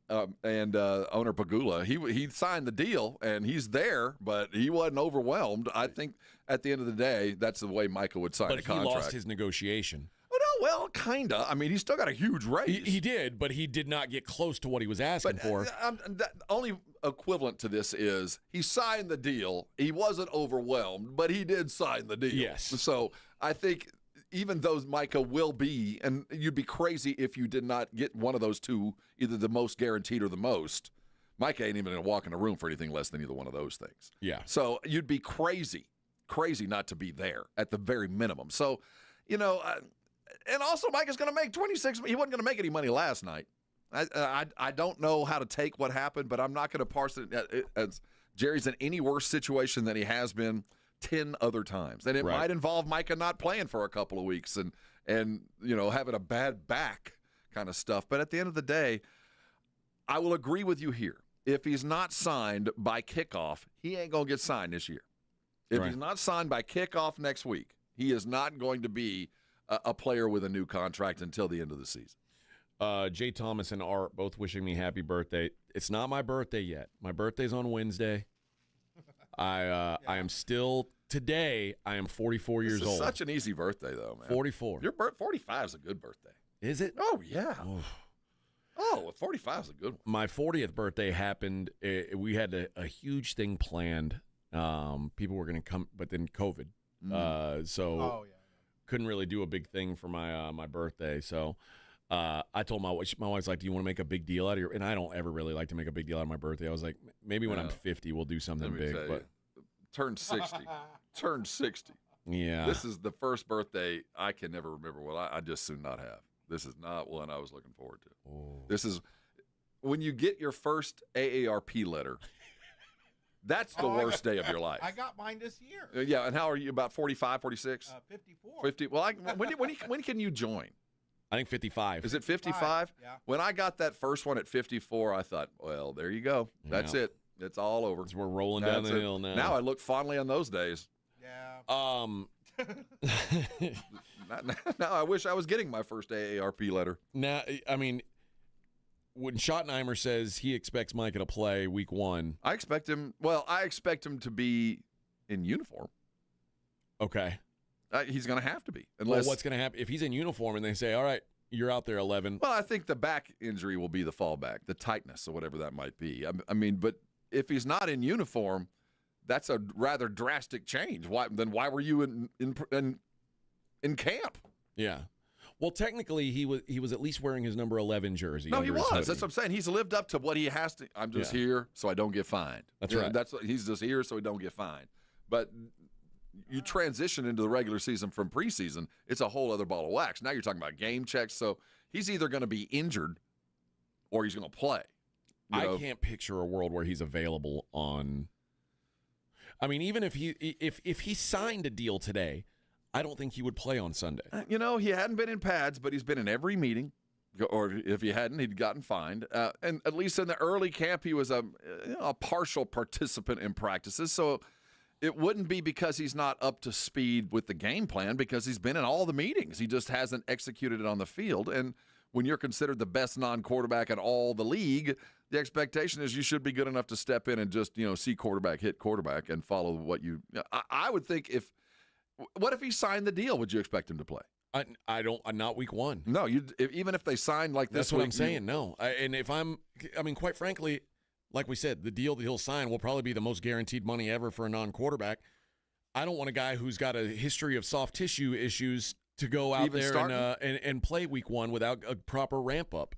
And owner Pagula, he signed the deal, and he's there, but he wasn't overwhelmed. I think at the end of the day, that's the way Micah would sign a contract. But he lost his negotiation. Oh, no, well, kind of. I mean, he still got a huge raise. He did, but he did not get close to what he was asking for. The only equivalent to this is he signed the deal. He wasn't overwhelmed, but he did sign the deal. Yes. So I think even though Micah will be, and you'd be crazy if you did not get one of those two, either the most guaranteed or the most. Micah ain't even going to walk in a room for anything less than either one of those things. Yeah. So you'd be crazy not to be there at the very minimum. So, and also Micah's going to make 26. He wasn't going to make any money last night. I don't know how to take what happened, but I'm not going to parse it as Jerry's in any worse situation than he has been 10 other times. And it might involve Micah not playing for a couple of weeks and having a bad back kind of stuff. But at the end of the day, I will agree with you here. If he's not signed by kickoff, he ain't going to get signed this year. If he's not signed by kickoff next week, he is not going to be a player with a new contract until the end of the season. Jay Thomas and Art both wishing me happy birthday. It's not my birthday yet. My birthday's on Wednesday. I am still, today, I am 44 years old. It's such an easy birthday, though, man. 44. Your 45 is a good birthday. Is it? Oh, yeah. Oh, 45 is a good one. My 40th birthday happened. We had a huge thing planned. People were going to come, but then COVID. Couldn't really do a big thing for my birthday. So I told my wife's like, do you want to make a big deal out of your, and I don't ever really like to make a big deal out of my birthday. I was like, maybe when I'm 50, we'll do something big. But turned 60. Turned 60. Yeah. This is the first birthday I can never remember. Well, I just soon not have. This is not one I was looking forward to. Oh. This is when you get your first AARP letter. That's the worst day of your life. I got mine this year. Yeah, and how are you? About 45, 46? 54. 50. Well, when can you join? I think 55. Is it 55? Yeah. When I got that first one at 54, I thought, well, there you go. That's it. It's all over. We're rolling down the hill now. Now I look fondly on those days. Yeah. Now I wish I was getting my first AARP letter. Now, I mean, when Schottenheimer says he expects Micah to play week 1. I expect him to be in uniform. Okay. He's going to have to be. Well, what's going to happen if he's in uniform and they say, all right, you're out there 11? Well, I think the back injury will be the fallback, the tightness or whatever that might be. I mean, but if he's not in uniform, that's a rather drastic change. Why were you in camp? Yeah. Well, technically, he was at least wearing his number 11 jersey. No, he was. That's what I'm saying. He's lived up to what he has to. I'm just here so I don't get fined. That's right. He's just here so he don't get fined. But you transition into the regular season from preseason, it's a whole other ball of wax. Now you're talking about game checks. So he's either going to be injured or he's going to play. I can't picture a world where he's available on. I mean, even if he signed a deal today, I don't think he would play on Sunday. He hadn't been in pads, but he's been in every meeting. Or if he hadn't, he'd gotten fined. And at least in the early camp, he was a partial participant in practices. So it wouldn't be because he's not up to speed with the game plan, because he's been in all the meetings. He just hasn't executed it on the field. And when you're considered the best non-quarterback in all the league, the expectation is you should be good enough to step in and just, see quarterback, hit quarterback, and follow what you – I would think what if he signed the deal? Would you expect him to play? I don't – not week 1. No, even if they signed like this That's what I'm saying, no. Quite frankly, like we said, the deal that he'll sign will probably be the most guaranteed money ever for a non-quarterback. I don't want a guy who's got a history of soft tissue issues to go out there and play week 1 without a proper ramp-up.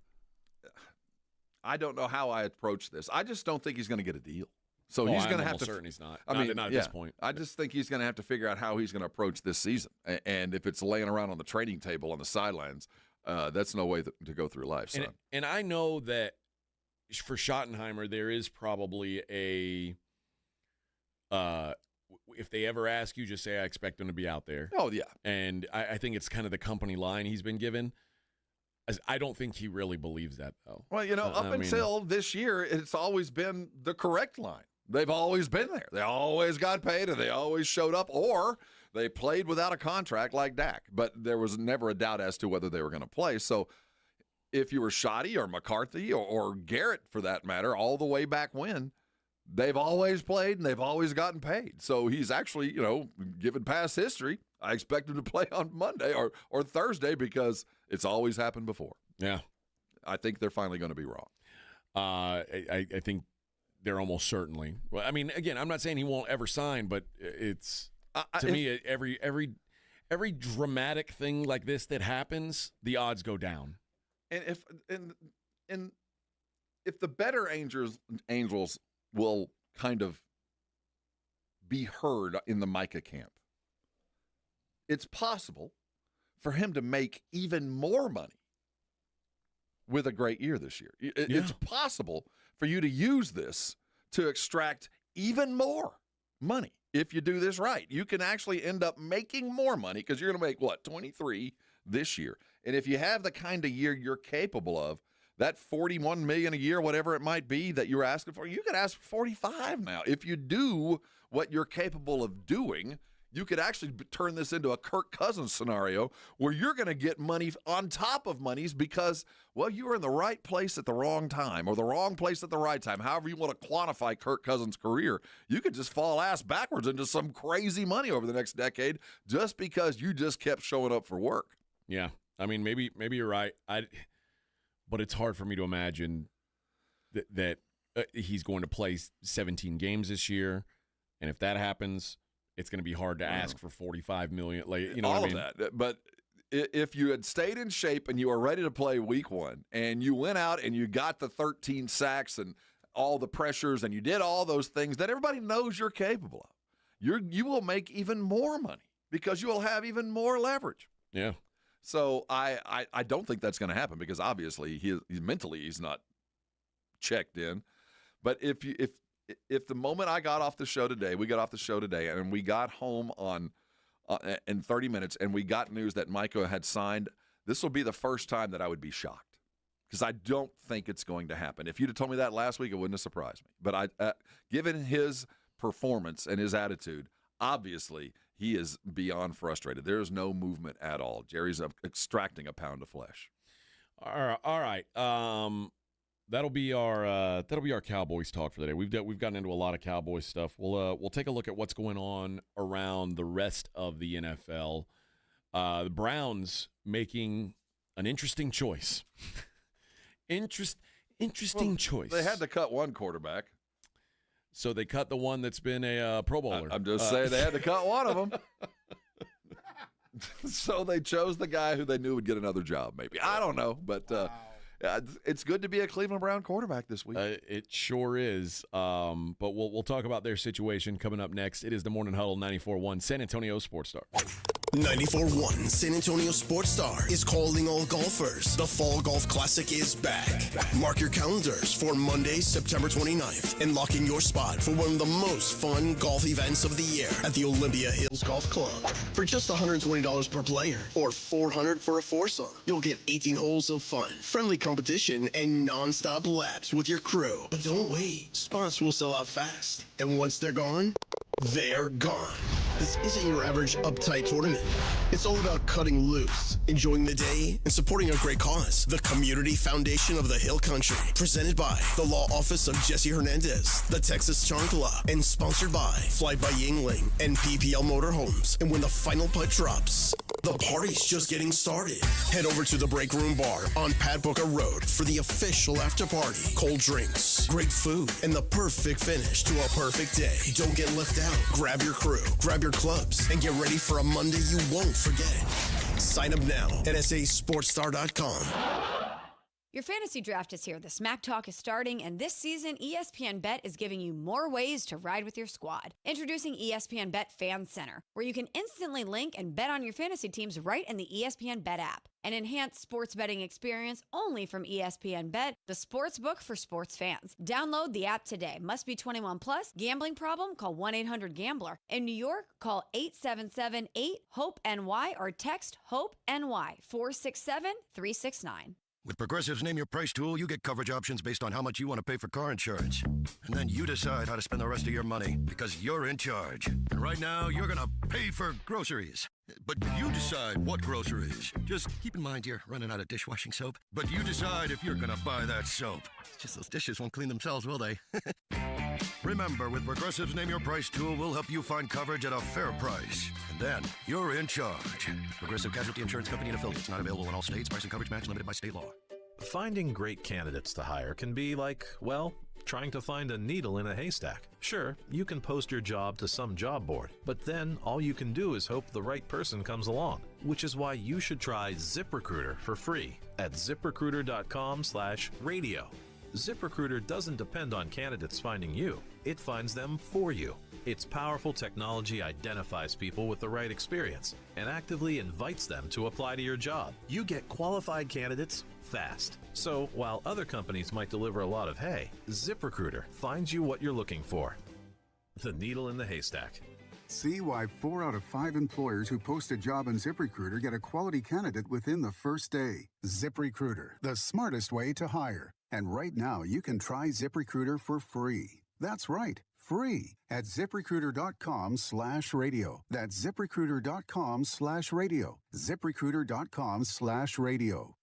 I don't know how I approach this. I just don't think he's going to get a deal. So he's going to have to. Certain he's not. Not at this point. I just think he's going to have to figure out how he's going to approach this season. And if it's laying around on the training table on the sidelines, that's no way to go through life, son. And I know that for Schottenheimer, there is probably a. If they ever ask you, just say I expect him to be out there. Oh yeah. And I think it's kind of the company line he's been given. I don't think he really believes that, though. Well, until this year, it's always been the correct line. They've always been there. They always got paid, and they always showed up, or they played without a contract like Dak. But there was never a doubt as to whether they were going to play. So if you were Schotty or McCarthy or Garrett, for that matter, all the way back when, they've always played and they've always gotten paid. So he's actually, given past history, I expect him to play on Monday or Thursday because it's always happened before. Yeah. I think they're finally going to be wrong. I think they're almost certainly. Well, I mean, again, I'm not saying he won't ever sign, but it's to me every dramatic thing like this that happens, the odds go down. And if the better angels will kind of be heard in the Micah camp, it's possible for him to make even more money with a great year this year. It's possible for you to use this to extract even more money. If you do this right, you can actually end up making more money because you're going to make, 23 this year. And if you have the kind of year you're capable of, that $41 million a year, whatever it might be that you're asking for, you could ask for 45 now. If you do what you're capable of doing, you could actually turn this into a Kirk Cousins scenario where you're going to get money on top of monies because, you were in the right place at the wrong time or the wrong place at the right time. However you want to quantify Kirk Cousins' career, you could just fall ass backwards into some crazy money over the next decade just because you just kept showing up for work. Yeah. I mean, maybe you're right. But it's hard for me to imagine that he's going to play 17 games this year. And if that happens, it's going to be hard to ask for $45 million. All of that. But if you had stayed in shape and you were ready to play week 1 and you went out and you got the 13 sacks and all the pressures and you did all those things that everybody knows you're capable of, you will make even more money because you will have even more leverage. Yeah. So I don't think that's going to happen because obviously he's not checked in. But if the moment we got off the show today and we got home in 30 minutes and we got news that Micah had signed, this will be the first time that I would be shocked. because I don't think it's going to happen. If you'd have told me that last week, it wouldn't have surprised me. But given his performance and his attitude, obviously he is beyond frustrated. There is no movement at all. Jerry's extracting a pound of flesh. All right. That'll be our Cowboys talk for the day. We've gotten into a lot of Cowboys stuff. We'll take a look at what's going on around the rest of the NFL. The Browns making an interesting choice. Interesting choice. They had to cut one quarterback. So they cut the one that's been a Pro Bowler. I'm just saying they had to cut one of them. So they chose the guy who they knew would get another job, maybe. I don't know, but it's good to be a Cleveland Brown quarterback this week. It sure is. But we'll talk about their situation coming up next. It is the Morning Huddle 94.1 San Antonio Sports Star. 94.1 San Antonio Sports Star is calling all golfers. The Fall Golf Classic is back. Mark your calendars for Monday, September 29th, and lock in your spot for one of the most fun golf events of the year at the Olympia Hills Golf Club. For just $120 per player, or $400 for a foursome, you'll get 18 holes of fun, friendly competition, and non-stop laps with your crew. But don't wait. Spots will sell out fast. And once they're gone, they're gone. This isn't your average uptight tournament. It's all about cutting loose, enjoying the day, and supporting a great cause. The Community Foundation of the Hill Country. Presented by the Law Office of Jesse Hernandez, the Texas Chancla, and sponsored by Fly by Yingling and PPL Motorhomes. And when the final putt drops, the party's just getting started. Head over to the Break Room Bar on Pat Booker Road for the official after party. Cold drinks, great food, and the perfect finish to a perfect day. Don't get left out. Grab your crew, grab your clubs, and get ready for a Monday you won't forget. Sign up now at sasportstar.com. Your fantasy draft is here. The Smack Talk is starting, and this season, ESPN Bet is giving you more ways to ride with your squad. Introducing ESPN Bet Fan Center, where you can instantly link and bet on your fantasy teams right in the ESPN Bet app. An enhanced sports betting experience only from ESPN Bet, the sports book for sports fans. Download the app today. Must be 21 plus. Gambling problem? Call 1-800-GAMBLER. In New York, call 877-8-HOPE-NY or text HOPE-NY 467-369. With Progressive's Name Your Price tool, you get coverage options based on how much you want to pay for car insurance. And then you decide how to spend the rest of your money because you're in charge. And right now, you're going to pay for groceries. But you decide what groceries. Just keep in mind you're running out of dishwashing soap. But you decide if you're going to buy that soap. It's just those dishes won't clean themselves, will they? Remember, with Progressive's Name Your Price tool, we'll help you find coverage at a fair price. And then you're in charge. Progressive Casualty Insurance Company and affiliates. Not available in all states. Price and coverage match limited by state law. Finding great candidates to hire can be like, well, trying to find a needle in a haystack. Sure, you can post your job to some job board, but then all you can do is hope the right person comes along, which is why you should try ZipRecruiter for free at ZipRecruiter.com/radio. ZipRecruiter doesn't depend on candidates finding you. It finds them for you. Its powerful technology identifies people with the right experience and actively invites them to apply to your job. You get qualified candidates fast. So while other companies might deliver a lot of hay, ZipRecruiter finds you what you're looking for. The needle in the haystack. See why 4 out of 5 employers who post a job on ZipRecruiter get a quality candidate within the first day. ZipRecruiter, the smartest way to hire. And right now, you can try ZipRecruiter for free. That's right, free at ZipRecruiter.com/radio. That's ZipRecruiter.com/radio. ZipRecruiter.com/radio.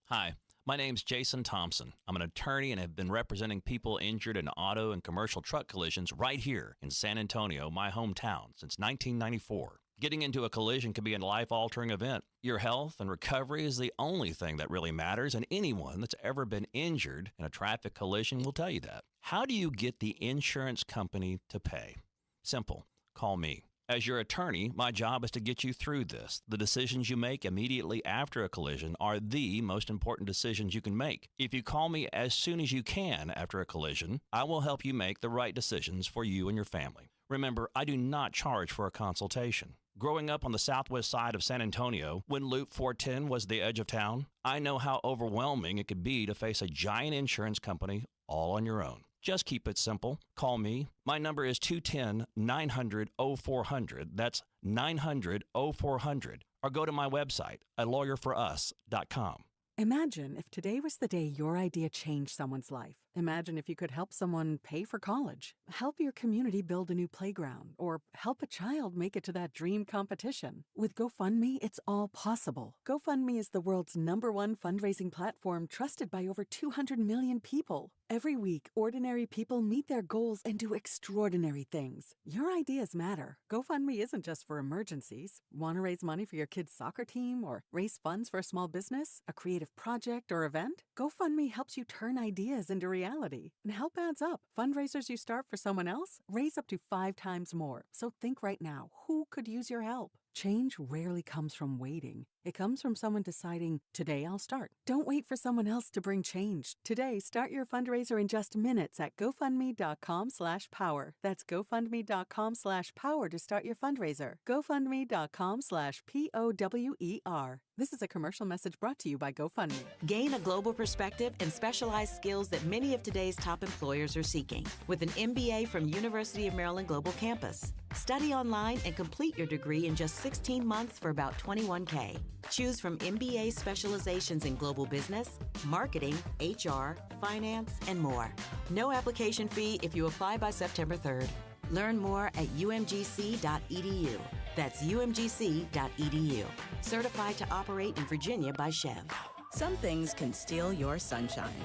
Hi, my name's Jason Thompson. I'm an attorney and have been representing people injured in auto and commercial truck collisions right here in San Antonio, my hometown, since 1994. Getting into a collision can be a life-altering event. Your health and recovery is the only thing that really matters, and anyone that's ever been injured in a traffic collision will tell you that. How do you get the insurance company to pay? Simple. Call me. As your attorney, my job is to get you through this. The decisions you make immediately after a collision are the most important decisions you can make. If you call me as soon as you can after a collision, I will help you make the right decisions for you and your family. Remember, I do not charge for a consultation. Growing up on the southwest side of San Antonio, when Loop 410 was the edge of town, I know how overwhelming it could be to face a giant insurance company all on your own. Just keep it simple. Call me. My number is 210-900-0400. That's 900-0400. Or go to my website at lawyerforus.com. Imagine if today was the day your idea changed someone's life. Imagine if you could help someone pay for college, help your community build a new playground, or help a child make it to that dream competition. With GoFundMe, it's all possible. GoFundMe is the world's #1 fundraising platform trusted by over 200 million people. Every week, ordinary people meet their goals and do extraordinary things. Your ideas matter. GoFundMe isn't just for emergencies. Want to raise money for your kid's soccer team or raise funds for a small business, a creative project, or event? GoFundMe helps you turn ideas into reality. And help adds up. Fundraisers you start for someone else raise up to 5 times more. So think right now, who could use your help? Change rarely comes from waiting. It comes from someone deciding, today I'll start. Don't wait for someone else to bring change. Today, start your fundraiser in just minutes at GoFundMe.com/power. That's GoFundMe.com/power to start your fundraiser. GoFundMe.com/POWER. This is a commercial message brought to you by GoFundMe. Gain a global perspective and specialized skills that many of today's top employers are seeking with an MBA from University of Maryland Global Campus. Study online and complete your degree in just 16 months for about $21K. Choose from MBA specializations in global business, marketing, HR, finance, and more. No application fee if you apply by September 3rd. Learn more at umgc.edu. That's umgc.edu. Certified to operate in Virginia by Chev. Some things can steal your sunshine.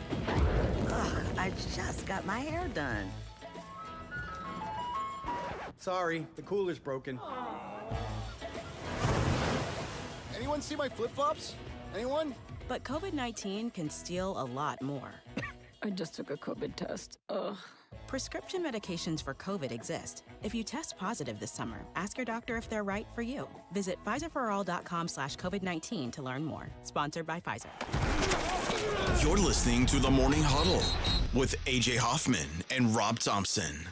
Ugh, I just got my hair done. Sorry, the cooler's broken. Anyone see my flip-flops? Anyone? But COVID-19 can steal a lot more. I just took a COVID test. Ugh. Prescription medications for COVID exist. If you test positive this summer, ask your doctor if they're right for you. Visit PfizerForAll.com/COVID-19 to learn more. Sponsored by Pfizer. You're listening to the Morning Huddle with AJ Hoffman and Rob Thompson.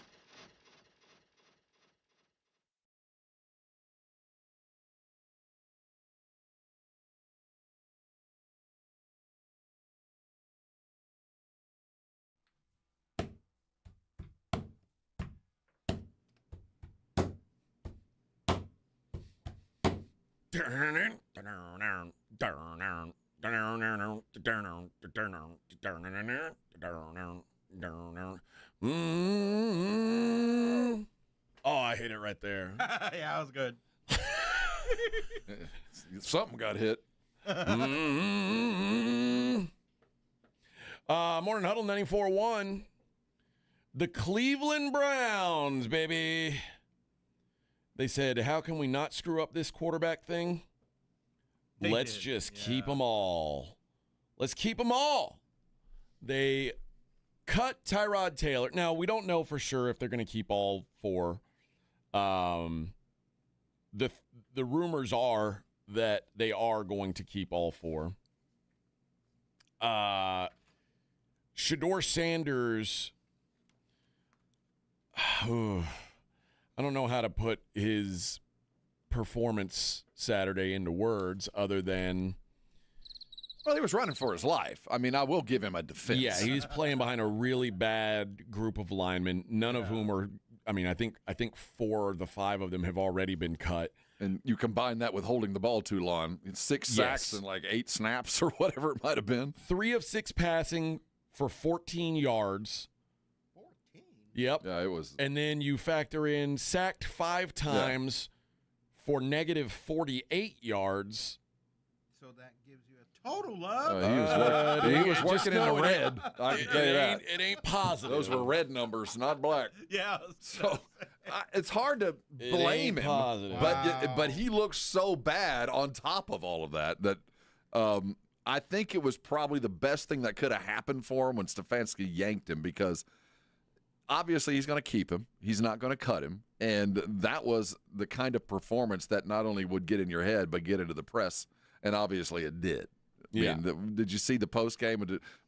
Oh, I hit it right there. Yeah, that was good. Something got hit. Morning Huddle 94.1. The Cleveland Browns, baby. They said, how can we not screw up this quarterback thing? Let's just keep them all. Let's keep them all. They cut Tyrod Taylor. Now, we don't know for sure if they're going to keep all 4. The rumors are that they are going to keep all 4. Shedeur Sanders, I don't know how to put his performance Saturday into words other than... Well, he was running for his life. I mean, I will give him a defense. Yeah, he's playing behind a really bad group of linemen, none of whom are... I mean, I think 4 of the 5 of them have already been cut. And you combine that with holding the ball too long. It's 6 sacks and like 8 snaps or whatever it might have been. 3 of 6 passing for 14 yards. 14? Yep. Yeah, it was. And then you factor in sacked 5 times for negative 48 yards. So that gives you a total of... he was working in the red. I can tell you that. It ain't positive. Those were red numbers, not black. Yeah. So it's hard to blame him. Positive. But he looks so bad on top of all of that I think it was probably the best thing that could have happened for him when Stefanski yanked him, because obviously he's going to keep him. He's not going to cut him. And that was the kind of performance that not only would get in your head, but get into the press. And obviously it did. Yeah. I mean, did you see the post game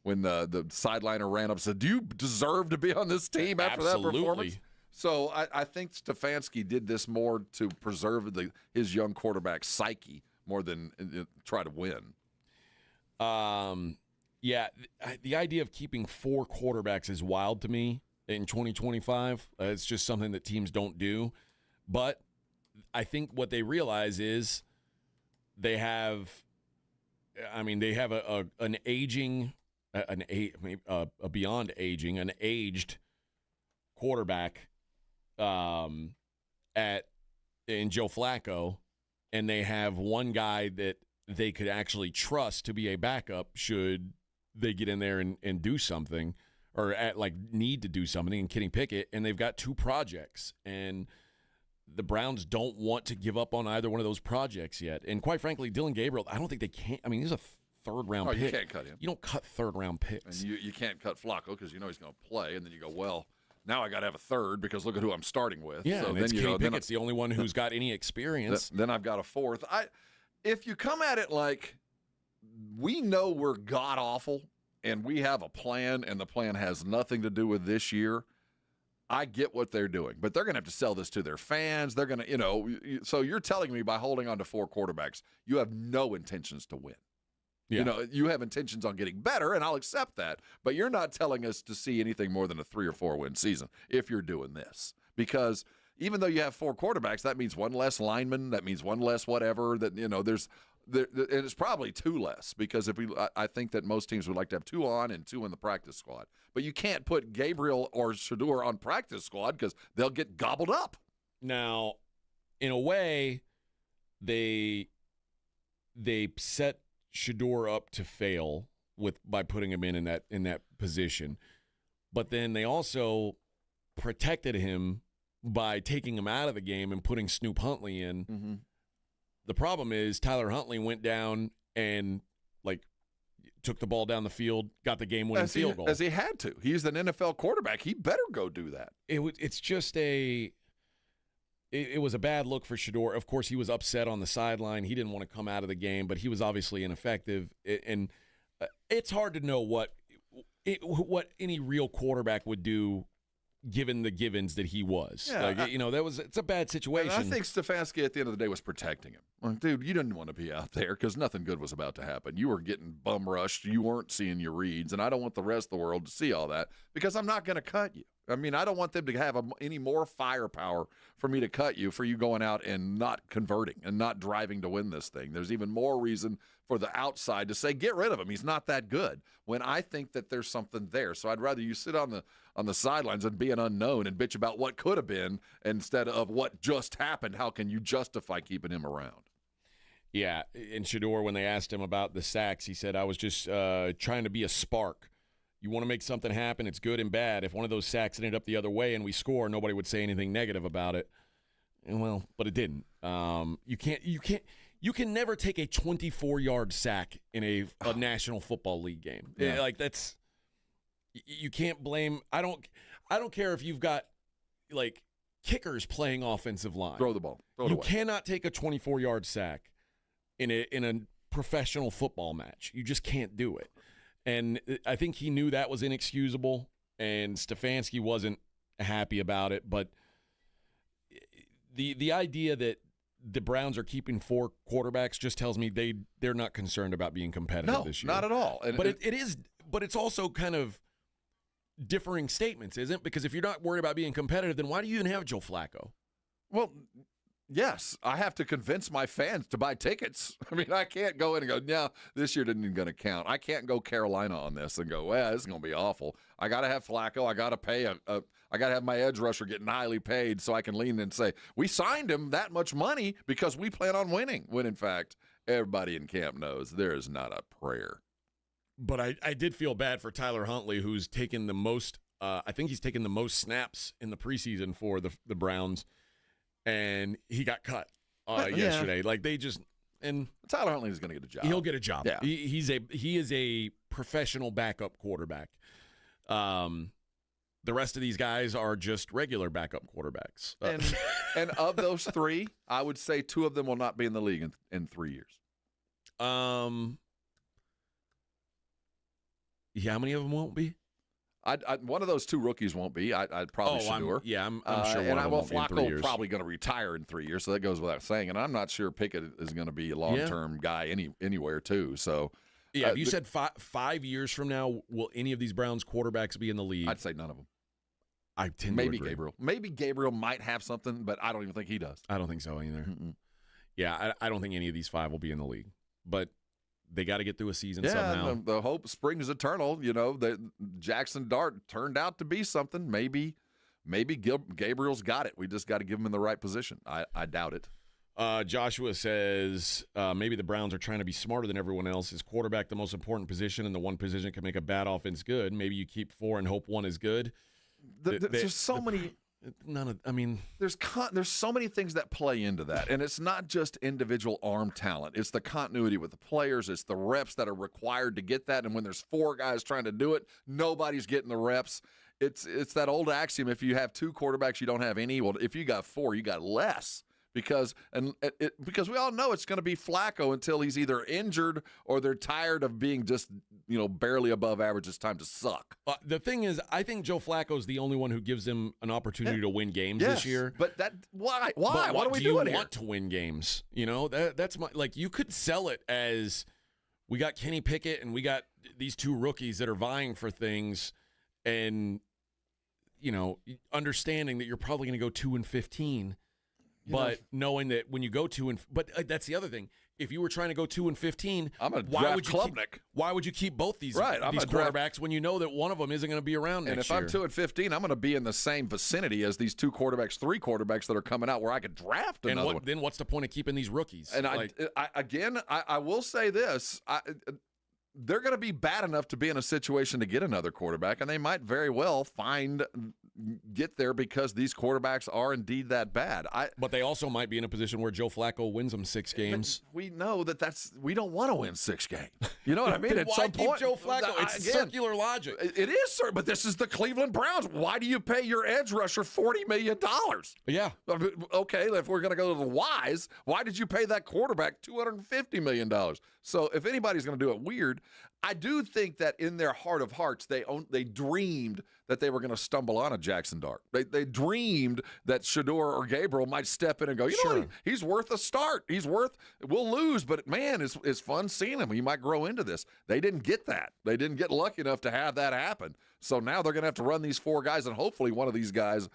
when the sideliner ran up and said, "Do you deserve to be on this team after that performance?" So I think Stefanski did this more to preserve his young quarterback's psyche more than try to win. Yeah, the idea of keeping 4 quarterbacks is wild to me in 2025. It's just something that teams don't do. But I think what they realize is they have I mean, they have an beyond aging, an aged quarterback in Joe Flacco, and they have one guy that they could actually trust to be a backup should they get in there and do something, or need to do something, and Kenny Pickett, and they've got 2 projects, and the Browns don't want to give up on either one of those projects yet. And quite frankly, Dylan Gabriel, I don't think they can. I mean, he's a third-round pick. You can't cut him. You don't cut third-round picks. And you can't cut Flacco because you know he's going to play, and then you go, well, now I got to have a third because look at who I'm starting with. Yeah, so and then it's you Kenny go, Pickett's the only one who's got any experience. Then I've got a fourth. If you come at it like we know we're god-awful and we have a plan and the plan has nothing to do with this year, I get what they're doing. But they're going to have to sell this to their fans. They're going to, so you're telling me by holding on to 4 quarterbacks, you have no intentions to win. Yeah. You have intentions on getting better, and I'll accept that. But you're not telling us to see anything more than a 3 or 4 win season if you're doing this. Because even though you have 4 quarterbacks, that means 1 less lineman. That means 1 less whatever. That and it's probably 2 less because I think that most teams would like to have 2 on and 2 in the practice squad. But you can't put Gabriel or Shedeur on practice squad because they'll get gobbled up. Now, in a way, they set Shedeur up to fail by putting him in that position, but then they also protected him by taking him out of the game and putting Snoop Huntley in. Mm-hmm. The problem is Tyler Huntley went down and took the ball down the field, got the game-winning field goal. As he had to. He's an NFL quarterback. He better go do that. It's just it was a bad look for Shedeur. Of course, he was upset on the sideline. He didn't want to come out of the game, but he was obviously ineffective. And it's hard to know what any real quarterback would do given the givens that he was. Yeah, it's a bad situation. And I think Stefanski at the end of the day was protecting him. Like, dude, you didn't want to be out there because nothing good was about to happen. You were getting bum rushed. You weren't seeing your reads, and I don't want the rest of the world to see all that because I'm not going to cut you. I mean, I don't want them to have any more firepower for me to cut you for you going out and not converting and not driving to win this thing. There's even more reason for the outside to say, get rid of him. He's not that good, when I think that there's something there. So I'd rather you sit on the sidelines and be an unknown and bitch about what could have been instead of what just happened. How can you justify keeping him around? Yeah, and Shedeur, when they asked him about the sacks, he said, I was just trying to be a spark. You want to make something happen, it's good and bad. If one of those sacks ended up the other way and we score, nobody would say anything negative about it. And but it didn't. You can never take a 24-yard sack in a National Football League game. Yeah. You can't blame. I don't care if you've got kickers playing offensive line. Throw the ball. You cannot take a 24-yard sack in a professional football match. You just can't do it. And I think he knew that was inexcusable, and Stefanski wasn't happy about it. But the idea that the Browns are keeping 4 quarterbacks just tells me they're not concerned about being competitive this year. No, not at all. But it's also kind of differing statements, isn't it? Because if you're not worried about being competitive, then why do you even have Joe Flacco? Well, yes, I have to convince my fans to buy tickets. I mean, I can't go in and go, no, this year isn't even going to count. I can't go Carolina on this and go, well, this is going to be awful. I got to have Flacco. I got to pay I got to have my edge rusher getting highly paid so I can lean in and say, we signed him that much money because we plan on winning. When, in fact, everybody in camp knows there is not a prayer. But I did feel bad for Tyler Huntley, who's taken the most I think he's taken the most snaps in the preseason for the Browns. And he got cut yesterday. And Tyler Huntley is going to get a job. He'll get a job. Yeah. He is a professional backup quarterback. The rest of these guys are just regular backup quarterbacks. And of those 3, I would say 2 of them will not be in the league in 3 years. Yeah, how many of them won't be? One of those 2 rookies won't be. I'd probably Shedeur. I'm sure one of them won't be in 3 years. Flacco probably going to retire in 3 years, so that goes without saying. And I'm not sure Pickett is going to be a long-term guy anywhere too. So, yeah, if you said 5 years from now, will any of these Browns quarterbacks be in the league? I'd say none of them. I tend maybe to agree. Gabriel. Maybe Gabriel might have something, but I don't even think he does. I don't think so either. Mm-mm. Yeah, I don't think any of these 5 will be in the league. But they got to get through a season Yeah, somehow. and the hope springs eternal. Jackson Dart turned out to be something. Maybe Gabriel's got it. We just got to give him in the right position. I doubt it. Joshua says maybe the Browns are trying to be smarter than everyone else. Is quarterback the most important position, and the one position can make a bad offense good? Maybe you keep 4 and hope 1 is good. There's so many. There's so many things that play into that, and it's not just individual arm talent. It's the continuity with the players. It's the reps that are required to get that. And when there's 4 guys trying to do it, nobody's getting the reps. It's that old axiom: if you have 2 quarterbacks, you don't have any. Well, if you got 4, you got less. Because we all know it's going to be Flacco until he's either injured or they're tired of being just barely above average. It's time to suck. The thing is, I think Joe Flacco is the only one who gives them an opportunity to win games this year. But why? But what are we doing here? Do you want to win games? That's my you could sell it as we got Kenny Pickett and we got these 2 rookies that are vying for things, and understanding that you're probably going to go 2-15. But knowing that when you go 2 but that's the other thing. If you were trying to go 2-15, why would you keep both these quarterbacks when you know that one of them isn't going to be around next year? And if I'm 2-15, I'm going to be in the same vicinity as these 3 quarterbacks that are coming out where I could draft another one. Then what's the point of keeping these rookies? And I will say this. They're going to be bad enough to be in a situation to get another quarterback, and they might very well get there because these quarterbacks are indeed that bad. But they also might be in a position where Joe Flacco wins them 6 games. We know we don't want to win 6 games. You know what I mean? At some point, Joe Flacco? It's circular logic. It is, sir. But this is the Cleveland Browns. Why do you pay your edge rusher $40 million? Yeah. Okay, if we're going to go to the whys, why did you pay that quarterback $250 million? So if anybody's going to do it weird, I do think that in their heart of hearts, they dreamed that they were going to stumble on a Jackson Dart. They dreamed that Shedeur or Gabriel might step in and go, you know what, he's worth a start. We'll lose, but man, it's fun seeing him. He might grow into this. They didn't get that. They didn't get lucky enough to have that happen. So now they're going to have to run these 4 guys, and hopefully one of these guys,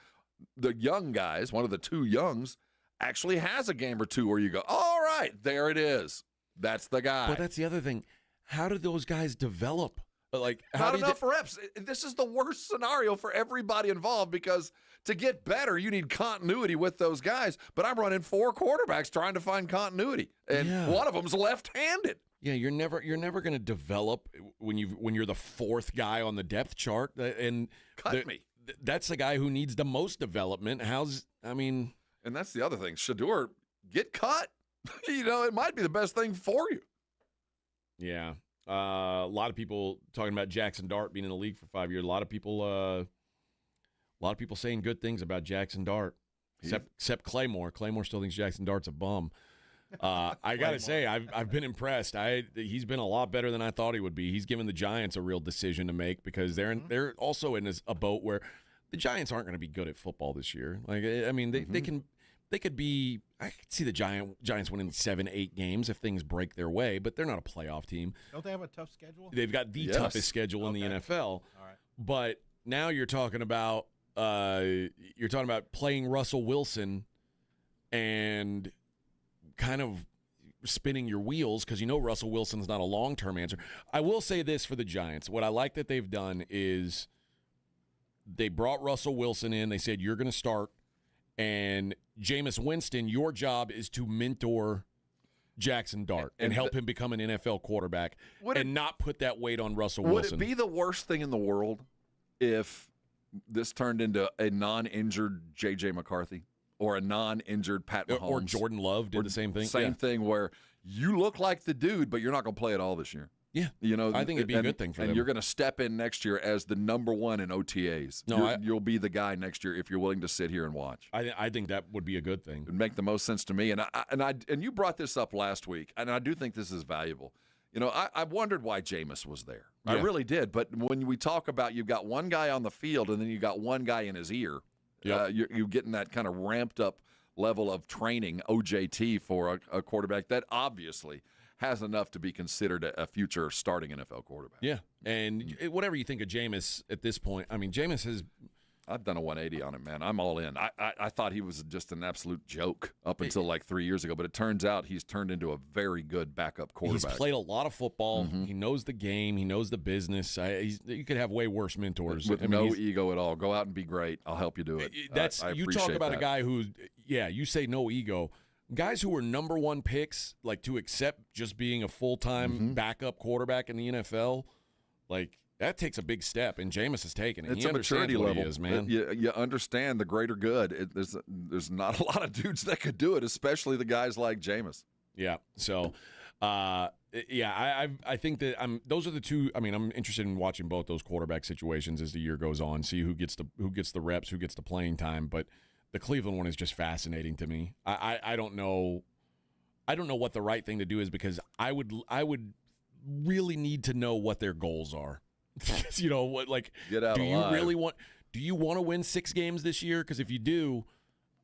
the young guys, one of the 2 youngs, actually has a game or 2 where you go, all right, there it is. That's the guy. But that's the other thing. How did those guys develop? Not enough reps. This is the worst scenario for everybody involved because to get better, you need continuity with those guys. But I'm running 4 quarterbacks trying to find continuity, and one of them's left-handed. Yeah, you're never going to develop when you're the 4th guy on the depth chart. And that's the guy who needs the most development. And that's the other thing. Shedeur, get cut. It might be the best thing for you. Yeah. A lot of people talking about Jackson Dart being in the league for 5 years. A lot of people saying good things about Jackson Dart, except Claymore. Claymore still thinks Jackson Dart's a bum. I got to say, I've been impressed. He's been a lot better than I thought he would be. He's given the Giants a real decision to make because they're also in a boat where the Giants aren't going to be good at football this year. They could be. I could see the Giants winning 7-8 games if things break their way, but they're not a playoff team. Don't they have a tough schedule? They've got the toughest schedule in the NFL. All right. But now you're talking about playing Russell Wilson and kind of spinning your wheels because Russell Wilson's not a long-term answer. I will say this for the Giants. What I like that they've done is they brought Russell Wilson in. They said, you're going to start. And Jameis Winston, your job is to mentor Jackson Dart and help him become an NFL quarterback and not put that weight on Russell Wilson. Would it be the worst thing in the world if this turned into a non-injured J.J. McCarthy or a non-injured Pat Mahomes? Or Jordan Love did the same thing. Same thing where you look like the dude, but you're not going to play it all this year. Yeah, I think it'd be a good thing for them. And you're going to step in next year as the number 1 in OTAs. You'll be the guy next year if you're willing to sit here and watch. I think that would be a good thing. It would make the most sense to me. And you brought this up last week, and I do think this is valuable. I wondered why Jameis was there. Yeah. I really did. But when we talk about you've got one guy on the field and then you got one guy in his ear, you're getting that kind of ramped up level of training, OJT, for a quarterback that obviously – has enough to be considered a future starting NFL quarterback. Yeah, and whatever you think of Jameis at this point, Jameis has I've done a 180 on him, man. I'm all in. I thought he was just an absolute joke up until like 3 years ago, but it turns out he's turned into a very good backup quarterback. He's played a lot of football. He knows the game. He knows the business. You could have way worse mentors. With no ego at all. Go out and be great. I'll help you do it. You talk about a guy who, you say no ego. Guys who are number one picks, like to accept just being a full-time backup quarterback in the NFL, like that takes a big step, and Jameis has taken it. It's a maturity level, man. You understand the greater good. There's not a lot of dudes that could do it, especially the guys like Jameis. Yeah. So, I think that those are the two. I mean, I'm interested in watching both those quarterback situations as the year goes on. See who gets the reps, who gets the playing time. But the Cleveland one is just fascinating to me. I don't know. I don't know what the right thing to do is, because I would really need to know what their goals are. You know what? Like, get out do alive. you really want? Do you want to win 6 games this year? Because if you do,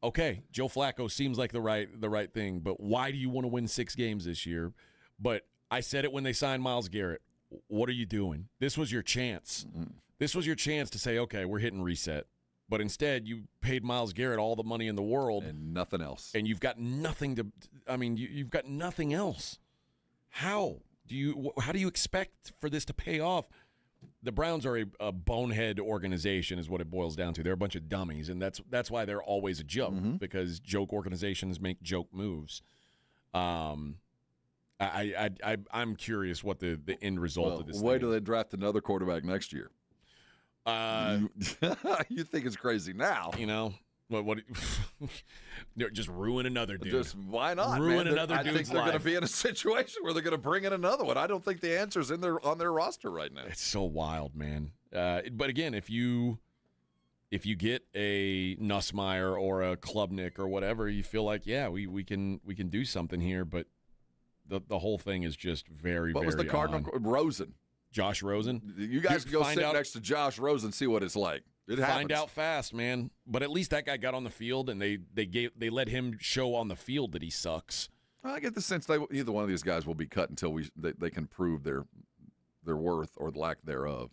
okay, Joe Flacco seems like the right thing. But why do you want to win 6 games this year? But I said it when they signed Myles Garrett. What are you doing? This was your chance. This was your chance to say, okay, we're hitting reset. But instead, you paid Myles Garrett all the money in the world and nothing else. And you've got nothing to. I mean, you've got nothing else. How do you expect for this to pay off? The Browns are a bonehead organization, is what it boils down to. They're a bunch of dummies, and that's why they're always a joke, because joke organizations make joke moves. I'm curious what the end result of this. Wait till they draft another quarterback next year. You think it's crazy now? You know what? Just ruin another dude. Just why not? Ruin another dude's life. I think they're going to be in a situation where they're going to bring in another one. I don't think the answer's on their roster right now. It's so wild, man. But again, if you get a Nussmeier or a Klubnik or whatever, you feel like, we can do something here. But the whole thing is just very, what very was the Cardinal? Rosen. Josh Rosen. You guys can go sit next to Josh Rosen and see what it's like. It happens. Find out fast, man. But at least that guy got on the field, and they let him show on the field that he sucks. I get the sense either one of these guys will be cut until they can prove their worth or lack thereof.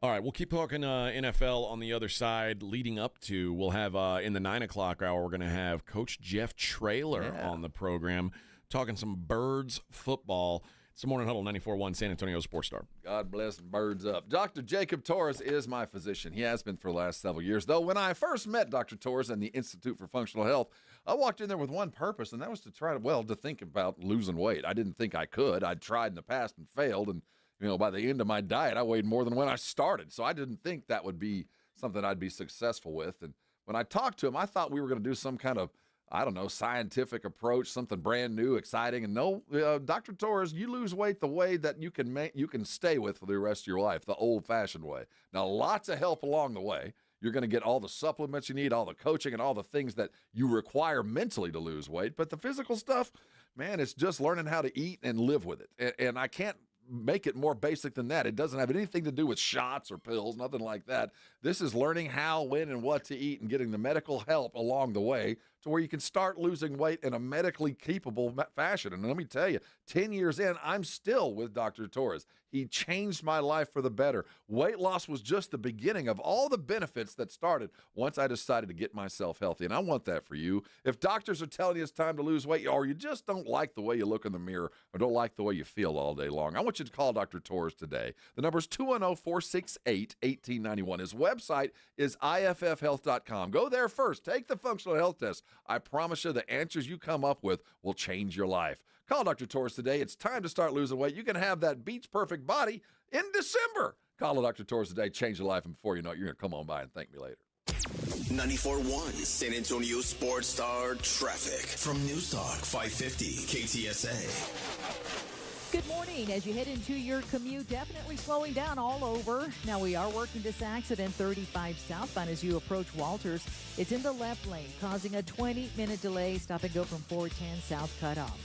All right, we'll keep talking NFL on the other side. Leading up to, we'll have in the 9 o'clock hour, we're going to have Coach Jeff Traylor on the program, talking some Birds football. It's the Morning Huddle, 94.1 San Antonio Sports Star. God bless Birds up. Dr. Jacob Torres is my physician. He has been for the last several years. Though when I first met Dr. Torres and the Institute for Functional Health, I walked in there with one purpose, and that was to think about losing weight. I didn't think I could. I'd tried in the past and failed, and by the end of my diet, I weighed more than when I started. So I didn't think that would be something I'd be successful with. And when I talked to him, I thought we were going to do some kind of, scientific approach, something brand new, exciting. And no, Dr. Torres, you lose weight the way that you can stay with for the rest of your life, the old-fashioned way. Now, lots of help along the way. You're going to get all the supplements you need, all the coaching, and all the things that you require mentally to lose weight. But the physical stuff, man, it's just learning how to eat and live with it. And I can't make it more basic than that. It doesn't have anything to do with shots or pills, nothing like that. This is learning how, when, and what to eat and getting the medical help along the way to where you can start losing weight in a medically keepable fashion. And let me tell you, 10 years in, I'm still with Dr. Torres. He changed my life for the better. Weight loss was just the beginning of all the benefits that started once I decided to get myself healthy. And I want that for you. If doctors are telling you it's time to lose weight, or you just don't like the way you look in the mirror or don't like the way you feel all day long, I want you to call Dr. Torres today. The number is 210-468-1891. His website is iffhealth.com. Go there first. Take the functional health test. I promise you the answers you come up with will change your life. Call Dr. Torres today. It's time to start losing weight. You can have that Beach Perfect body in December. Call Dr. Torres today. Change your life, and before you know it, you're going to come on by and thank me later. 94.1 San Antonio Sports Star traffic from News Talk 550 KTSA. Good morning. As you head into your commute, definitely slowing down all over. Now, we are working this accident 35 southbound as you approach Walters. It's in the left lane, causing a 20-minute delay. Stop and go from 410 south cutoff.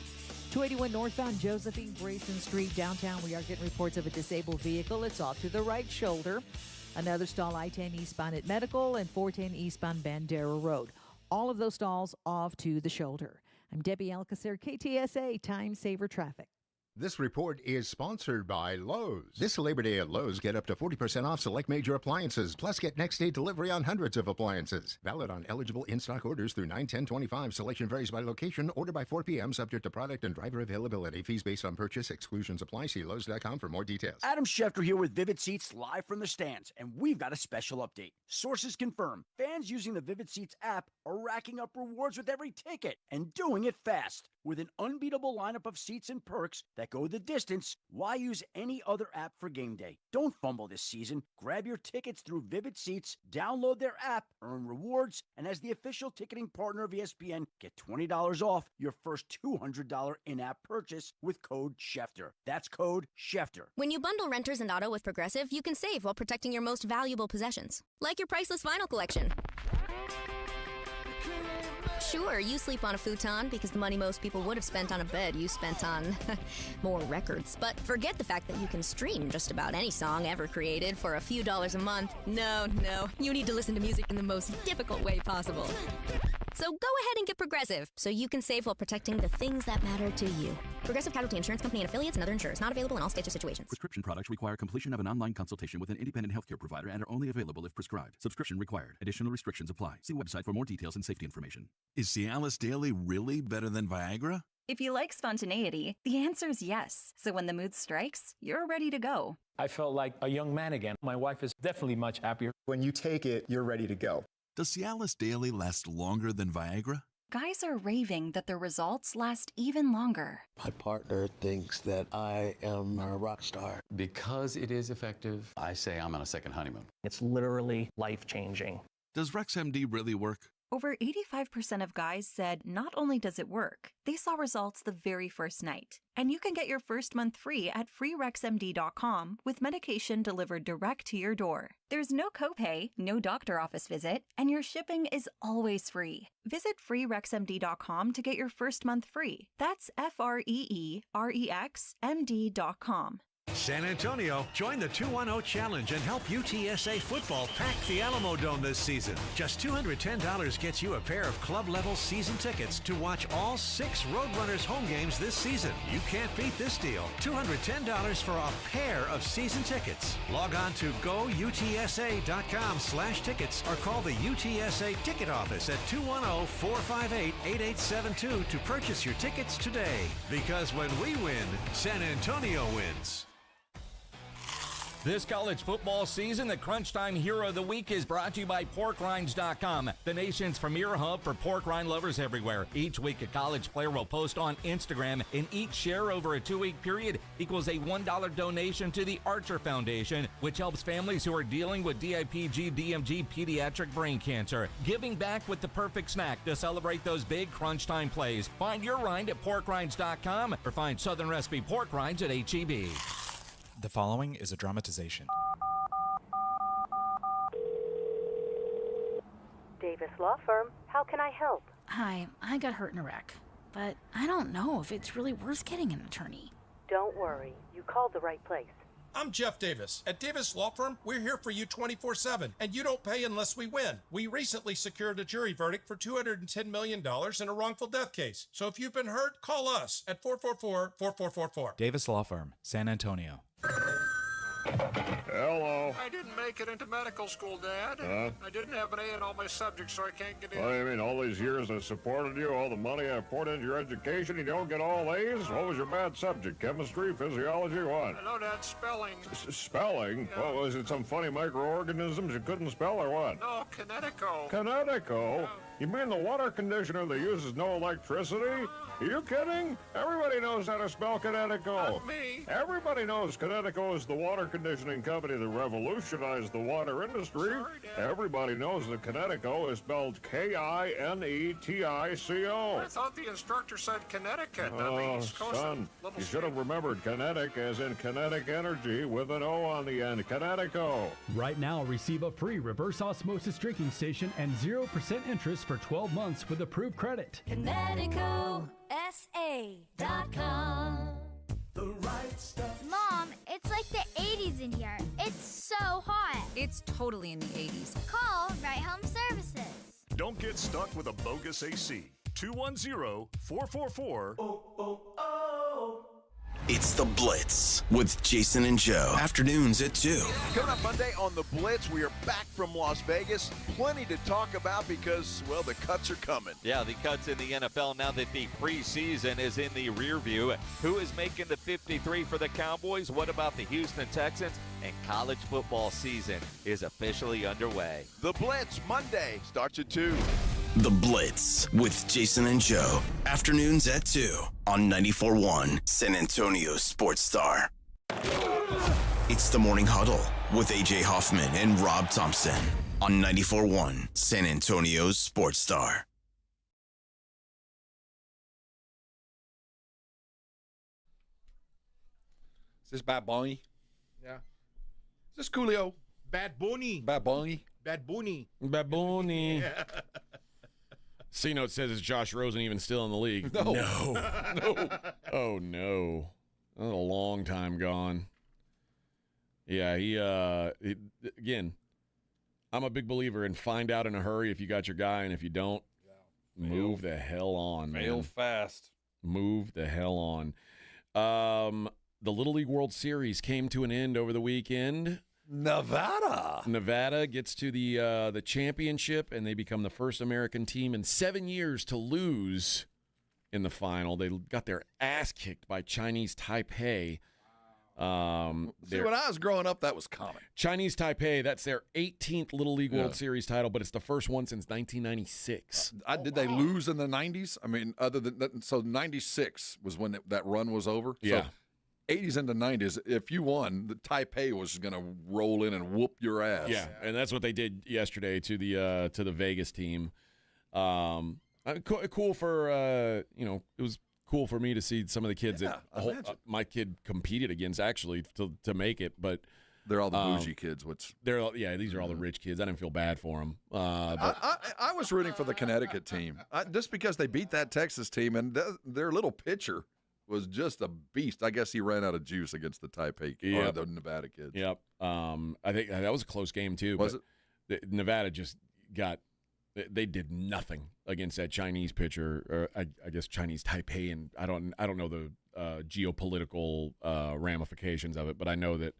281 northbound Josephine Grayson Street downtown. We are getting reports of a disabled vehicle. It's off to the right shoulder. Another stall I-10 eastbound at Medical and 410 eastbound Bandera Road. All of those stalls off to the shoulder. I'm Debbie Alcacer, KTSA Time Saver Traffic. This report is sponsored by Lowe's. This Labor Day at Lowe's, get up to 40% off select major appliances, plus get next-day delivery on hundreds of appliances. Valid on eligible in-stock orders through 9/10/25. Selection varies by location. Order by 4 p.m. subject to product and driver availability. Fees based on purchase. Exclusions apply. See Lowe's.com for more details. Adam Schefter here with Vivid Seats live from the stands, and we've got a special update. Sources confirm fans using the Vivid Seats app are racking up rewards with every ticket and doing it fast. With an unbeatable lineup of seats and perks that go the distance, why use any other app for game day? Don't fumble this season. Grab your tickets through Vivid Seats, download their app, earn rewards, and as the official ticketing partner of ESPN, get $20 off your first $200 in-app purchase with code Schefter. That's code Schefter. When you bundle renters and auto with Progressive, you can save while protecting your most valuable possessions, like your priceless vinyl collection. Sure, you sleep on a futon because the money most people would have spent on a bed you spent on more records. But forget the fact that you can stream just about any song ever created for a few dollars a month. No, you need to listen to music in the most difficult way possible. So go ahead and get Progressive so you can save while protecting the things that matter to you. Progressive Casualty Insurance Company and affiliates and other insurers. Not available in all states or situations. Prescription products require completion of an online consultation with an independent healthcare provider and are only available if prescribed. Subscription required. Additional restrictions apply. See website for more details and safety information. Is Cialis Daily really better than Viagra? If you like spontaneity, the answer is yes. So when the mood strikes, you're ready to go. I felt like a young man again. My wife is definitely much happier. When you take it, you're ready to go. Does Cialis Daily last longer than Viagra? Guys are raving that their results last even longer. My partner thinks that I am a rock star. Because it is effective, I say I'm on a second honeymoon. It's literally life-changing. Does RexMD really work? Over 85% of guys said not only does it work, they saw results the very first night. And you can get your first month free at freerexmd.com with medication delivered direct to your door. There's no copay, no doctor office visit, and your shipping is always free. Visit freerexmd.com to get your first month free. That's FREEREXMD.com. San Antonio, join the 210 Challenge and help UTSA football pack the Alamo Dome this season. Just $210 gets you a pair of club-level season tickets to watch all 6 Roadrunners home games this season. You can't beat this deal. $210 for a pair of season tickets. Log on to goutsa.com/tickets or call the UTSA ticket office at 210-458-8872 to purchase your tickets today. Because when we win, San Antonio wins. This college football season, the Crunch Time Hero of the Week is brought to you by PorkRinds.com, the nation's premier hub for pork rind lovers everywhere. Each week, a college player will post on Instagram, and each share over a 2-week period equals a $1 donation to the Archer Foundation, which helps families who are dealing with DIPG, DMG, pediatric brain cancer. Giving back with the perfect snack to celebrate those big Crunch Time plays. Find your rind at PorkRinds.com or find Southern Recipe pork rinds at HEB. The following is a dramatization. Davis Law Firm, how can I help? Hi, I got hurt in a wreck, but I don't know if it's really worth getting an attorney. Don't worry, you called the right place. I'm Jeff Davis. At Davis Law Firm, we're here for you 24/7, and you don't pay unless we win. We recently secured a jury verdict for $210 million in a wrongful death case. So if you've been hurt, call us at 444-4444. Davis Law Firm, San Antonio. Hello. I didn't make it into medical school, Dad. I didn't have an A in all my subjects, so I can't get in. What do you mean, all these years I supported you, all the money I poured into your education, you don't get all A's? What was your bad subject? Chemistry, physiology, what? No, Dad, spelling. Spelling? Yeah. What, was it some funny microorganisms you couldn't spell or what? No, Connecticut. Connecticut? You mean the water conditioner that uses no electricity? Are you kidding? Everybody knows how to spell Connecticut. Not me. Everybody knows Connecticut is the water conditioning company that revolutionized the water industry. Sorry, Dad. Everybody knows that Connecticut is spelled Kinetico. I thought the instructor said Connecticut. Oh, son, you should have remembered kinetic as in kinetic energy with an O on the end. Connecticut. Right now, receive a free reverse osmosis drinking station and 0% interest for 12 months with approved credit. ConnecticutSA.com. The right stuff. Mom, it's like the 80s in here. It's so hot. It's totally in the 80s. Call Right Home Services. Don't get stuck with a bogus AC. 210-444. It's The Blitz with Jason and Joe. Afternoons at 2. Coming up Monday on The Blitz, we are back from Las Vegas. Plenty to talk about because, well, the cuts are coming. Yeah, the cuts in the NFL now that the preseason is in the rear view. Who is making the 53 for the Cowboys? What about the Houston Texans? And college football season is officially underway. The Blitz, Monday, starts at 2. The Blitz with Jason and Joe. Afternoons at 2 on 94.1 San Antonio Sports Star. It's the Morning Huddle with AJ Hoffman and Rob Thompson on 94.1 San Antonio Sports Star. Is this Bad Bunny? Yeah. Is this Coolio? Bad Bunny. Bad Bunny. Bad Bunny. Bad Bunny. Yeah. C-Note says, is Josh Rosen even still in the league? No. No. Oh, no. That was a long time gone. Yeah, he again, I'm a big believer in find out in a hurry if you got your guy, and if you don't, move the hell on, man. Fail fast. Move the hell on. The Little League World Series came to an end over the weekend. Nevada gets to the championship, and they become the first American team in 7 years to lose in the final. They got their ass kicked by Chinese Taipei. See, when I was growing up, that was common. Chinese Taipei, that's their 18th Little League World Series title, but it's the first one since 1996. Did they lose in the 90s? I mean, other than that, so 96 was when that run was over. Yeah. So 80s into 90s, if you won, the Taipei was going to roll in and whoop your ass. Yeah, and that's what they did yesterday to the Vegas team. Cool for it was cool for me to see some of the kids that my kid competed against actually to make it, but they're all the bougie kids. These are all the rich kids. I didn't feel bad for them. I was rooting for the Connecticut team just because they beat that Texas team, and their little pitcher was just a beast. I guess he ran out of juice against the Taipei or the Nevada kids. Yep. I think that was a close game too. Was it? Nevada just got. They did nothing against that Chinese pitcher, or I guess Chinese Taipei, and I don't know the geopolitical ramifications of it, but I know that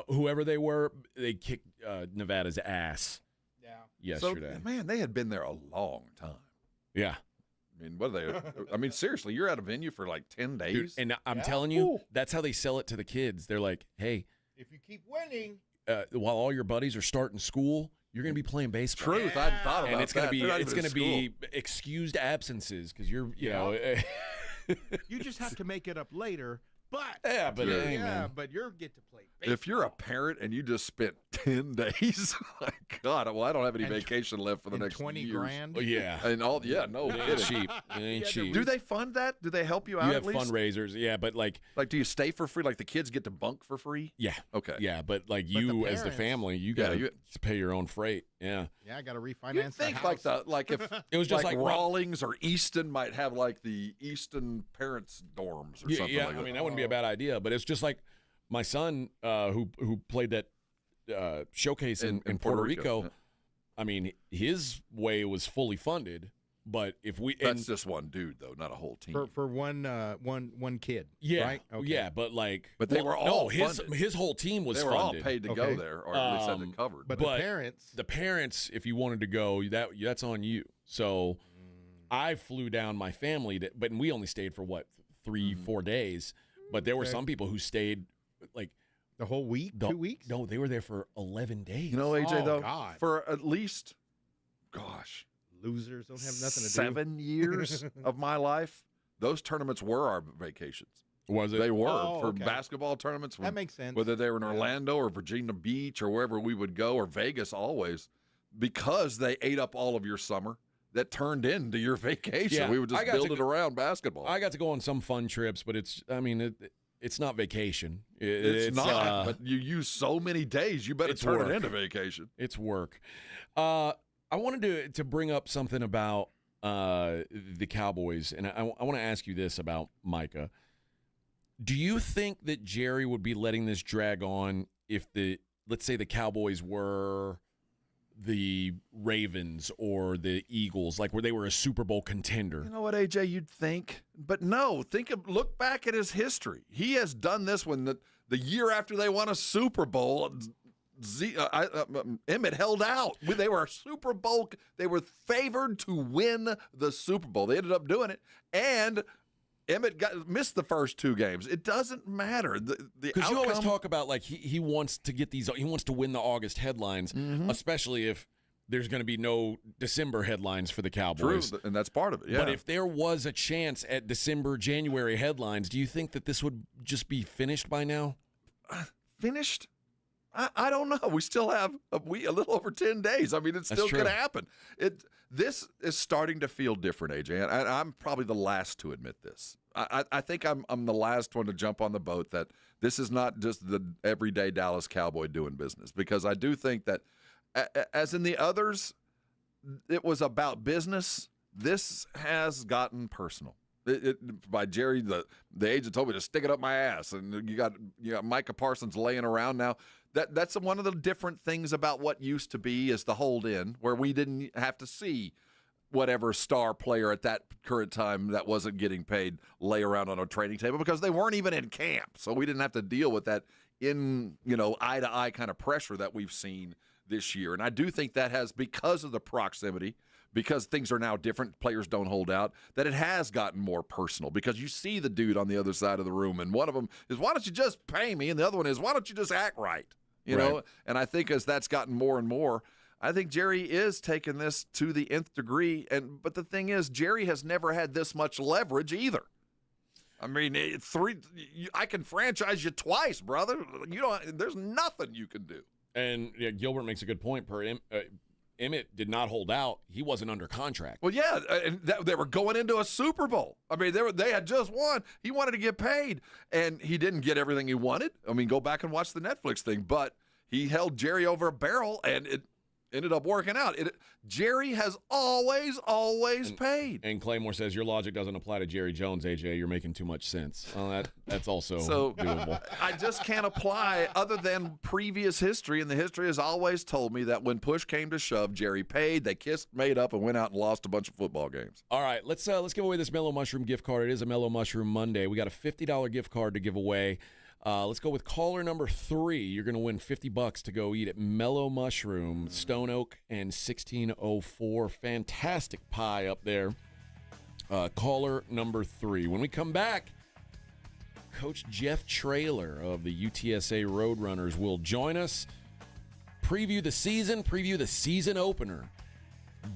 whoever they were, they kicked Nevada's ass. Yesterday. So, man, they had been there a long time. Yeah. I mean, what are they? I mean, seriously, you're at a venue for like 10 days. Dude, and I'm telling you, that's how they sell it to the kids. They're like, hey, if you keep winning, while all your buddies are starting school, you're going to be playing baseball. Truth, I hadn't thought about and it's going that. to be excused absences because you're you just have to make it up later. But but you get to play baseball. If you're a parent and you just spent 10 days, my God, well, I don't have any vacation left for the next 20 years. grand. Oh, yeah, and all no, it ain't cheap. It ain't cheap. Do they fund that? Do they help you out? You have at least? fundraisers, yeah, but like, do you stay for free? Like the kids get to bunk for free? Yeah. Okay. Yeah, but like you as the family, you got to pay your own freight. Yeah. Yeah, I got to refinance. You think if it was just like Rawlings or Easton might have like the Easton parents dorms or something. Yeah, like that. I mean that wouldn't be a bad idea, but it's just like my son who played that showcase in Puerto Rico. Yeah. I mean, his way was fully funded, but if that's just one dude though, not a whole team. For one kid. Yeah, right? Okay. Yeah, but they were all his whole team was they were funded. all paid to go there, or at least had it covered. But the parents, if you wanted to go, that's on you. So I flew down my family, but we only stayed for 3-4 days. But there were some people who stayed like the whole week, 2 weeks. No, they were there for 11 days. You know, AJ, for at least, losers don't have nothing to do. 7 years of my life, those tournaments were our vacations. Was it? They were basketball tournaments. That makes sense. Whether they were in Orlando or Virginia Beach or wherever we would go, or Vegas, always, because they ate up all of your summer. That turned into your vacation. Yeah, we would just build it around basketball. I got to go on some fun trips, but it's not vacation. It's not, but you use so many days, you better turn it into vacation. It's work. I wanted to bring up something about the Cowboys, and I want to ask you this about Micah. Do you think that Jerry would be letting this drag on if let's say the Cowboys were the Ravens or the Eagles, like where they were a Super Bowl contender. You know what, AJ, you'd think? But no, look back at his history. He has done this when the year after they won a Super Bowl, Emmett held out. They were a Super Bowl. They were favored to win the Super Bowl. They ended up doing it, and Emmett missed the first 2 games. It doesn't matter. Because you always talk about like he wants to get these. He wants to win the August headlines, especially if there's going to be no December headlines for the Cowboys. True, and that's part of it. Yeah. But if there was a chance at December, January headlines, do you think that this would just be finished by now? Finished? I don't know. We still have a little over 10 days. I mean, it still could happen. This is starting to feel different, AJ, and I'm probably the last to admit this. I think I'm the last one to jump on the boat that this is not just the everyday Dallas Cowboy doing business, because I do think that, as in the others, it was about business. This has gotten personal. By Jerry, the agent told me to stick it up my ass, and you got Micah Parsons laying around now. That's one of the different things about what used to be is the hold-in, where we didn't have to see whatever star player at that current time that wasn't getting paid lay around on a training table because they weren't even in camp. So we didn't have to deal with that eye-to-eye kind of pressure that we've seen this year. And I do think that has, because of the proximity, because things are now different, players don't hold out, that it has gotten more personal because you see the dude on the other side of the room, and one of them is, why don't you just pay me? And the other one is, why don't you just act right? You know? And I think as that's gotten more and more, I think Jerry is taking this to the nth degree. But the thing is, Jerry has never had this much leverage either. I mean, I can franchise you twice, brother. There's nothing you can do. And Gilbert makes a good point. Emmett did not hold out. He wasn't under contract. Well, yeah, and they were going into a Super Bowl. I mean, they had just won. He wanted to get paid, and he didn't get everything he wanted. I mean, go back and watch the Netflix thing. But he held Jerry over a barrel, and it ended up working out. Jerry has always paid. And Claymore says, your logic doesn't apply to Jerry Jones, AJ. You're making too much sense. Well, that's also doable. I just can't apply other than previous history, and the history has always told me that when push came to shove, Jerry paid, they kissed, made up, and went out and lost a bunch of football games. All right, let's give away this Mellow Mushroom gift card. It is a Mellow Mushroom Monday. We got a $50 gift card to give away. Let's go with caller number 3. You're going to win $50 to go eat at Mellow Mushroom, Stone Oak and 1604. Fantastic pie up there. Caller number 3. When we come back, Coach Jeff Traylor of the UTSA Roadrunners will join us. Preview the season opener.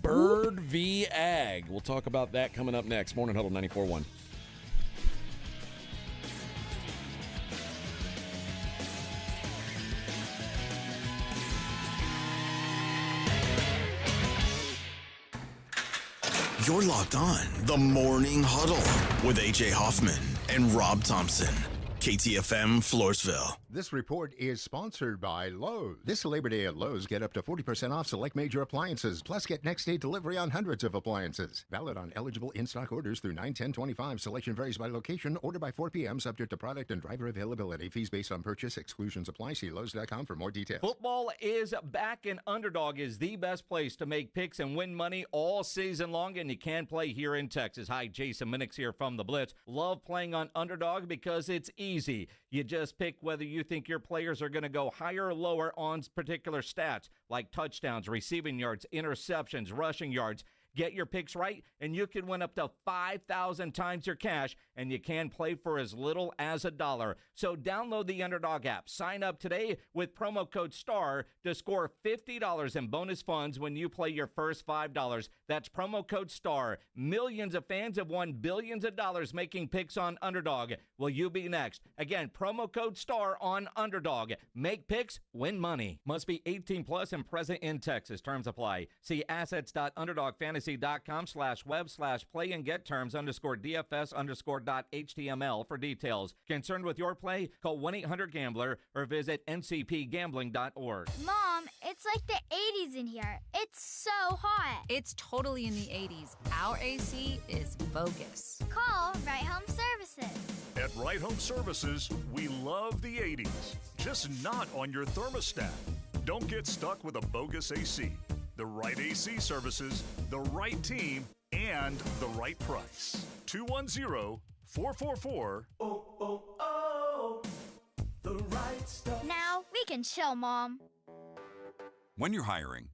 Bird v. Ag. We'll talk about that coming up next. Morning Huddle 94.1. You're locked on the Morning Huddle with AJ Hoffman and Rob Thompson. KTFM Floresville. This report is sponsored by Lowe's. This Labor Day at Lowe's, get up to 40% off select major appliances, plus get next day delivery on hundreds of appliances. Valid on eligible in-stock orders through 9/10/25. Selection varies by location. Order by 4 p.m. subject to product and driver availability. Fees based on purchase. Exclusions apply. See Lowe's.com for more details. Football is back, and Underdog is the best place to make picks and win money all season long, and you can play here in Texas. Hi, Jason Minix here from The Blitz. Love playing on Underdog because it's easy. You just pick whether you think your players are going to go higher or lower on particular stats like touchdowns, receiving yards, interceptions, rushing yards. Get your picks right, and you can win up to 5,000 times your cash, and you can play for as little as $1. So download the Underdog app. Sign up today with promo code STAR to score $50 in bonus funds when you play your first $5. That's promo code STAR. Millions of fans have won billions of dollars making picks on Underdog. Will you be next? Again, promo code STAR on Underdog. Make picks, win money. Must be 18 plus and present in Texas. Terms apply. See assets.underdogfantasy.com/web/play and get terms _DFS_.html for details. Concerned with your play? Call 1-800-GAMBLER or visit ncpgambling.org. Mom, it's like the 80s in here. It's so hot. It's totally in the 80s. Our AC is bogus. Call Right Home Services. At Right Home Services, we love the 80s, just not on your thermostat. Don't get stuck with a bogus AC. the right AC services, the right team, and the right price. 210-444. The right stuff. Now we can chill, Mom. When you're hiring,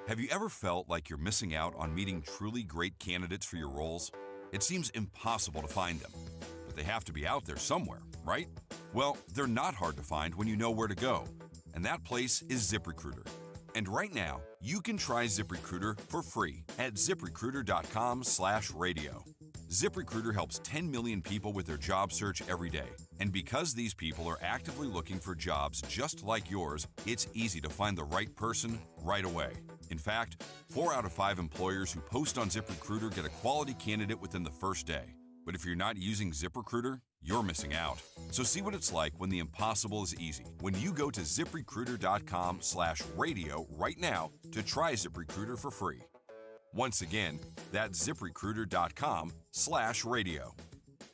have you ever felt like you're missing out on meeting truly great candidates for your roles? It seems impossible to find them, but they have to be out there somewhere, right? Well, they're not hard to find when you know where to go, and that place is ZipRecruiter. And right now, you can try ZipRecruiter for free at ZipRecruiter.com/radio. ZipRecruiter helps 10 million people with their job search every day. And because these people are actively looking for jobs just like yours, it's easy to find the right person right away. In fact, 4 out of 5 employers who post on ZipRecruiter get a quality candidate within the first day. But if you're not using ZipRecruiter, you're missing out. So see what it's like when the impossible is easy. When you go to ZipRecruiter.com/radio right now to try ZipRecruiter for free. Once again, that's ZipRecruiter.com/radio.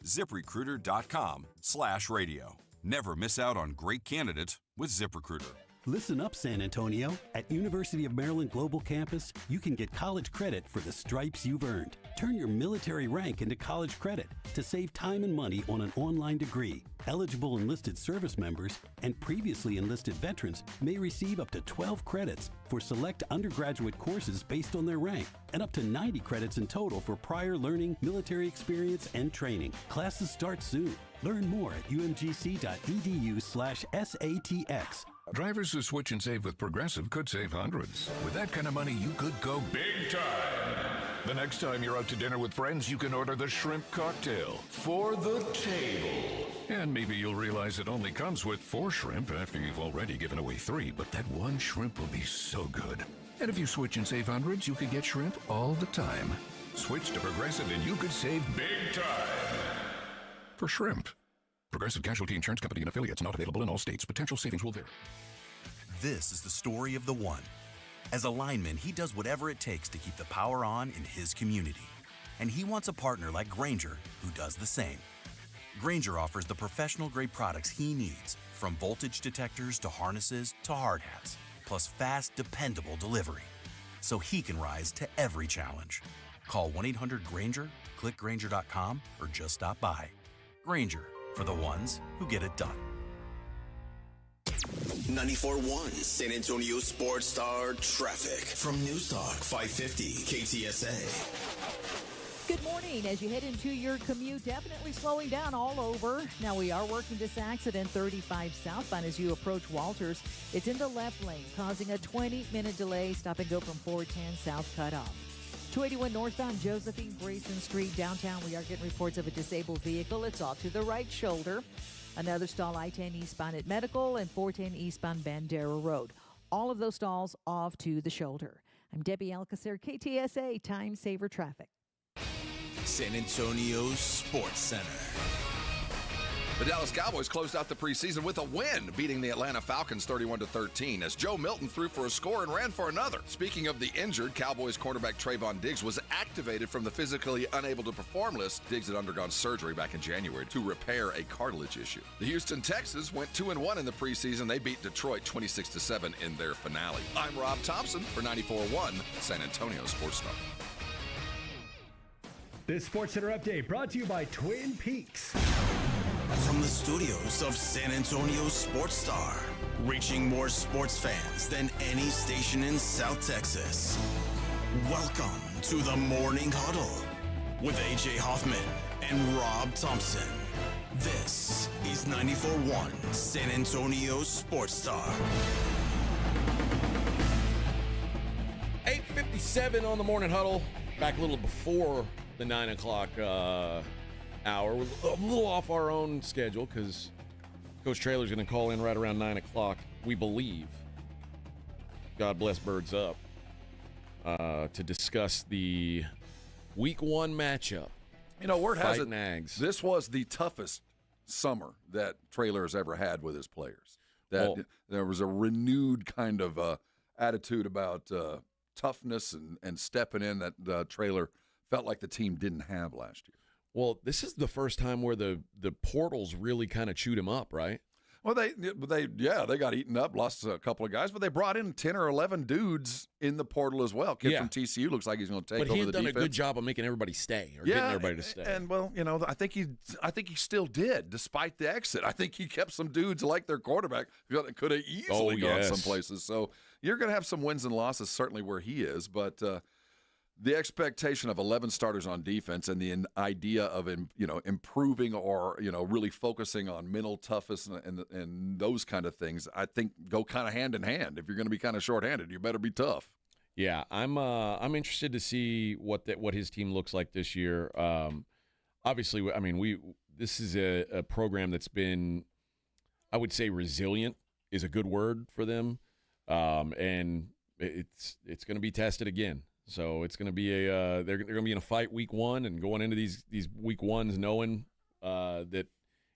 ZipRecruiter.com/radio. Never miss out on great candidates with ZipRecruiter. Listen up, San Antonio. At University of Maryland Global Campus, you can get college credit for the stripes you've earned. Turn your military rank into college credit to save time and money on an online degree. Eligible enlisted service members and previously enlisted veterans may receive up to 12 credits for select undergraduate courses based on their rank, and up to 90 credits in total for prior learning, military experience, and training. Classes start soon. Learn more at umgc.edu/SATX. Drivers who switch and save with Progressive could save hundreds. With that kind of money, you could go big time. The next time you're out to dinner with friends, you can order the shrimp cocktail for the table. And maybe you'll realize it only comes with 4 shrimp after you've already given away 3, but that one shrimp will be so good. And if you switch and save hundreds, you could get shrimp all the time. Switch to Progressive and you could save big time. For shrimp. Progressive Casualty Insurance Company and affiliates, not available in all states. Potential savings will vary. This is the story of the one. As a lineman, he does whatever it takes to keep the power on in his community. And he wants a partner like Grainger who does the same. Grainger offers the professional-grade products he needs, from voltage detectors to harnesses to hard hats, plus fast, dependable delivery, so he can rise to every challenge. Call 1-800-GRAINGER, click Grainger.com, or just stop by. Grainger, for the ones who get it done. 94.1 San Antonio Sports Star traffic from News Talk 550 KTSA. Good morning. As you head into your commute, definitely slowing down all over. Now, we are working this accident 35 southbound as you approach Walters. It's in the left lane, causing a 20-minute delay. Stop and go from 410 south cutoff. 281 northbound Josephine Grayson Street downtown. We are getting reports of a disabled vehicle. It's off to the right shoulder. Another stall I-10 eastbound at Medical and 410 eastbound Bandera Road. All of those stalls off to the shoulder. I'm Debbie Alcacer, KTSA Time Saver Traffic. San Antonio Sports Center. The Dallas Cowboys closed out the preseason with a win, beating the Atlanta Falcons 31-13 as Joe Milton threw for a score and ran for another. Speaking of the injured, Cowboys cornerback Trayvon Diggs was activated from the physically unable to perform list. Diggs had undergone surgery back in January to repair a cartilage issue. The Houston Texans went 2-1 in the preseason. They beat Detroit 26-7 in their finale. I'm Rob Thompson for 94.1 San Antonio Sports Star. This Sports Center update brought to you by Twin Peaks. From the studios of San Antonio Sports Star, reaching more sports fans than any station in South Texas. Welcome to the Morning Huddle with A.J. Hoffman and Rob Thompson. This is 94.1 San Antonio Sports Star. 8:57 on the Morning Huddle. Back a little before the 9 o'clock hour. We're a little off our own schedule because Coach Traylor's going to call in right around 9 o'clock, we believe. God bless Birds Up. To discuss the Week 1 matchup. You know, word has it, Nags. This was the toughest summer that Traylor has ever had with his players. There was a renewed kind of attitude about toughness and stepping in that Traylor felt like the team didn't have last year. Well, this is the first time where the portals really kind of chewed him up, right? Well, they got eaten up, lost a couple of guys, but they brought in 10 or 11 dudes in the portal as well. Kid from TCU looks like he's going to take over the defense. But he had done a good job of making everybody stay, or getting everybody to stay. And well, I think he still did, despite the exit. I think he kept some dudes like their quarterback that could have easily gone some places. So you're going to have some wins and losses, certainly where he is, but. The expectation of 11 starters on defense and the idea of improving or really focusing on mental toughness and those kind of things, I think go kind of hand in hand. If you're going to be kind of shorthanded, you better be tough. Yeah, I'm interested to see what his team looks like this year. Obviously, I mean this is a program that's been, I would say, resilient is a good word for them, and it's going to be tested again. So it's going to be they're going to be in a fight week one, and going into these week ones knowing that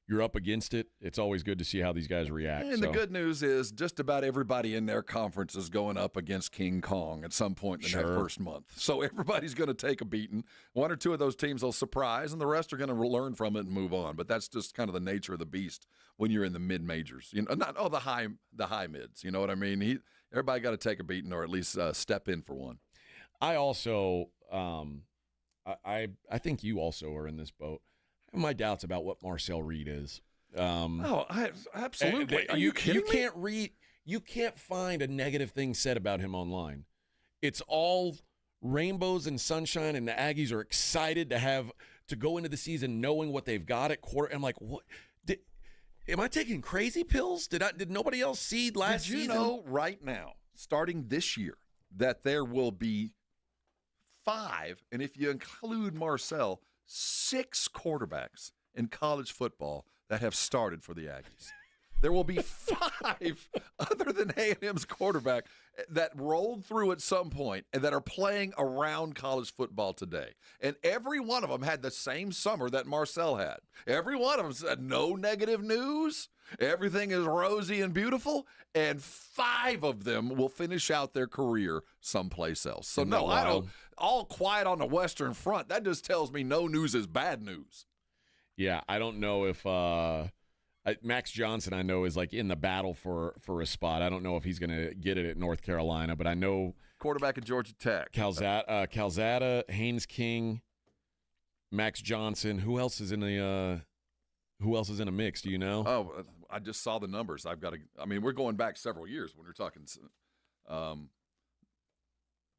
you're up against it. It's always good to see how these guys react. And the good news is just about everybody in their conference is going up against King Kong at some point in that first month. So everybody's going to take a beating. One or two of those teams will surprise, and the rest are going to learn from it and move on. But that's just kind of the nature of the beast when you're in the mid majors. The high mids. You know what I mean? Everybody got to take a beating or at least step in for one. I also, I think you also are in this boat. I have my doubts about what Marcel Reed is. Absolutely. Are you kidding me? You can't find a negative thing said about him online. It's all rainbows and sunshine, and the Aggies are excited to go into the season knowing what they've got at quarter. I'm like, what? Am I taking crazy pills? Did nobody else see last season? Did you know right now, starting this year, that there will be 5, and if you include Marcel, 6 quarterbacks in college football that have started for the Aggies. There will be 5 other than A&M's quarterback that rolled through at some point and that are playing around college football today. And every one of them had the same summer that Marcel had. Every one of them said no negative news. Everything is rosy and beautiful, and 5 of them will finish out their career someplace else. So, no, I don't. All quiet on the Western Front. That just tells me no news is bad news. Yeah, I don't know if Max Johnson, I know, is like in the battle for a spot. I don't know if he's going to get it at North Carolina, but I know quarterback at Georgia Tech, Calzada, Haynes King, Max Johnson. Who else is in a mix? Do you know? Oh, I just saw the numbers. We're going back several years when we're talking.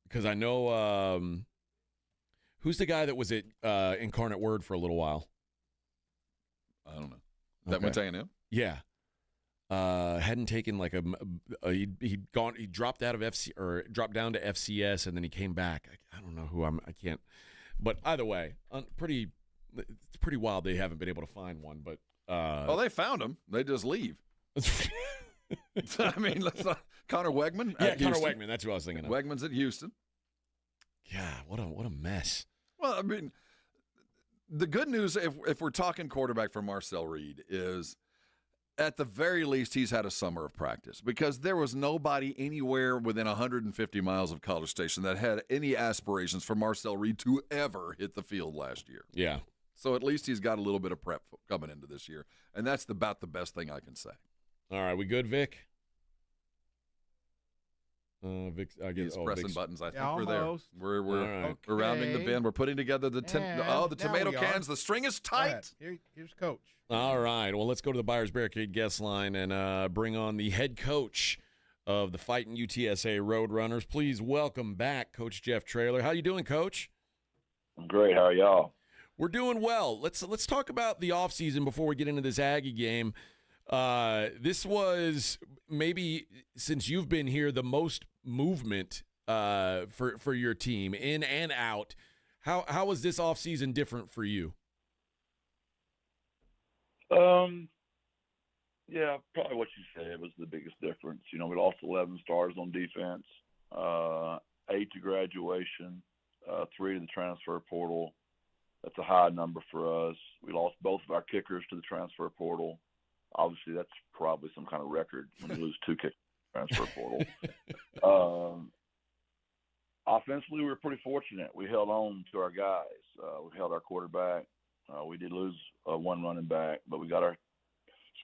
Because I know who's the guy that was at Incarnate Word for a little while. I don't know. That went to A&M? Yeah. Hadn't taken like he dropped out of FC or dropped down to FCS, and then he came back. I don't know who I can't. But either way, it's pretty wild they haven't been able to find one. But they found him. They just leave. I mean, Connor Wegman. Yeah, Connor Wegman. That's who I was thinking of. Wegman's at Houston. Yeah, what a mess. Well, I mean, the good news, if we're talking quarterback for Marcel Reed, is at the very least he's had a summer of practice, because there was nobody anywhere within 150 miles of College Station that had any aspirations for Marcel Reed to ever hit the field last year. Yeah. So at least he's got a little bit of prep coming into this year, and that's about the best thing I can say. All right, we good, Vic? Vic, he's pressing Vic's buttons. I think almost. We're there. We're rounding the bend. We're putting together the tomato cans. The string is tight. Here's Coach. All right. Well, let's go to the Buyers Barricade guest line and bring on the head coach of the Fighting UTSA Roadrunners. Please welcome back Coach Jeff Traylor. How you doing, Coach? I'm great. How are y'all? We're doing well. Let's talk about the offseason before we get into this Aggie game. This was maybe, since you've been here, the most movement for your team in and out. How was this offseason different for you? Yeah, probably what you said was the biggest difference. You know, we lost 11 stars on defense, 8 to graduation, 3 to the transfer portal. That's a high number for us. We lost both of our kickers to the transfer portal. Obviously, that's probably some kind of record when you lose 2 kickers to the transfer portal. Offensively, we were pretty fortunate. We held on to our guys. We held our quarterback. We did lose 1 running back, but we got our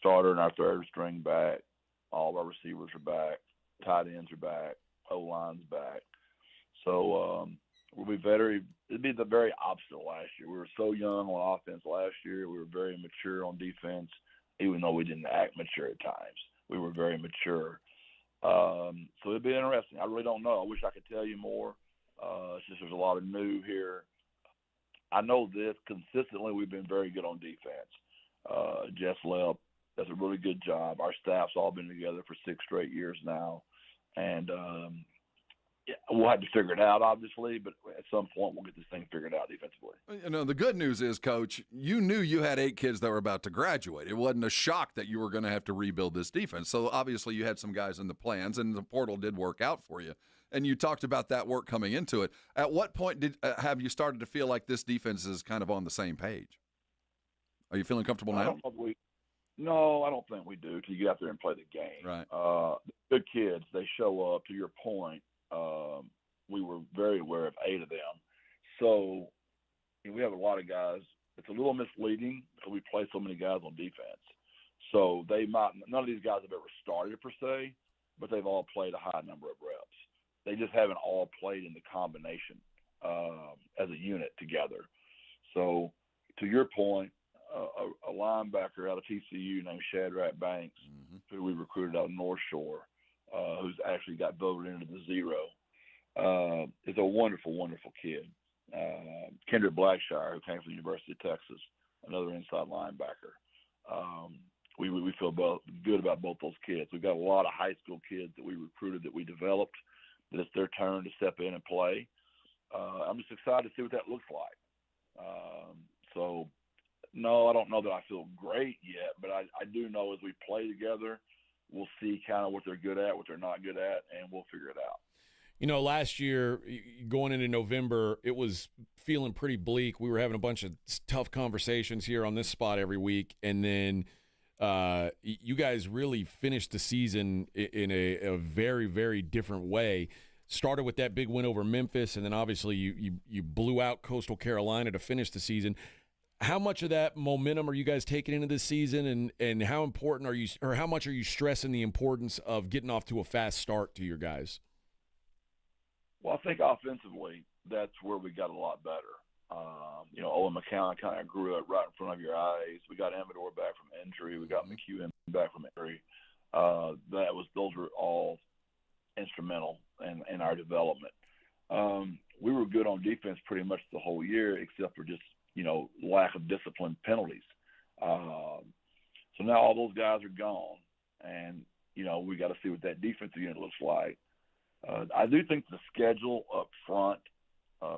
starter and our third string back. All of our receivers are back. Tight ends are back. O-line's back. So it'd be the very opposite of last year. We were so young on offense last year. We were very mature on defense, even though we didn't act mature at times. We were very mature. So it'd be interesting. I really don't know. I wish I could tell you more. It's just there's a lot of new here. I know this consistently. We've been very good on defense. Jess Lepp does a really good job. Our staff's all been together for 6 straight years now, and we'll have to figure it out, obviously. But at some point, we'll get this thing figured out defensively. You know, the good news is, Coach, you knew you had 8 kids that were about to graduate. It wasn't a shock that you were going to have to rebuild this defense. So obviously, you had some guys in the plans, and the portal did work out for you. And you talked about that work coming into it. At what point have you started to feel like this defense is kind of on the same page? Are you feeling comfortable now? No, I don't think we do until you get out there and play the game. Right. Good kids, they show up. To your point, we were very aware of 8 of them. So we have a lot of guys. It's a little misleading because we play so many guys on defense. So none of these guys have ever started per se, but they've all played a high number of reps. They just haven't all played in the combination as a unit together. So to your point, a linebacker out of TCU named Shadrack Banks, who we recruited out of North Shore, who's actually got voted into the zero, is a wonderful, wonderful kid. Kendrick Blackshire, who came from the University of Texas, another inside linebacker. We feel good about both those kids. We've got a lot of high school kids that we recruited, that we developed, that it's their turn to step in and play. I'm just excited to see what that looks like. So, no, I don't know that I feel great yet, but I do know as we play together, we'll see kind of what they're good at, what they're not good at, and we'll figure it out. You know, last year, going into November, it was feeling pretty bleak. We were having a bunch of tough conversations here on this spot every week, and then you guys really finished the season in a very, very different way. Started with that big win over Memphis, and then obviously you blew out Coastal Carolina to finish the season. How much of that momentum are you guys taking into this season, and how important are you, or how much are you stressing the importance of getting off to a fast start to your guys? Well, I think offensively, that's where we got a lot better. Owen McCown kind of grew up right in front of your eyes. We got Amador back from injury. We got McHugh back from injury. Those were all instrumental in our development. We were good on defense pretty much the whole year, except for just lack of discipline penalties. So now all those guys are gone, and we got to see what that defensive unit looks like. I do think the schedule up front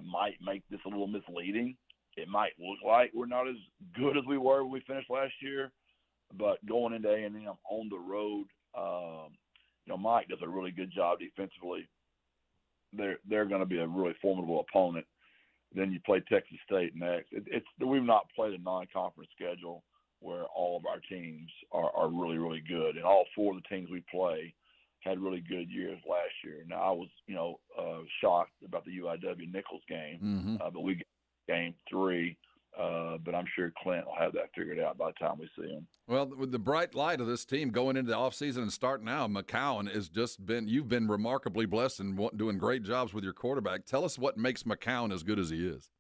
might make this a little misleading. It might look like we're not as good as we were when we finished last year, but going into A&M on the road, Mike does a really good job defensively. They're going to be a really formidable opponent. Then you play Texas State next. We've not played a non-conference schedule where all of our teams are really, really good, and all 4 of the teams we play had really good years last year. Now, I was, shocked about the UIW Nichols game, but we got game 3. But I'm sure Clint will have that figured out by the time we see him. Well, with the bright light of this team going into the offseason and starting now, McCown has you've been remarkably blessed and doing great jobs with your quarterback. Tell us what makes McCown as good as he is.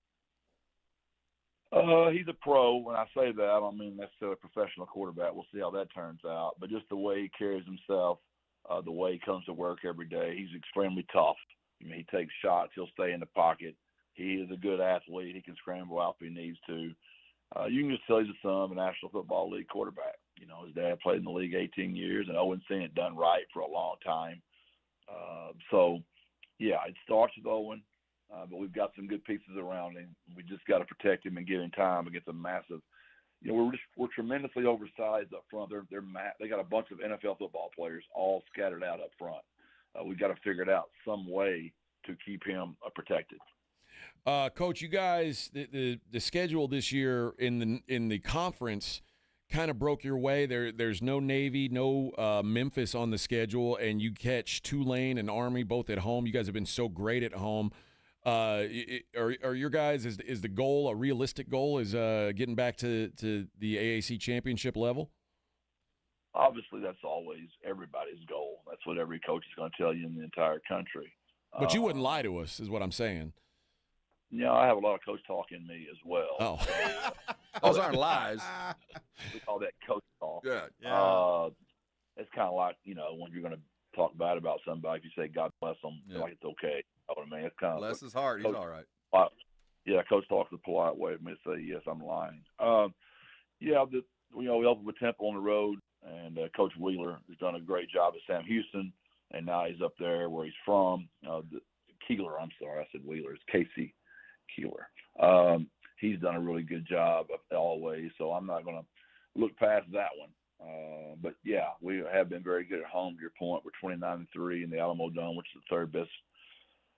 He's a pro. When I say that, I don't mean necessarily a professional quarterback. We'll see how that turns out. But just the way he carries himself, the way he comes to work every day, he's extremely tough. I mean, he takes shots. He'll stay in the pocket. He is a good athlete. He can scramble out if he needs to. You can just tell he's the son of a National Football League quarterback. His dad played in the league 18 years, and Owen's seen it done right for a long time. It starts with Owen, but we've got some good pieces around him. We just got to protect him and give him time against a massive. We're tremendously oversized up front. They got a bunch of NFL football players all scattered out up front. We've got to figure it out some way to keep him protected. Coach, you guys, the schedule this year in the conference kind of broke your way. There's no Navy, no Memphis on the schedule, and you catch Tulane and Army both at home. You guys have been so great at home. Are your guys, is the goal, a realistic goal, is getting back to the AAC championship level? obviously that's always everybody's goal. That's what every coach is going to tell you in the entire country. But you wouldn't lie to us, is what I'm saying. I have a lot of coach talk in me as well. Oh. Those aren't lies. We call that coach talk. Yeah. It's kind of like, when you're going to talk bad about somebody, if you say God bless them, like it's okay. You know what I mean? It's kind of bless his heart. He's all right. Coach talk's a polite way for me to say, yes, I'm lying. We opened with Temple on the road, and Coach Wheeler has done a great job at Sam Houston, and now he's up there where he's from. Keeler, I'm sorry, I said Wheeler. It's Casey Keeler. He's done a really good job always, so I'm not going to look past that one. But we have been very good at home. To your point, we're 29-3 in the Alamo Dome, which is the third best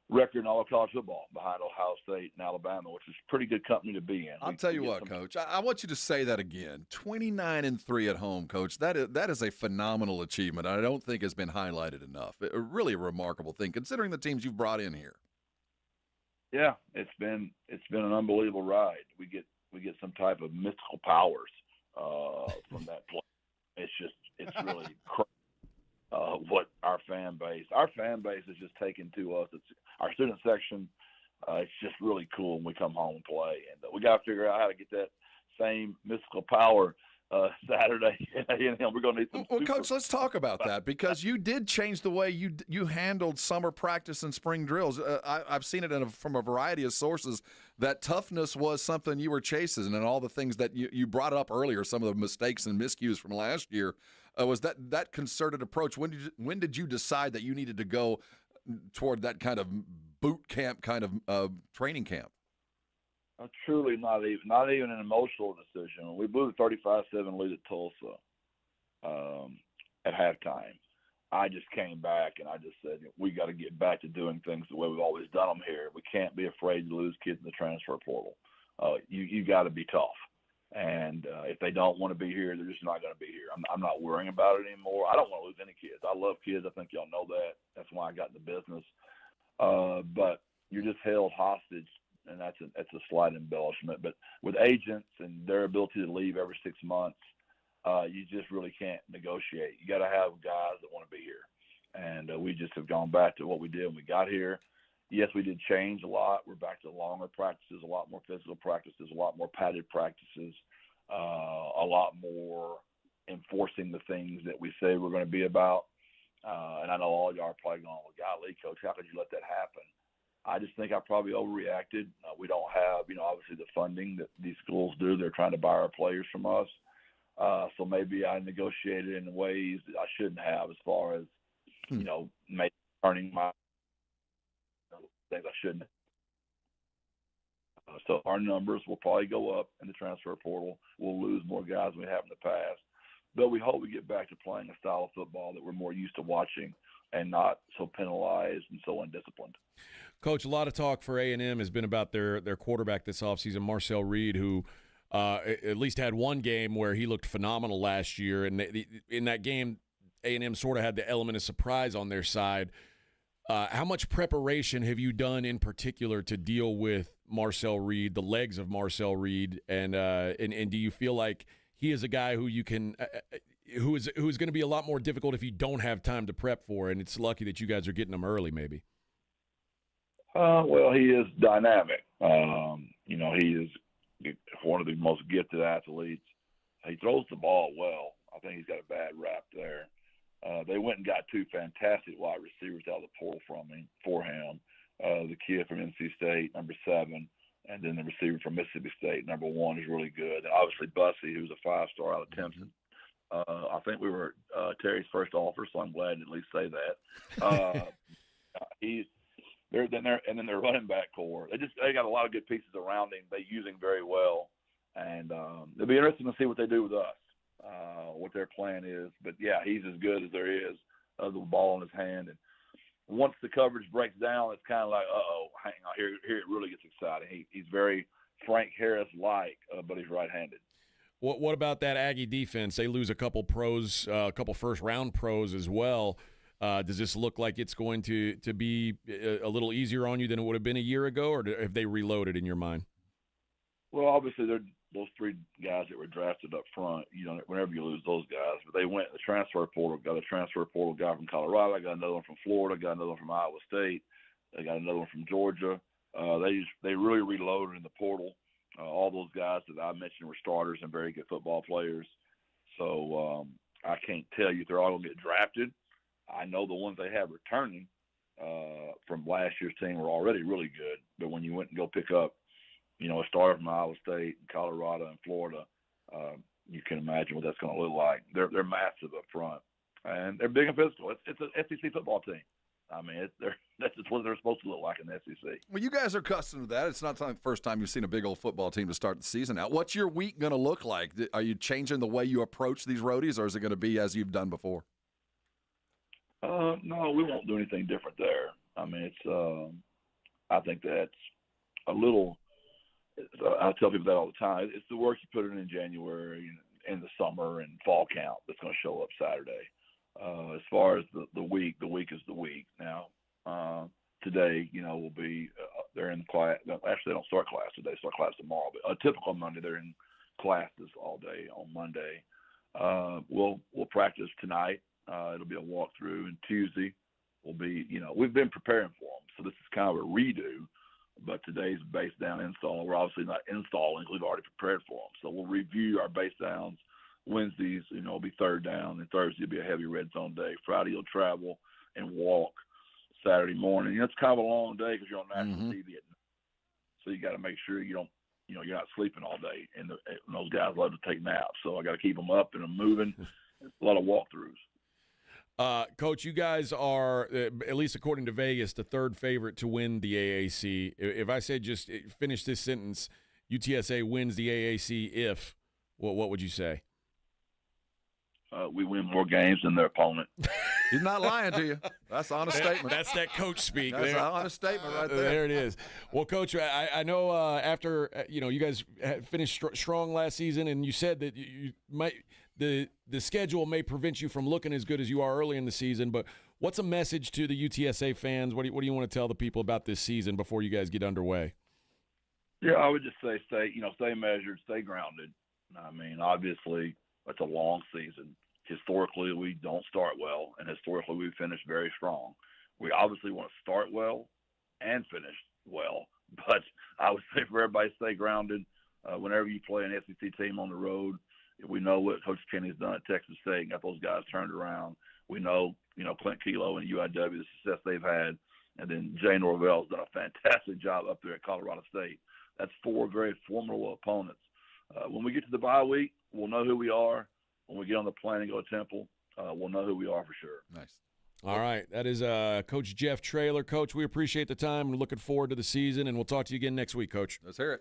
record in all of college football, behind Ohio State and Alabama, which is pretty good company to be in. I'll tell you what, Coach. I want you to say that again. 29-3 at home, Coach. That is a phenomenal achievement. I don't think has been highlighted enough. Really a remarkable thing, considering the teams you've brought in here. Yeah, it's been an unbelievable ride. We get some type of mystical powers from that play. It's really crazy. What our fan base is just taken to us. It's our student section. It's just really cool when we come home and play, and we got to figure out how to get that same mystical power Saturday. We're going to need some. Well, Coach, let's talk about that, because you did change the way you handled summer practice and spring drills. I've seen it from a variety of sources that toughness was something you were chasing, and all the things that you brought up earlier, some of the mistakes and miscues from last year. Was that concerted approach? When did you decide that you needed to go toward that kind of boot camp kind of training camp? Truly, not even an emotional decision. We blew the 35-7 lead at Tulsa at halftime. I just came back and I just said, we got to get back to doing things the way we've always done them here. We can't be afraid to lose kids in the transfer portal. You got to be tough. And if they don't want to be here, they're just not going to be here. I'm not worrying about it anymore. I don't want to lose any kids. I love kids. I think y'all know that. That's why I got in the business. But you're just held hostage, and that's a slight embellishment. But with agents and their ability to leave every 6 months, you just really can't negotiate. You got to have guys that want to be here. And we just have gone back to what we did when we got here. Yes, we did change a lot. We're back to longer practices, a lot more physical practices, a lot more padded practices, a lot more enforcing the things that we say we're going to be about. And I know all y'all are probably going, well, golly, Coach, how could you let that happen? I just think I probably overreacted. We don't have, obviously the funding that these schools do. They're trying to buy our players from us. So maybe I negotiated in ways that I shouldn't have, as far as, maybe earning my things I shouldn't. So our numbers will probably go up in the transfer portal. We'll lose more guys than we have in the past. But we hope we get back to playing a style of football that we're more used to watching and not so penalized and so undisciplined. Coach, a lot of talk for A&M has been about their quarterback this offseason, Marcel Reed, who at least had one game where he looked phenomenal last year. And in that game, A&M sort of had the element of surprise on their side. How much preparation have you done in particular to deal with Marcel Reed, the legs of Marcel Reed, and do you feel like he is a guy who you can, who is going to be a lot more difficult if you don't have time to prep for, and it's lucky that you guys are getting him early, maybe? Well, he is dynamic. He is one of the most gifted athletes. He throws the ball well. I think he's got a bad rap there. They went and got two fantastic wide receivers out of the portal for him. The kid from NC State, number 7, and then the receiver from Mississippi State, number 1, is really good. And obviously Bussey, who's a 5-star out of Timpson. I think we were Terry's first offer, so I'm glad to at least say that. And then their running back core. They got a lot of good pieces around him. They use him very well, and it'll be interesting to see what they do with us. What their plan is. But, yeah, he's as good as there is, the ball in his hand. And once the coverage breaks down, it's kind of like, hang on, here it really gets exciting. He's very Frank Harris-like, but he's right-handed. What about that Aggie defense? They lose a couple pros, a couple first-round pros as well. Does this look like it's going to be a little easier on you than it would have been a year ago, or have they reloaded in your mind? Well, obviously those three guys that were drafted up front, whenever you lose those guys, but they went in the transfer portal, got a transfer portal guy from Colorado, got another one from Florida, got another one from Iowa State, they got another one from Georgia. They really reloaded in the portal. All those guys that I mentioned were starters and very good football players. So I can't tell you if they're all going to get drafted. I know the ones they have returning from last year's team were already really good. But when you went and go pick up, a starter from Iowa State, Colorado, and Florida, you can imagine what that's going to look like. They're massive up front, and they're big and physical. It's an SEC football team. I mean, that's just what they're supposed to look like in the SEC. Well, you guys are accustomed to that. It's not the first time you've seen a big old football team to start the season out. What's your week going to look like? Are you changing the way you approach these roadies, or is it going to be as you've done before? No, we won't do anything different there. I mean, I think that's a little – I tell people that all the time. It's the work you put in January and the summer and fall count that's going to show up Saturday. As far as the week is the week. Now, today, will be they're in class. Actually, they don't start class today. They start class tomorrow. But a typical Monday, they're in classes all day on Monday. We'll practice tonight. It'll be a walkthrough, and Tuesday will be. We've been preparing for them, so this is kind of a redo. But today's base down install. We're obviously not installing because we've already prepared for them. So we'll review our base downs. Wednesdays, it'll be third down, and Thursday will be a heavy red zone day. Friday, you'll travel and walk. Saturday morning, it's kind of a long day because you're on national TV at night. So you got to make sure you don't, you're not sleeping all day. And those guys love to take naps, so I got to keep them up and them moving. A lot of walkthroughs. Coach, you guys are, at least according to Vegas, the third favorite to win the AAC. If I said just finish this sentence, UTSA wins the AAC if, what would you say? We win more games than their opponent. He's not lying to you. That's an honest statement. That's that coach speak. That's an honest statement right there. There it is. Well, Coach, I know after you guys finished strong last season, and you said that you might the schedule may prevent you from looking as good as you are early in the season. But what's a message to the UTSA fans? What do you want to tell the people about this season before you guys get underway? Yeah, I would just say stay measured, stay grounded. I mean, obviously, it's a long season. Historically, we don't start well, and historically, we finish very strong. We obviously want to start well and finish well, but I would say for everybody, stay grounded. Whenever you play an SEC team on the road, we know what Coach Kenny's done at Texas State and got those guys turned around. We know, Clint Kelo and UIW, the success they've had, and then Jay Norvell's done a fantastic job up there at Colorado State. That's four very formidable opponents. When we get to the bye week, we'll know who we are. When we get on the plane and go to Temple, we'll know who we are for sure. Nice. All right. That is Coach Jeff Traylor. Coach, we appreciate the time. We're looking forward to the season, and we'll talk to you again next week, Coach. Let's hear it.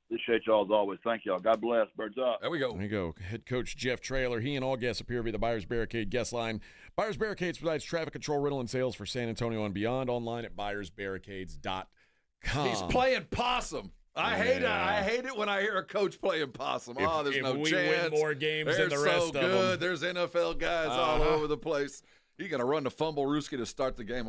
Appreciate y'all as always. Thank y'all. God bless. Birds up. There we go. There you go. Head Coach Jeff Traylor. He and all guests appear via the Buyers Barricade guest line. Buyers Barricades provides traffic control, rental, and sales for San Antonio and beyond. Online at buyersbarricades.com. He's playing possum. I hate it when I hear a coach playing possum. There's no chance. We win more games than the rest of them. They're so good. There's NFL guys all over the place. He's going to run the fumble Ruski to start the game.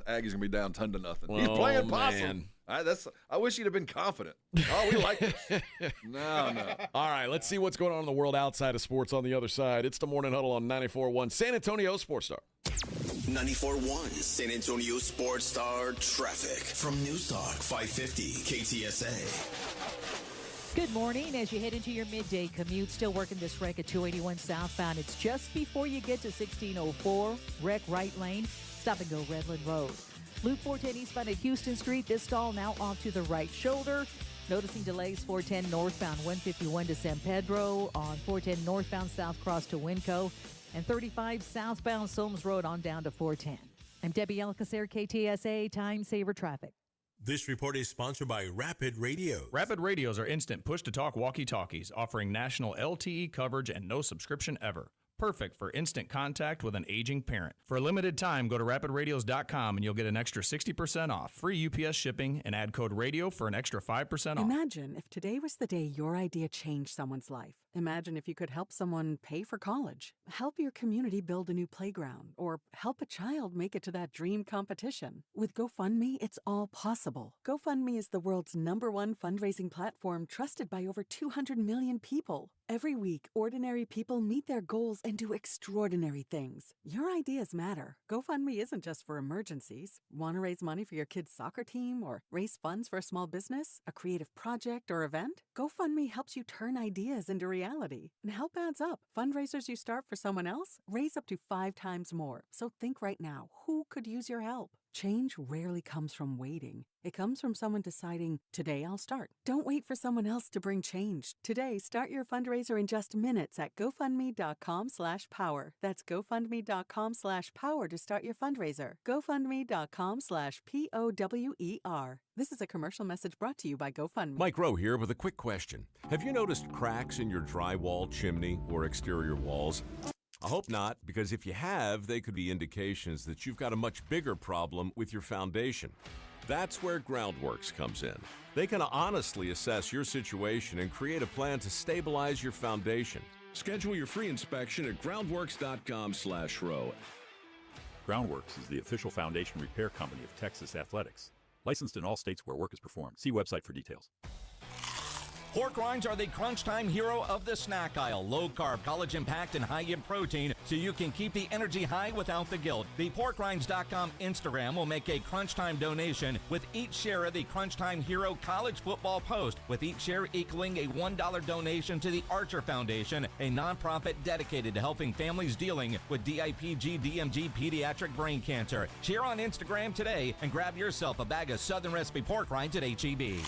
Aggie's going to be down 10-0. He's playing possum. I wish he'd have been confident. Oh, we like this. No. All right, let's see what's going on in the world outside of sports on the other side. It's the Morning Huddle on 94.1 San Antonio Sports Star. 94.1 San Antonio Sports Star traffic from News Talk 550 KTSA. Good morning. As you head into your midday commute, still working this wreck at 281 southbound. It's just before you get to 1604, wreck right lane, stop and go Redland Road. Loop 410 eastbound at Houston Street. This stall now off to the right shoulder. Noticing delays 410 northbound 151 to San Pedro, on 410 northbound South Cross to Winco, and 35 southbound Solms Road on down to 410. I'm Debbie Alcacer, KTSA Time Saver Traffic. This report is sponsored by Rapid Radios. Rapid Radios are instant push-to-talk walkie-talkies offering national LTE coverage and no subscription ever. Perfect for instant contact with an aging parent. For a limited time, go to rapidradios.com and you'll get an extra 60% off, free UPS shipping, and add code RADIO for an extra 5% off. Imagine if today was the day your idea changed someone's life. Imagine if you could help someone pay for college, help your community build a new playground, or help a child make it to that dream competition. With GoFundMe, it's all possible. GoFundMe is the world's #1 fundraising platform trusted by over 200 million people. Every week, ordinary people meet their goals and do extraordinary things. Your ideas matter. GoFundMe isn't just for emergencies. Want to raise money for your kid's soccer team or raise funds for a small business, a creative project, or event? GoFundMe helps you turn ideas into reality. And help adds up. Fundraisers you start for someone else raise up to 5 times more. So think right now, who could use your help? Change rarely comes from waiting. It comes from someone deciding, today I'll start. Don't wait for someone else to bring change. Today, start your fundraiser in just minutes at GoFundMe.com/power. That's GoFundMe.com/power to start your fundraiser. GoFundMe.com/POWER. This is a commercial message brought to you by GoFundMe. Mike Rowe here with a quick question. Have you noticed cracks in your drywall, chimney, or exterior walls? I hope not, because if you have, they could be indications that you've got a much bigger problem with your foundation. That's where Groundworks comes in. They can honestly assess your situation and create a plan to stabilize your foundation. Schedule your free inspection at groundworks.com/row. Groundworks is the official foundation repair company of Texas Athletics. Licensed in all states where work is performed. See website for details. Pork rinds are the crunch time hero of the snack aisle. Low carb, collagen packed, and high in protein, so you can keep the energy high without the guilt. The PorkRinds.com Instagram will make a crunch time donation with each share of the Crunch Time Hero College Football Post, with each share equaling a $1 donation to the Archer Foundation, a nonprofit dedicated to helping families dealing with DIPG, DMG, pediatric brain cancer. Share on Instagram today and grab yourself a bag of Southern Recipe pork rinds at HEB.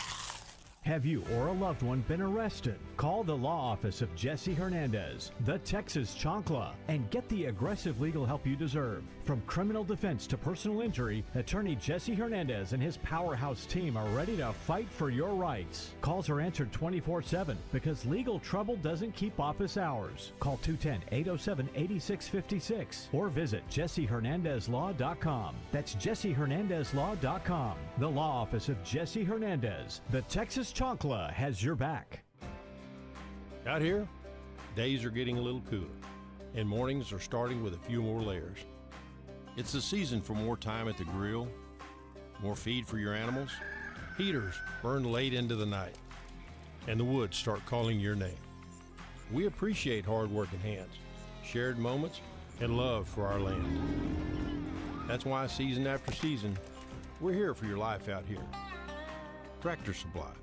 Have you or a loved one been arrested? Call the law office of Jesse Hernandez, the Texas Chancla, and get the aggressive legal help you deserve. From criminal defense to personal injury, attorney Jesse Hernandez and his powerhouse team are ready to fight for your rights. Calls are answered 24/7 because legal trouble doesn't keep office hours. Call 210-807-8656 or visit jessehernandezlaw.com. That's jessehernandezlaw.com. The law office of Jesse Hernandez, the Texas Chancla, has your back. Out here, days are getting a little cooler, and mornings are starting with a few more layers. It's the season for more time at the grill, more feed for your animals. Heaters burn late into the night, and the woods start calling your name. We appreciate hard-working hands, shared moments, and love for our land. That's why season after season, we're here for your life out here. Tractor Supply.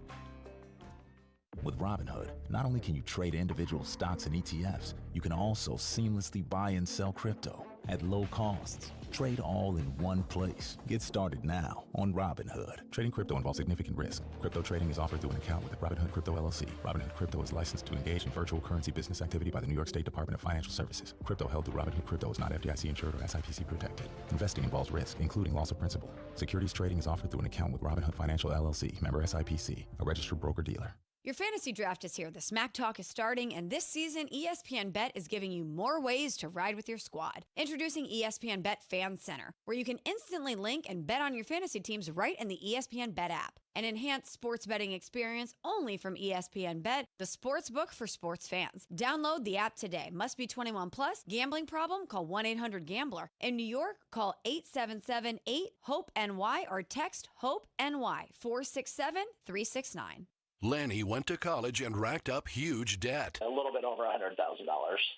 With Robinhood, not only can you trade individual stocks and ETFs, you can also seamlessly buy and sell crypto at low costs. Trade all in one place. Get started now on Robinhood. Trading crypto involves significant risk. Crypto trading is offered through an account with Robinhood Crypto LLC. Robinhood Crypto is licensed to engage in virtual currency business activity by the New York State Department of Financial Services. Crypto held through Robinhood Crypto is not FDIC insured or SIPC protected. Investing involves risk, including loss of principal. Securities trading is offered through an account with Robinhood Financial LLC, member SIPC, a registered broker-dealer. Your fantasy draft is here. The Smack Talk is starting, and this season, ESPN Bet is giving you more ways to ride with your squad. Introducing ESPN Bet Fan Center, where you can instantly link and bet on your fantasy teams right in the ESPN Bet app. An enhanced sports betting experience only from ESPN Bet, the sports book for sports fans. Download the app today. Must be 21 plus. Gambling problem? Call 1-800-GAMBLER. In New York, call 877-8-HOPE-NY or text HOPE-NY 467-369. Lanny went to college and racked up huge debt. A little bit over $100,000.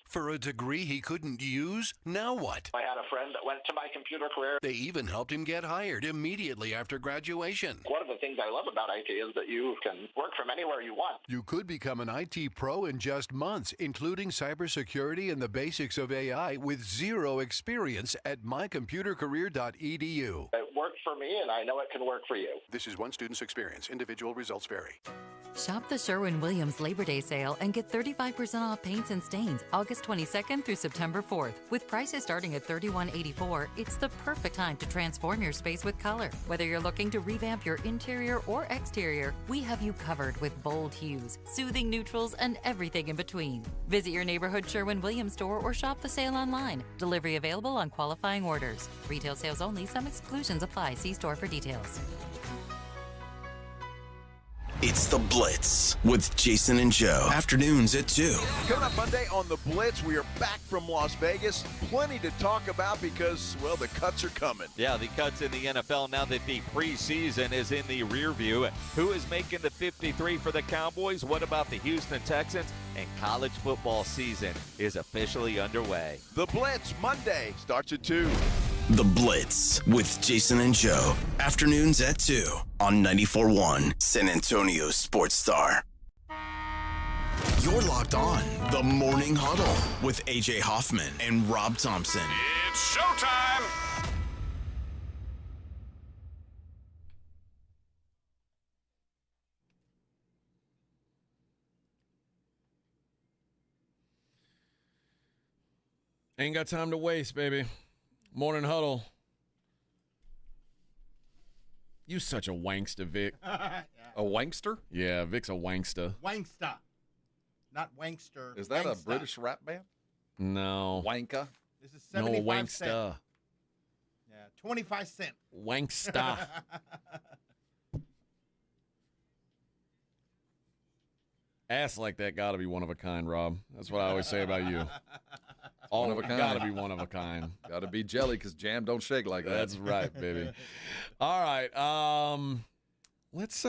For a degree he couldn't use? Now what? I had a friend that went to my computer career. They even helped him get hired immediately after graduation. One of the things I love about IT is that you can work from anywhere you want. You could become an IT pro in just months, including cybersecurity and the basics of AI with zero experience at mycomputercareer.edu. It worked for me, and I know it can work for you. This is one student's experience. Individual results vary. Shop the Sherwin-Williams Labor Day sale and get 35% off paints and stains August 22nd through September 4th. With prices starting at $31.84, it's the perfect time to transform your space with color. Whether you're looking to revamp your interior or exterior, we have you covered with bold hues, soothing neutrals, and everything in between. Visit your neighborhood Sherwin-Williams store or shop the sale online. Delivery available on qualifying orders. Retail sales only. Some exclusions apply. See store for details. It's The Blitz with Jason and Joe. Afternoons at 2. Coming up Monday on The Blitz, we are back from Las Vegas. Plenty to talk about because, well, the cuts are coming. Yeah, the cuts in the NFL now that the preseason is in the rear view. Who is making the 53 for the Cowboys? What about the Houston Texans? And college football season is officially underway. The Blitz Monday starts at 2. The Blitz with Jason and Joe. Afternoons at 2 on 94.1 San Antonio Sports Star. You're locked on The Morning Huddle with A.J. Hoffman and Rob Thompson. It's showtime! Ain't got time to waste, baby. Morning Huddle. You such a wankster, Vic. Yeah. A wankster? Yeah, Vic's a wankster. Wanksta. Not wankster. Is that Wanksta. a British rap band? No. Wanka? This is 75 No, wankster. cents. Yeah, 25 cents. Wankster. Ass like that gotta be one of a kind, Rob. That's what I always say about you. One of a kind. Gotta be one of a kind. Gotta be jelly because jam don't shake like that. That's right, baby. All right. Let's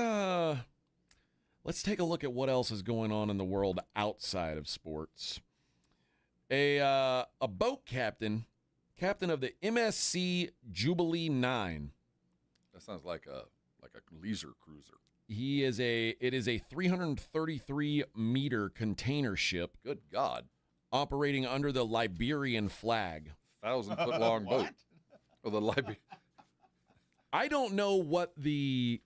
take a look at what else is going on in the world outside of sports. A boat captain of the MSC Jubilee 9. That sounds like a leisure cruiser. It is a 333 meter container ship. Good God. Operating under the Liberian flag. 1,000-foot long boat. Or the Liberian. I don't know what the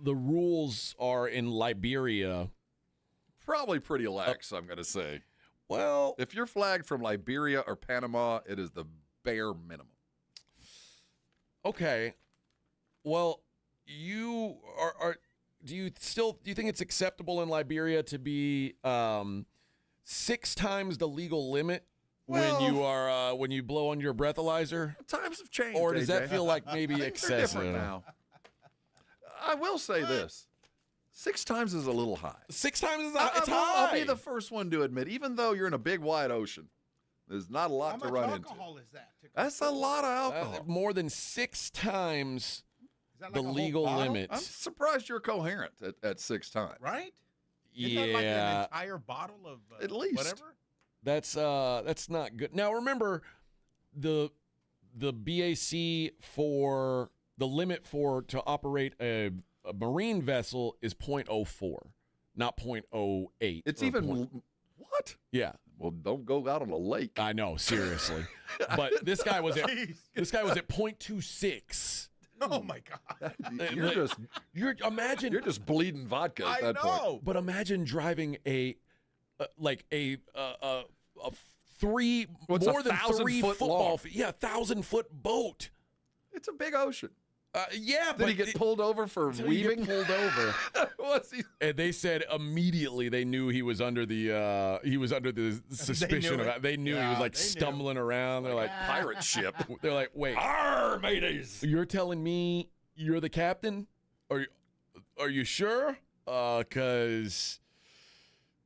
rules are in Liberia. Probably pretty lax, I'm going to say. Well, if you're flagged from Liberia or Panama, it is the bare minimum. Okay. Well, you are do you think it's acceptable in Liberia to be 6 times the legal limit when you blow on your breathalyzer? Times have changed. Or does AJ. that feel like maybe Things are excessive different now? I will say this. 6 times is a little high. 6 times is it's high. I'll be the first one to admit, even though you're in a big wide ocean, there's not a lot to run into. How much alcohol is that? That's a lot of alcohol. More than 6 times Like the legal limit. I'm surprised you're coherent at 6 times. Right? Yeah. Isn't that like an entire bottle of at least whatever? That's not good. Now remember, the BAC for the limit to operate a marine vessel is 0.04, not 0.08. It's even what? Yeah. Well, don't go out on a lake. I know, seriously. But this guy was at 0.26. Oh my God! You're just bleeding vodka at that point. But imagine driving a 3 football field. Yeah, 1,000-foot boat. It's a big ocean. Yeah, Did he get pulled over for weaving? Pulled over. Was he? And they said immediately they knew he was under the suspicion of. They knew he was like stumbling around. They're like pirate ship. They're like, wait, arr, mateys! You're telling me you're the captain? Are you sure? Because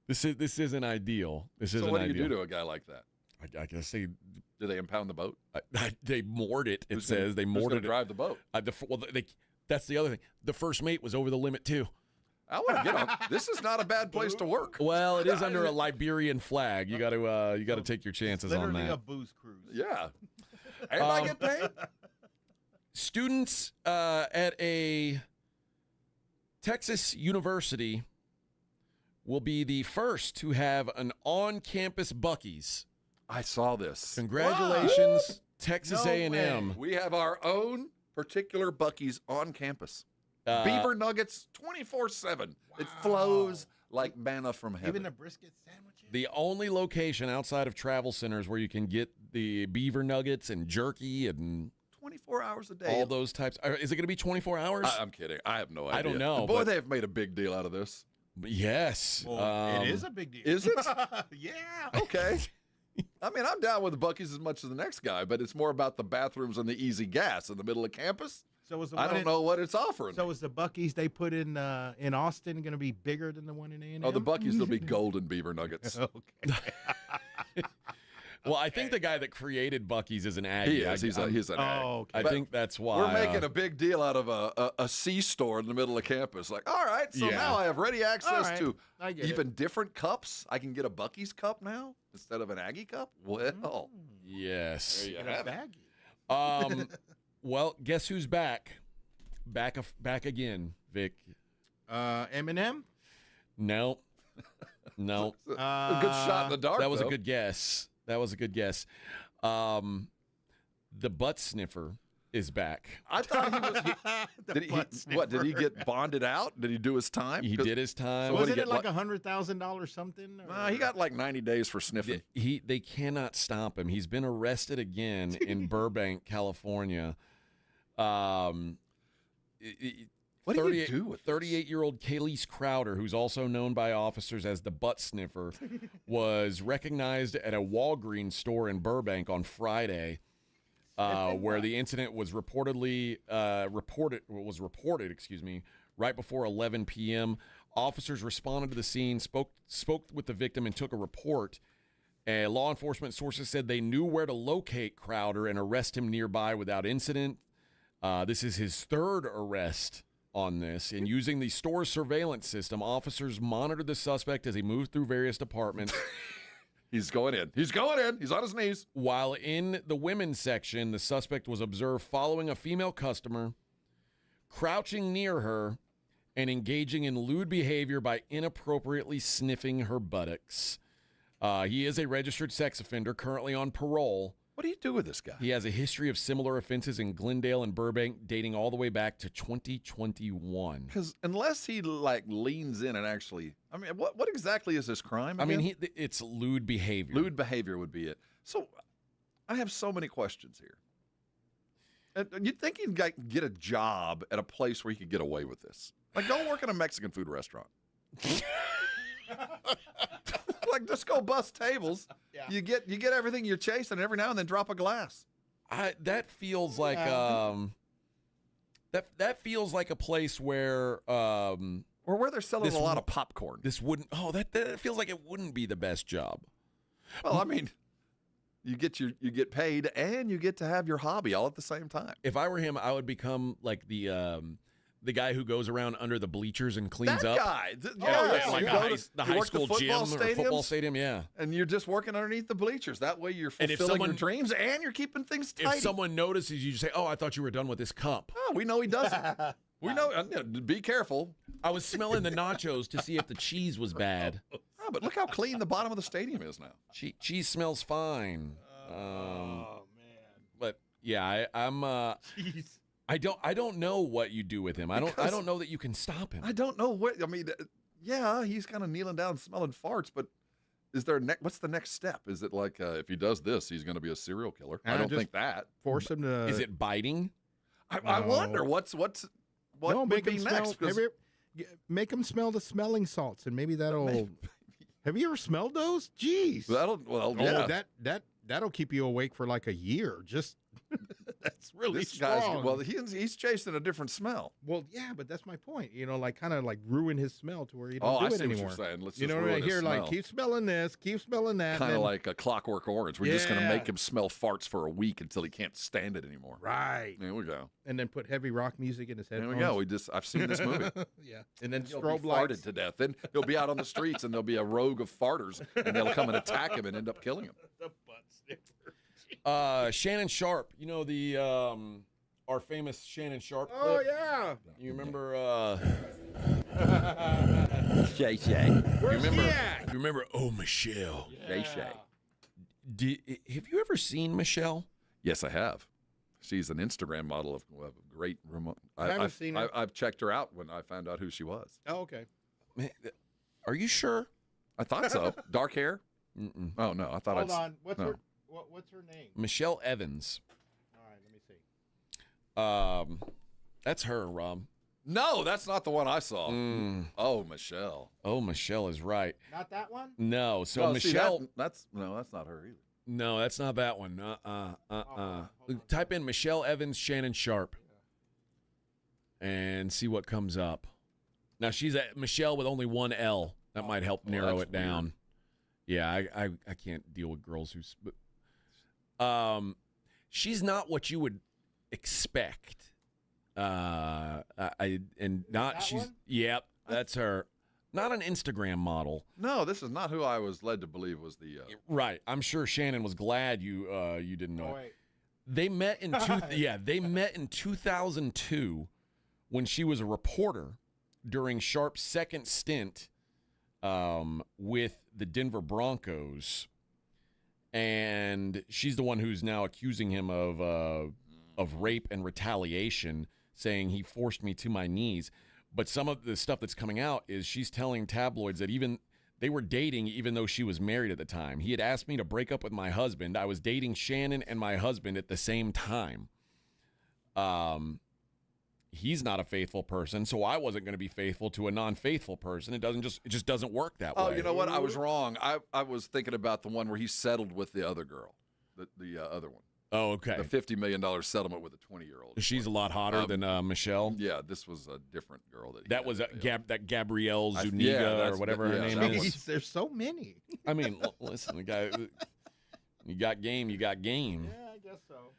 this isn't ideal. This isn't. So what do ideal. you do to a guy like that? I guess they. Do they impound the boat? They moored it. It Who's says they moored it. Drive the boat. That's the other thing. The first mate was over the limit too. I want to get on. This is not a bad place to work. Well, it is under a Liberian flag. You got to take your chances on that. Literally a booze cruise. Yeah. And I get paid. Students at a Texas university will be the first to have an on-campus Buc-ee's. I saw this. Congratulations, Texas A&M. We have our own particular Buc-ee's on campus. Beaver nuggets 24/7. It flows like manna from heaven. Even the brisket sandwiches? The only location outside of travel centers where you can get the beaver nuggets and jerky and 24 hours a day. all those types. Is it going to be 24 hours? I'm kidding. I have no idea. I don't know. Boy, they have made a big deal out of this. Yes. Well, it is a big deal. Is it? Yeah. Okay. I mean, I'm down with the Buc-ee's as much as the next guy, but it's more about the bathrooms and the easy gas in the middle of campus. So is the I one don't know what it's offering. So is the Buc-ee's they put in Austin going to be bigger than the one in A&M? Oh, the Buc-ee's will be golden beaver nuggets. Okay. Well, I think the guy that created Buc-ee's is an Aggie. He is. He's an Aggie. Oh, okay. I think that's why. We're making a big deal out of a C-store in the middle of campus. Like, all right, so now I have ready access to even different cups. I can get a Buc-ee's cup now instead of an Aggie cup? Well, yes. There you have it. Well, guess who's back? Back again, Vic. Eminem? No. A good shot in the dark, That was though. a good guess. The butt sniffer is back. I thought he was. Did he get bonded out? Did he do his time? He did his time. Wasn't it like $100,000 something? He got like 90 days for sniffing. They cannot stop him. He's been arrested again in Burbank, California. What do you do with 38-year-old Kayleese Crowder, who's also known by officers as the butt sniffer, was recognized at a Walgreens store in Burbank on Friday, where the incident was reported right before 11 p.m. Officers responded to the scene, spoke with the victim, and took a report. Law enforcement sources said they knew where to locate Crowder and arrest him nearby without incident. This is his third arrest on this. And using the store surveillance system, officers monitored the suspect as he moved through various departments. He's going in. He's on his knees. While in the women's section, the suspect was observed following a female customer, crouching near her, and engaging in lewd behavior by inappropriately sniffing her buttocks. He is a registered sex offender, currently on parole. What do you do with this guy? He has a history of similar offenses in Glendale and Burbank dating all the way back to 2021. Because unless he leans in and actually, what exactly is this crime again? It's lewd behavior. Lewd behavior would be it. So I have so many questions here. And you'd think he'd get a job at a place where he could get away with this. Like, go work in a Mexican food restaurant. Like, just go bust tables. Yeah. You get everything you're chasing, and every now and then drop a glass. That feels like that feels like a place where or where they're selling a lot of popcorn. This wouldn't. Oh, that feels like it wouldn't be the best job. Well, you get paid and you get to have your hobby all at the same time. If I were him, I would become like the guy who goes around under the bleachers and cleans up. That guy. Like the high school gym or football stadium, yeah. And you're just working underneath the bleachers. That way you're fulfilling your dreams and you're keeping things tidy. If someone notices you, just say, "Oh, I thought you were done with this cup." Oh, we know he doesn't. We know. Be careful. I was smelling the nachos to see if the cheese was bad. Oh, but look how clean the bottom of the stadium is now. Cheese smells fine. Man. But yeah, I'm. Jeez. I don't know what you do with him. I don't know that you can stop him. I don't know what. Yeah, he's kind of kneeling down, smelling farts. But is there what's the next step? Is it like if he does this, he's going to be a serial killer? I don't think that. Force him to. Is it biting? I wonder what would be next. Make him smell the smelling salts, and maybe that'll. Have you ever smelled those? Jeez. Yeah. That'll keep you awake for like a year. Just. That's really strong. Well, he's chasing a different smell. Well, yeah, but that's my point. Kind of like ruin his smell to where he don't I do it see anymore. What you're saying. Let's you just know what I hear? smell. Like, keep smelling this, keep smelling that. Kind of like a Clockwork Orange. We're just going to make him smell farts for a week until he can't stand it anymore. Right. There we go. And then put heavy rock music in his headphones. There we go. I've seen this movie. Yeah. And then he'll strobe be lights. farted to death. Then he'll be out on the streets and there'll be a rogue of farters and they'll come and attack him and end up killing him. The butt sniffer. Shannon Sharp, our famous Shannon Sharp clip. Oh, yeah. You remember Shay Shay. Where's he at? You remember Michelle. Shay Shay. Have you ever seen Michelle? Yes, I have. She's an Instagram model of great remote. I haven't seen her. I've checked her out when I found out who she was. Oh, okay. Man, are you sure? I thought so. Dark hair? Mm-mm. Oh, no. I thought Hold on. What's her name? Michelle Evans. All right, let me see. That's her, Rob. No, that's not the one I saw. Oh, Michelle. Oh, Michelle is right. Not that one? No. So no, Michelle. See, that's not her either. No, that's not that one. Type in Michelle Evans, Shannon Sharp. and see what comes up. Now, she's at Michelle with only one L. That might help narrow it down. Weird. Yeah, I can't deal with girls who. She's not what you would expect. Yep, that's her. Not an Instagram model. No, this is not who I was led to believe was the. Right, I'm sure Shannon was glad you didn't know. It. They met in they met in 2002 when she was a reporter during Sharp's second stint with the Denver Broncos, and she's the one who's now accusing him of rape and retaliation, saying he forced me to my knees. But some of the stuff that's coming out is she's telling tabloids that even they were dating even though she was married at the time. He had asked me to break up with my husband. I was dating Shannon and my husband at the same time. He's not a faithful person, so I wasn't going to be faithful to a non-faithful person. It just doesn't work that way. Oh, you know what? I was wrong. I was thinking about the one where he settled with the other girl, the other one. Oh, okay. The $50 million settlement with a 20-year-old. She's a lot hotter than Michelle. Yeah, this was a different girl. That was that Gabrielle Zuniga or whatever her name is. There's so many. I mean, listen, the guy, you got game, you got game. Yeah, I guess so.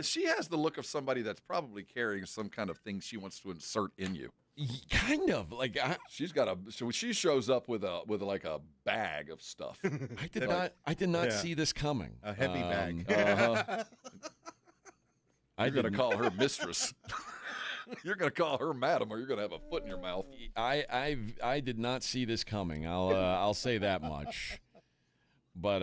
She has the look of somebody that's probably carrying some kind of thing she wants to insert in you. Kind of like she's got she shows up with like a bag of stuff. I did not see this coming. A heavy bag. You're gonna call her mistress. You're gonna call her madam, or you're gonna have a foot in your mouth. I did not see this coming. I'll say that much. But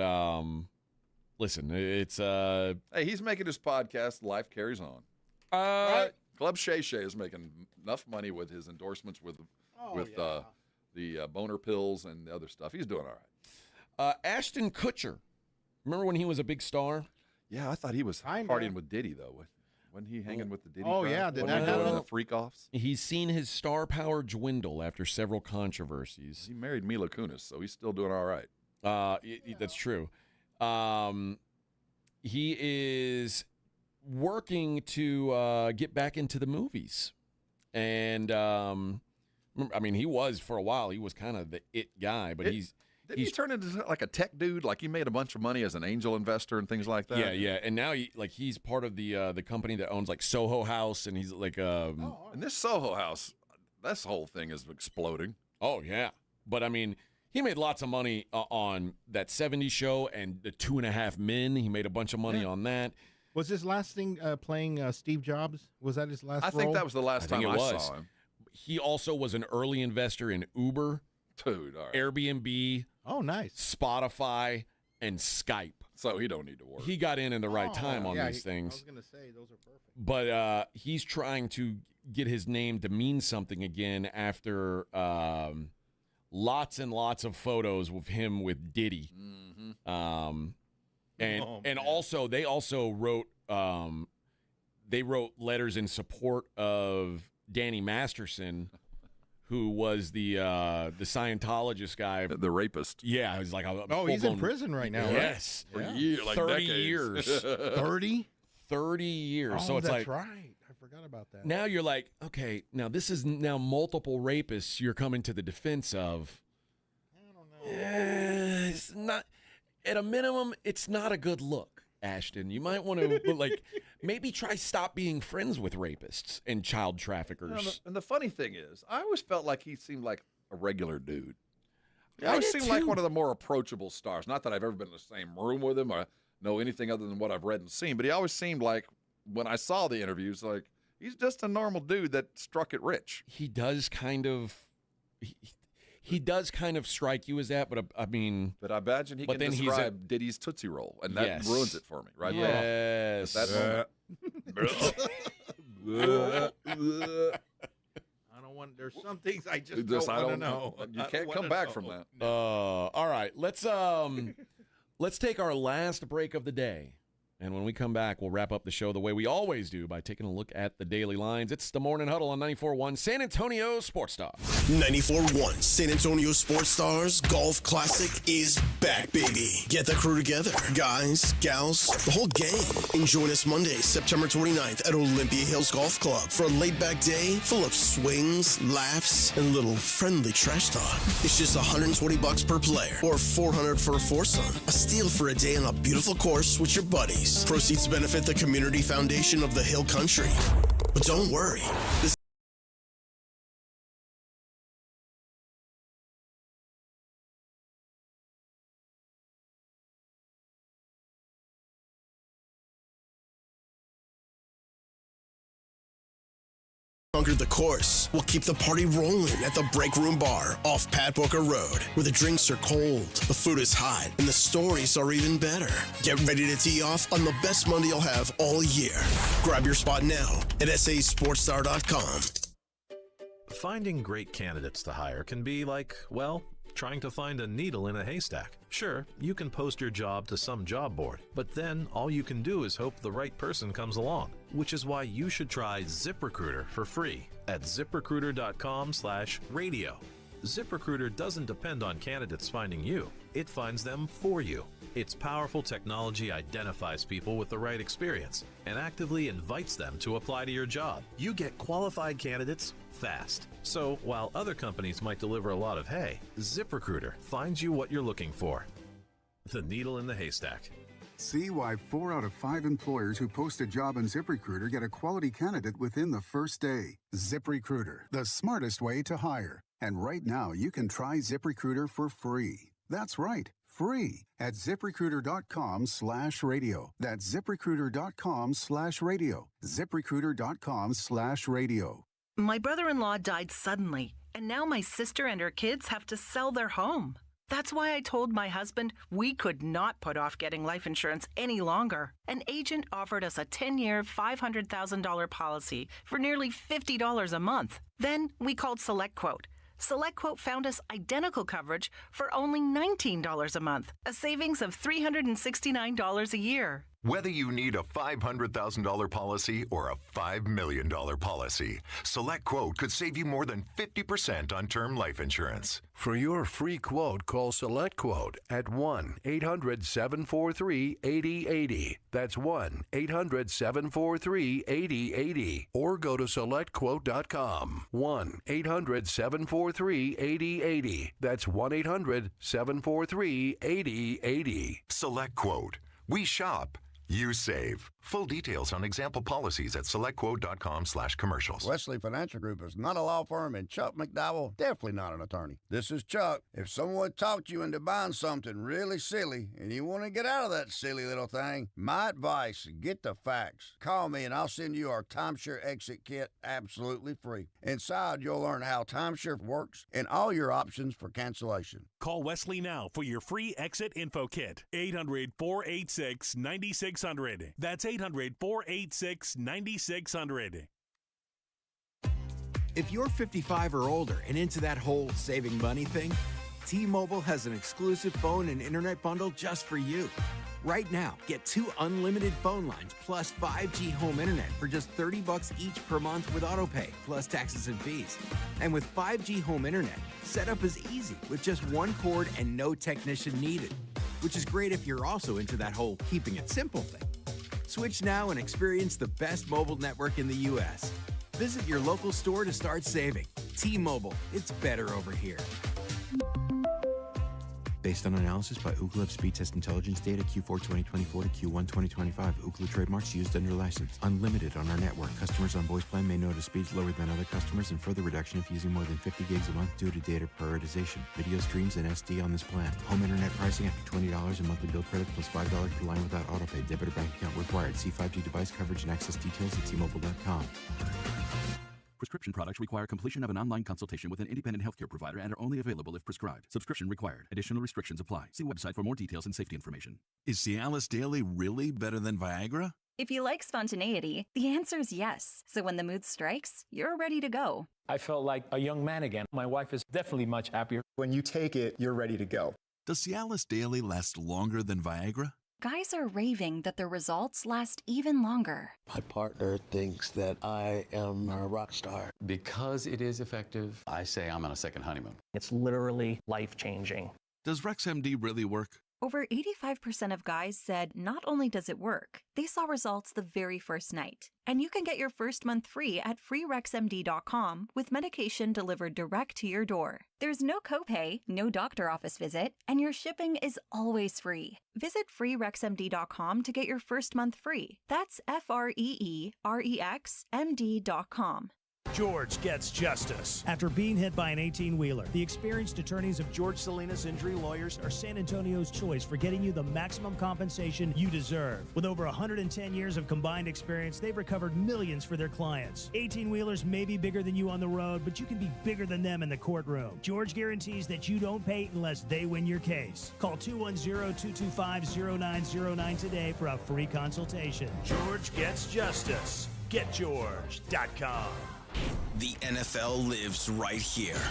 listen, it's hey, he's making his podcast. Life carries on. Right? Club Shay Shay is making enough money with his endorsements with the boner pills and the other stuff. He's doing all right. Ashton Kutcher, remember when he was a big star? Yeah, I thought he was partying with Diddy though. Wasn't he hanging with the Diddy? Oh crowd? yeah, did that happen? The freak-offs? He's seen his star power dwindle after several controversies. He married Mila Kunis, so he's still doing all right. That's true. He is working to get back into the movies. And, I mean, he was, for a while, he was kind of the it guy, but he's he turn into like a tech dude? Like he made a bunch of money as an angel investor and things like that? Yeah. And now he's part of the company that owns like Soho House, and he's like and this Soho House, this whole thing is exploding. Oh, yeah. But, I mean, he made lots of money on that 70s show and the 2.5 Men. He made a bunch of money on that. Was his last thing playing Steve Jobs? Was that his last role? I think that was the last time I saw him. He also was an early investor in Uber, dude, all right. Airbnb, Spotify, and Skype. So he don't need to work. He got in the right time on these things. I was going to say, those are perfect. But he's trying to get his name to mean something again after lots and lots of photos with him with Diddy. Mm-hmm. And also they also wrote letters in support of Danny Masterson, who was the Scientologist guy, the rapist. Yeah, he's like he's in prison right now. Yes, for years, like 30 decades. years. 30 years. Oh, so it's that's like right. I forgot about that. Now you're like, okay, now this is now multiple rapists you're coming to the defense of. I don't know. It's not. At a minimum, it's not a good look, Ashton. You might want to maybe try stop being friends with rapists and child traffickers. And the funny thing is, I always felt like he seemed like a regular dude. He always seemed like one of the more approachable stars. Not that I've ever been in the same room with him or know anything other than what I've read and seen, but he always seemed like, when I saw the interviews, like he's just a normal dude that struck it rich. He does kind of. He does kind of strike you as that, but I mean... But I imagine he can describe Diddy's Tootsie Roll, and that ruins it for me, right? Yes. I don't want... There's some things I just don't want to know. You can't come back from that. All right, let's take our last break of the day, And when we come back, we'll wrap up the show the way we always do by taking a look at the daily lines. It's the Morning Huddle on 94.1 San Antonio Sports Star. 94.1 San Antonio Sports Stars Golf Classic is back, baby. Get the crew together. Guys, gals, the whole gang. And join us Monday, September 29th at Olympia Hills Golf Club for a laid-back day full of swings, laughs, and a little friendly trash talk. It's just $120 per player or $400 for a foursome. A steal for a day on a beautiful course with your buddies. Proceeds benefit the Community Foundation of the Hill Country. But don't worry. This conquered the course. We'll keep the party rolling at the Break Room Bar off Pat Booker Road, where the drinks are cold, the food is hot, and the stories are even better. Get ready to tee off on the best Monday you'll have all year. Grab your spot now at sasportstar.com. Finding great candidates to hire can be like, well, trying to find a needle in a haystack. Sure, you can post your job to some job board, but then all you can do is hope the right person comes along, which is why you should try ZipRecruiter for free at ziprecruiter.com/radio. ZipRecruiter doesn't depend on candidates finding you. It finds them for you. Its powerful technology identifies people with the right experience and actively invites them to apply to your job. You get qualified candidates fast. So while other companies might deliver a lot of hay, ZipRecruiter finds you what you're looking for. The needle in the haystack. See why 4 out of 5 employers who post a job on ZipRecruiter get a quality candidate within the first day. ZipRecruiter, the smartest way to hire. And right now, you can try ZipRecruiter for free. That's right, free at ziprecruiter.com/radio. That's ziprecruiter.com/radio. ziprecruiter.com/radio. My brother-in-law died suddenly, and now my sister and her kids have to sell their home. That's why I told my husband we could not put off getting life insurance any longer. An agent offered us a 10-year, $500,000 policy for nearly $50 a month. Then we called SelectQuote. SelectQuote found us identical coverage for only $19 a month, a savings of $369 a year. Whether you need a $500,000 policy or a $5 million policy, SelectQuote could save you more than 50% on term life insurance. For your free quote, call SelectQuote at 1-800-743-8080. That's 1-800-743-8080. Or go to SelectQuote.com. 1-800-743-8080. That's 1-800-743-8080. SelectQuote. We shop. You save. Full details on example policies at selectquote.com/commercials. Wesley Financial Group is not a law firm, and Chuck McDowell definitely not an attorney. This is Chuck. If someone talked you into buying something really silly and you want to get out of that silly little thing, my advice, get the facts. Call me and I'll send you our timeshare exit kit absolutely free. Inside, you'll learn how timeshare works and all your options for cancellation. Call Wesley now for your free exit info kit. 800-486-9600. That's 800-486-9600. If you're 55 or older and into that whole saving money thing, T-Mobile has an exclusive phone and internet bundle just for you. Right now, get 2 unlimited phone lines plus 5G home internet for just $30 each per month with autopay, plus taxes and fees. And with 5G home internet, setup is easy with just 1 cord and no technician needed, which is great if you're also into that whole keeping it simple thing. Switch now and experience the best mobile network in the U.S. Visit your local store to start saving. T-Mobile, it's better over here. Based on analysis by Ookla of speed test intelligence data Q4 2024 to Q1 2025. Ookla trademarks used under license. Unlimited on our network. Customers on voice plan may notice speeds lower than other customers and further reduction if using more than 50 gigs a month due to data prioritization. Video streams and SD on this plan. Home internet pricing after $20 in monthly bill credit plus $5 per line without autopay. Debit or bank account required. See 5G device coverage and access details at T-Mobile.com. Prescription products require completion of an online consultation with an independent healthcare provider and are only available if prescribed. Subscription required. Additional restrictions apply. See website for more details and safety information. Is Cialis Daily really better than Viagra? If you like spontaneity, the answer is yes. So when the mood strikes, you're ready to go. I felt like a young man again. My wife is definitely much happier. When you take it, you're ready to go. Does Cialis Daily last longer than Viagra? guys are raving that their results last even longer. My partner thinks that I am a rock star. Because it is effective, I say I'm on a second honeymoon. It's literally life-changing. Does RexMD really work? Over 85% of guys said not only does it work, they saw results the very first night. And you can get your first month free at freerexmd.com with medication delivered direct to your door. There's no copay, no doctor office visit, and your shipping is always free. Visit freerexmd.com to get your first month free. That's FREEREXMD.com. George gets justice. After being hit by an 18-wheeler, the experienced attorneys of George Salinas Injury Lawyers are San Antonio's choice for getting you the maximum compensation you deserve. With over 110 years of combined experience, they've recovered millions for their clients. 18-wheelers may be bigger than you on the road, but you can be bigger than them in the courtroom. George guarantees that you don't pay unless they win your case. Call 210-225-0909 today for a free consultation. George gets justice. GetGeorge.com. The NFL lives right here.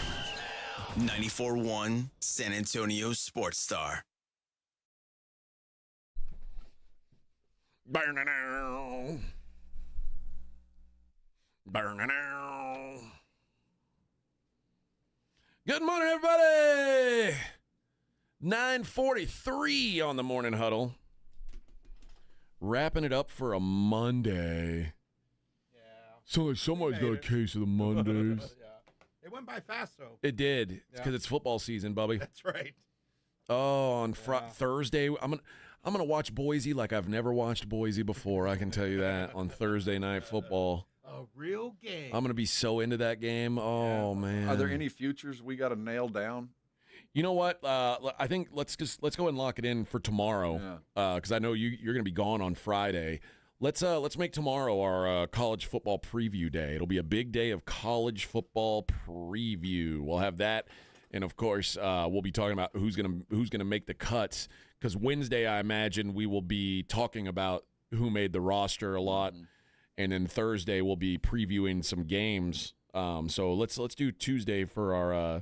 94.1 San Antonio Sports Star. Good morning, everybody. 9:43 on the Morning Huddle. Wrapping it up for a Monday. So somebody's got a case of the Mondays. Yeah. It went by fast, though. It did. It's because it's football season, Bubby. That's right. Oh, on Thursday, I'm gonna watch Boise like I've never watched Boise before. I can tell you that on Thursday night football. A real game. I'm gonna be so into that game. Oh man. Are there any futures we got to nail down? You know what? I think let's go and lock it in for tomorrow. Because I know you're gonna be gone on Friday. Let's make tomorrow our college football preview day. It'll be a big day of college football preview. We'll have that, and of course, we'll be talking about who's gonna make the cuts. Because Wednesday, I imagine we will be talking about who made the roster a lot, and then Thursday we'll be previewing some games. So let's do Tuesday for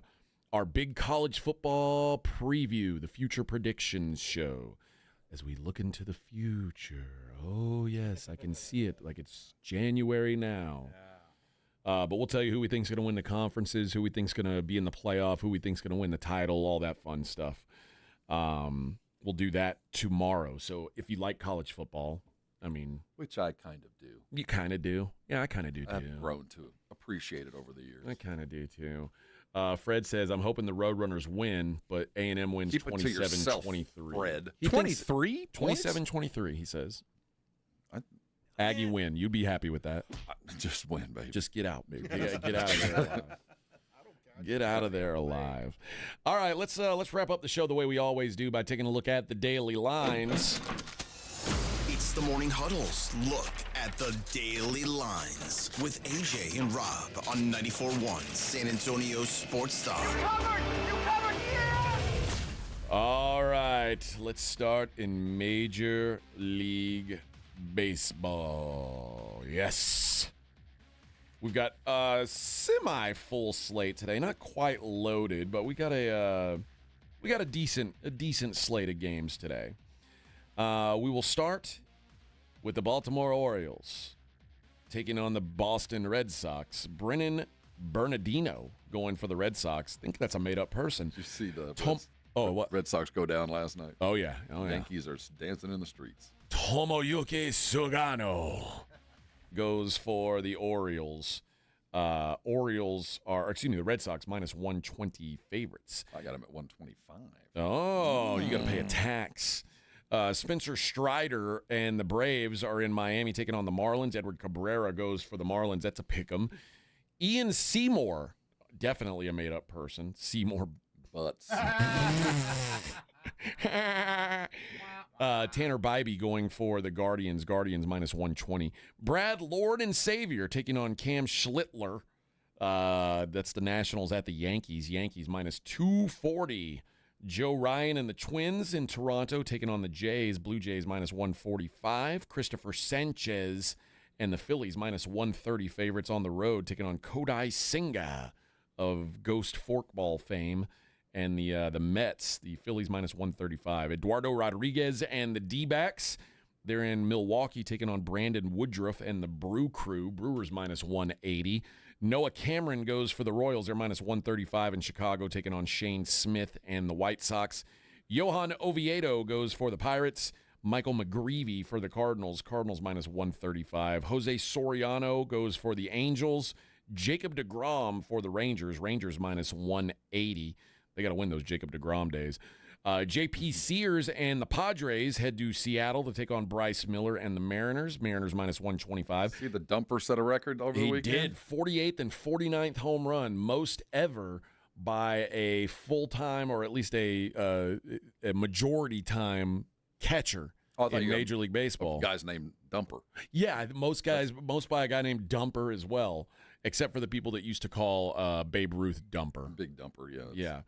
our big college football preview, the future predictions show. As we look into the future. Oh, yes, I can see it like it's January now. But we'll tell you who we think's going to win the conferences, who we think's going to be in the playoff, who we think's going to win the title, all that fun stuff. We'll do that tomorrow. So if you like college football, I mean. Which I kind of do. You kind of do? Yeah, I kind of do, too. I've grown to appreciate it over the years. I kind of do, too. Fred says, I'm hoping the Roadrunners win, but A&M wins 27-23. Fred. 23? 27-23, he says. Aggie win. You'd be happy with that. Just win, baby. Just get out, baby. Get out of there alive. Get out of there alive. All right, let's wrap up the show the way we always do by taking a look at the daily lines. It's the Morning Huddle's look at the daily lines with AJ and Rob on 94.1 San Antonio Sports Star. You covered, yeah! All right, let's start in Major League Baseball. Yes. We've got a semi-full slate today. Not quite loaded, but we got a decent slate of games today. We will start with the Baltimore Orioles taking on the Boston Red Sox. Brennan Bernardino going for the Red Sox. I think that's a made-up person. Did you see the Red Sox go down last night? Oh, yeah. Yankees are dancing in the streets. Tomoyuki Sugano goes for the Orioles. The Red Sox minus 120 favorites. I got them at 125. Oh, you got to pay a tax. Spencer Strider and the Braves are in Miami taking on the Marlins. Edward Cabrera goes for the Marlins. That's a pick'em. Ian Seymour, definitely a made-up person. Seymour Butts. Tanner Bybee going for the Guardians. Guardians minus 120. Brad Lord and Savior taking on Cam Schlittler. That's the Nationals at the Yankees. Yankees minus 240. Joe Ryan and the Twins in Toronto taking on the Jays. Blue Jays minus 145. Christopher Sanchez and the Phillies minus 130 favorites on the road taking on Kodai Senga of Ghost Forkball fame And the Mets, the Phillies minus 135. Eduardo Rodriguez and the D-backs, they're in Milwaukee taking on Brandon Woodruff and the Brew Crew. Brewers minus 180. Noah Cameron goes for the Royals. They're minus 135 in Chicago taking on Shane Smith and the White Sox. Johan Oviedo goes for the Pirates. Michael McGreevy for the Cardinals. Cardinals minus 135. Jose Soriano goes for the Angels. Jacob deGrom for the Rangers. Rangers minus 180. They got to win those Jacob deGrom days. J.P. Sears and the Padres head to Seattle to take on Bryce Miller and the Mariners. Mariners minus 125. See the dumper set a record over the weekend? He did. 48th and 49th home run, most ever by a full-time or at least a majority-time catcher in Major League Baseball. Guy's named Dumper. Yeah, most by a guy named Dumper as well, except for the people that used to call Babe Ruth Dumper. Big Dumper, yeah. Yeah.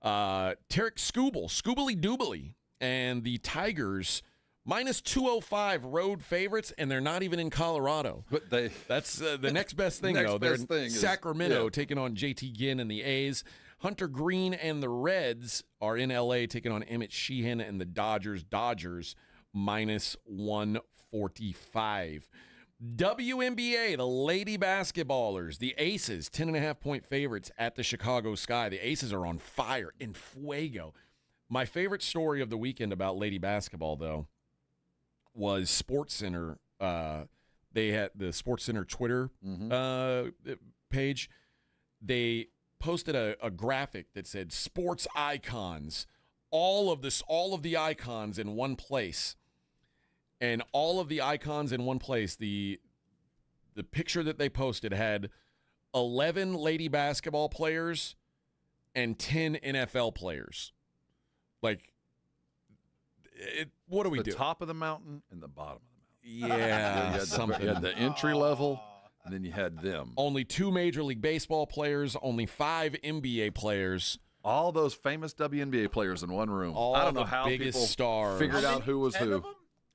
Tarek Scoobly Doobly, and the Tigers minus 205 road favorites, and they're not even in Colorado. But that's the next best thing, though. They're in Sacramento taking on JT Ginn and the A's. Hunter Green and the Reds are in L.A. taking on Emmett Sheehan and the Dodgers. Dodgers minus 145. WNBA, the Lady Basketballers, the Aces, 10.5-point favorites at the Chicago Sky. The Aces are on fire in fuego. My favorite story of the weekend about Lady Basketball, though, was SportsCenter. They had the SportsCenter Twitter page. They posted a graphic that said sports icons, all of the icons in one place. And all of the icons in one place, the picture that they posted had 11 lady basketball players and 10 NFL players. Like, what do we do? The top of the mountain and the bottom of the mountain. Yeah, you had the entry level, and then you had them. Only 2 Major League Baseball players, only 5 NBA players. All those famous WNBA players in one room. I don't know how people figured out who was who.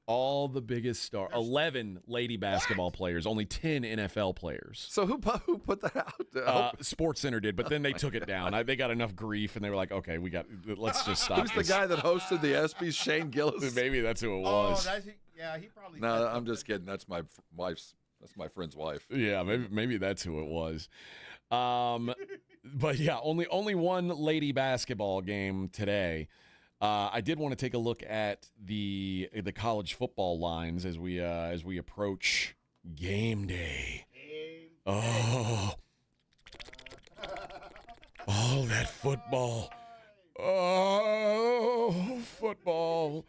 All the biggest stars. 11 lady basketball players, only 10 NFL players. So who put that out? SportsCenter did, but then they took it down. They got enough grief, and they were like, okay, let's just stop Who's this. the guy that hosted the ESPYs, Shane Gillis? Maybe that's who it was. He probably. No, I'm just kidding. That's my friend's wife. Yeah, maybe that's who it was. But yeah, only one lady basketball game today. I did want to take a look at the college football lines as we approach game day. Oh, that football. Oh, football.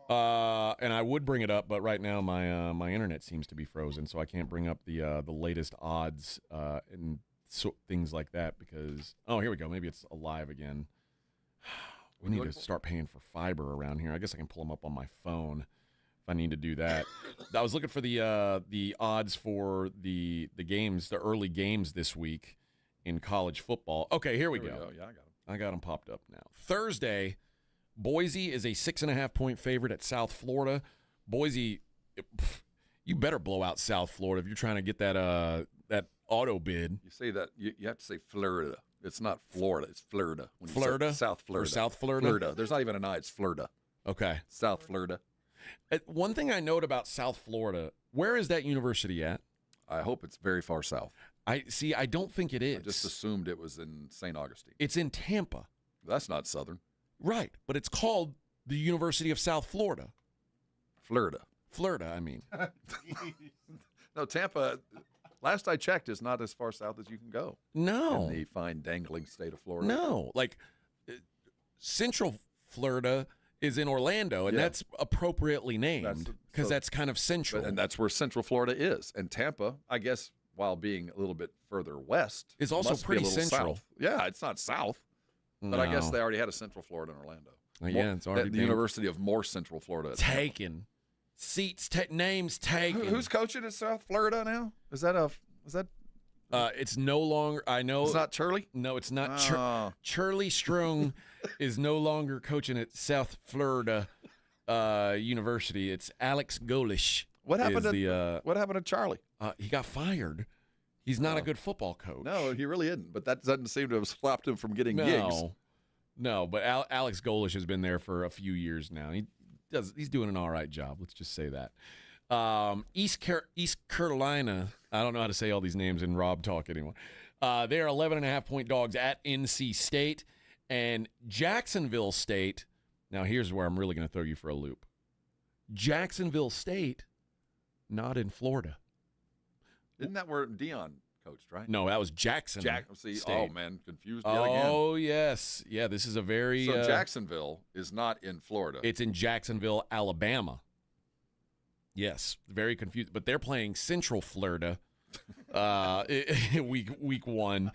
And I would bring it up, but right now my internet seems to be frozen, so I can't bring up the latest odds and things like that because here we go. Maybe it's alive again. We need to start paying for fiber around here. I guess I can pull them up on my phone if I need to do that. I was looking for the odds for the games, the early games this week in college football. Okay, here we go. Yeah, I got them popped up now. Thursday, Boise is a 6.5-point favorite at South Florida. Boise, you better blow out South Florida if you're trying to get that auto bid. You say that you have to say Florida. It's not Florida. It's Florida. When Florida? South Florida. Or South Florida? Florida. There's not even an I. It's Florida. Okay. South Florida. One thing I note about South Florida, where is that university at? I hope it's very far south. I don't think it is. I just assumed it was in St. Augustine. It's in Tampa. That's not southern. Right, but it's called the University of South Florida. Florida, I mean. No, Tampa, last I checked, is not as far south as you can go. No. In the fine, dangling state of Florida. No. Like, Central Florida is in Orlando, and that's appropriately named because that's kind of central. And that's where Central Florida is. And Tampa, I guess, while being a little bit further west, is also pretty central. South. Yeah, it's not south. But I guess they already had a Central Florida in Orlando. Yeah, it's already the University of more Central Florida. Taken. Seats, names taken. Who's coaching at South Florida now? Is that it's no longer. I know it's not Charlie. No, it's not. Charlie Strong is no longer coaching at South Florida University. It's Alex Golish. What happened to Charlie? He got fired. He's not a good football coach. No, he really isn't. But that doesn't seem to have stopped him from getting gigs. No, but Alex Golish has been there for a few years now. He's doing an all right job. Let's just say that. East Carolina, I don't know how to say all these names in Rob talk anymore. They're 11.5-point dogs at NC State. And Jacksonville State, now here's where I'm really going to throw you for a loop. Jacksonville State, not in Florida. Isn't that where Dion coached, right? No, that was Jackson State. Oh, man, confused yet again. Oh, yes. Yeah, this is a very... So Jacksonville is not in Florida. It's in Jacksonville, Alabama. Yes, very confused. But they're playing Central Florida week one.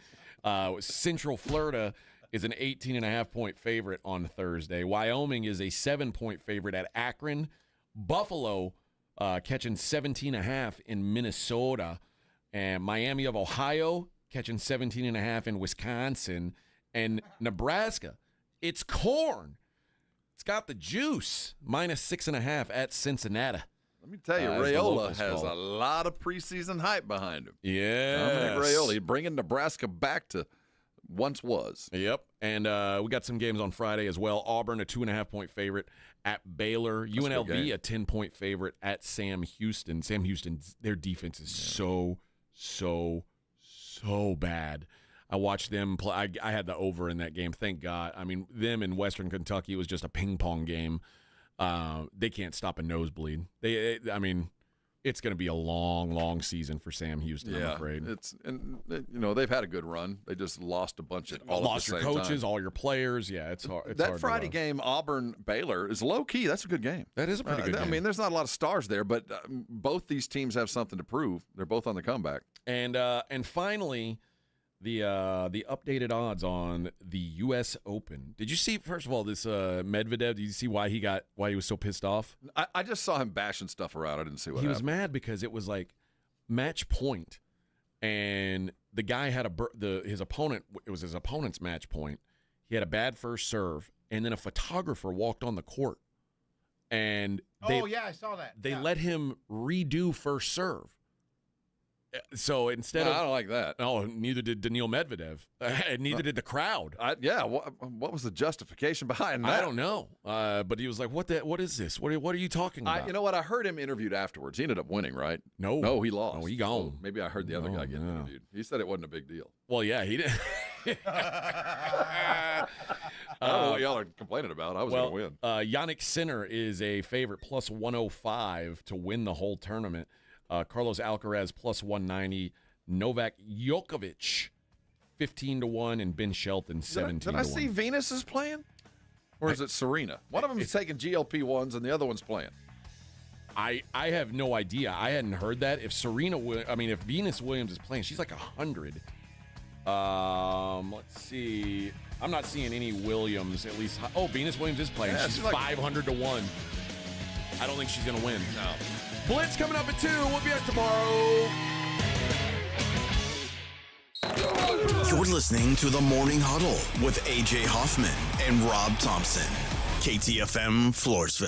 Central Florida is an 18.5-point favorite on Thursday. Wyoming is a 7-point favorite at Akron. Buffalo catching 17.5 in Minnesota. And Miami of Ohio catching 17.5 in Wisconsin. And Nebraska, it's corn. It's got the juice. -6.5 at Cincinnati. Let me tell you, Raiola has a lot of preseason hype behind him. Yeah. Dominic Raiola, he's bringing Nebraska back to once was. Yep. And we got some games on Friday as well. Auburn, a 2.5-point favorite at Baylor. That's UNLV, a 10-point favorite at Sam Houston. Sam Houston, their defense is so bad. I watched them play. I had the over in that game. Thank God. I mean, them in Western Kentucky, it was just a ping-pong game. They can't stop a nosebleed. I mean, it's going to be a long season for Sam Houston, I'm afraid. They've had a good run. They just lost a bunch of lost your coaches, all your players. Yeah, it's hard. That Friday game, Auburn-Baylor, is low-key. That's a good game. That is a pretty good game. I mean, there's not a lot of stars there, but both these teams have something to prove. They're both on the comeback. And finally, the updated odds on the U.S. Open. Did you see, first of all, this Medvedev? Did you see why he was so pissed off? I just saw him bashing stuff around. I didn't see what happened. He was mad because it was like match point, and the guy had his opponent. It was his opponent's match point. He had a bad first serve, and then a photographer walked on the court, and I saw that. They let him redo first serve. So instead of... I don't like that. Oh, neither did Daniil Medvedev. And neither did the crowd. What was the justification behind that? I don't know. But he was like, what is this? What are you talking about? You know what? I heard him interviewed afterwards. He ended up winning, right? No, he lost. No, he gone. So maybe I heard the other guy get interviewed. He said it wasn't a big deal. Well, yeah, he did. I don't know what y'all are complaining about. I was going to win. Yannick Sinner is a favorite, plus 105 to win the whole tournament. Carlos Alcaraz plus 190, Novak Djokovic 15-1, and Ben Shelton 17-1. Did I see Venus is playing, or is it Serena? One of them is taking GLP-1s and the other one's playing. I have no idea. I hadn't heard that. If if Venus Williams is playing, she's like 100. Let's see. I'm not seeing any Williams. At least. Oh, Venus Williams is playing. She's 500-1. I don't think she's gonna win. No. Blitz coming up at 2. We'll be back tomorrow. You're listening to the Morning Huddle with A.J. Hoffman and Rob Thompson. KTFM Floresville.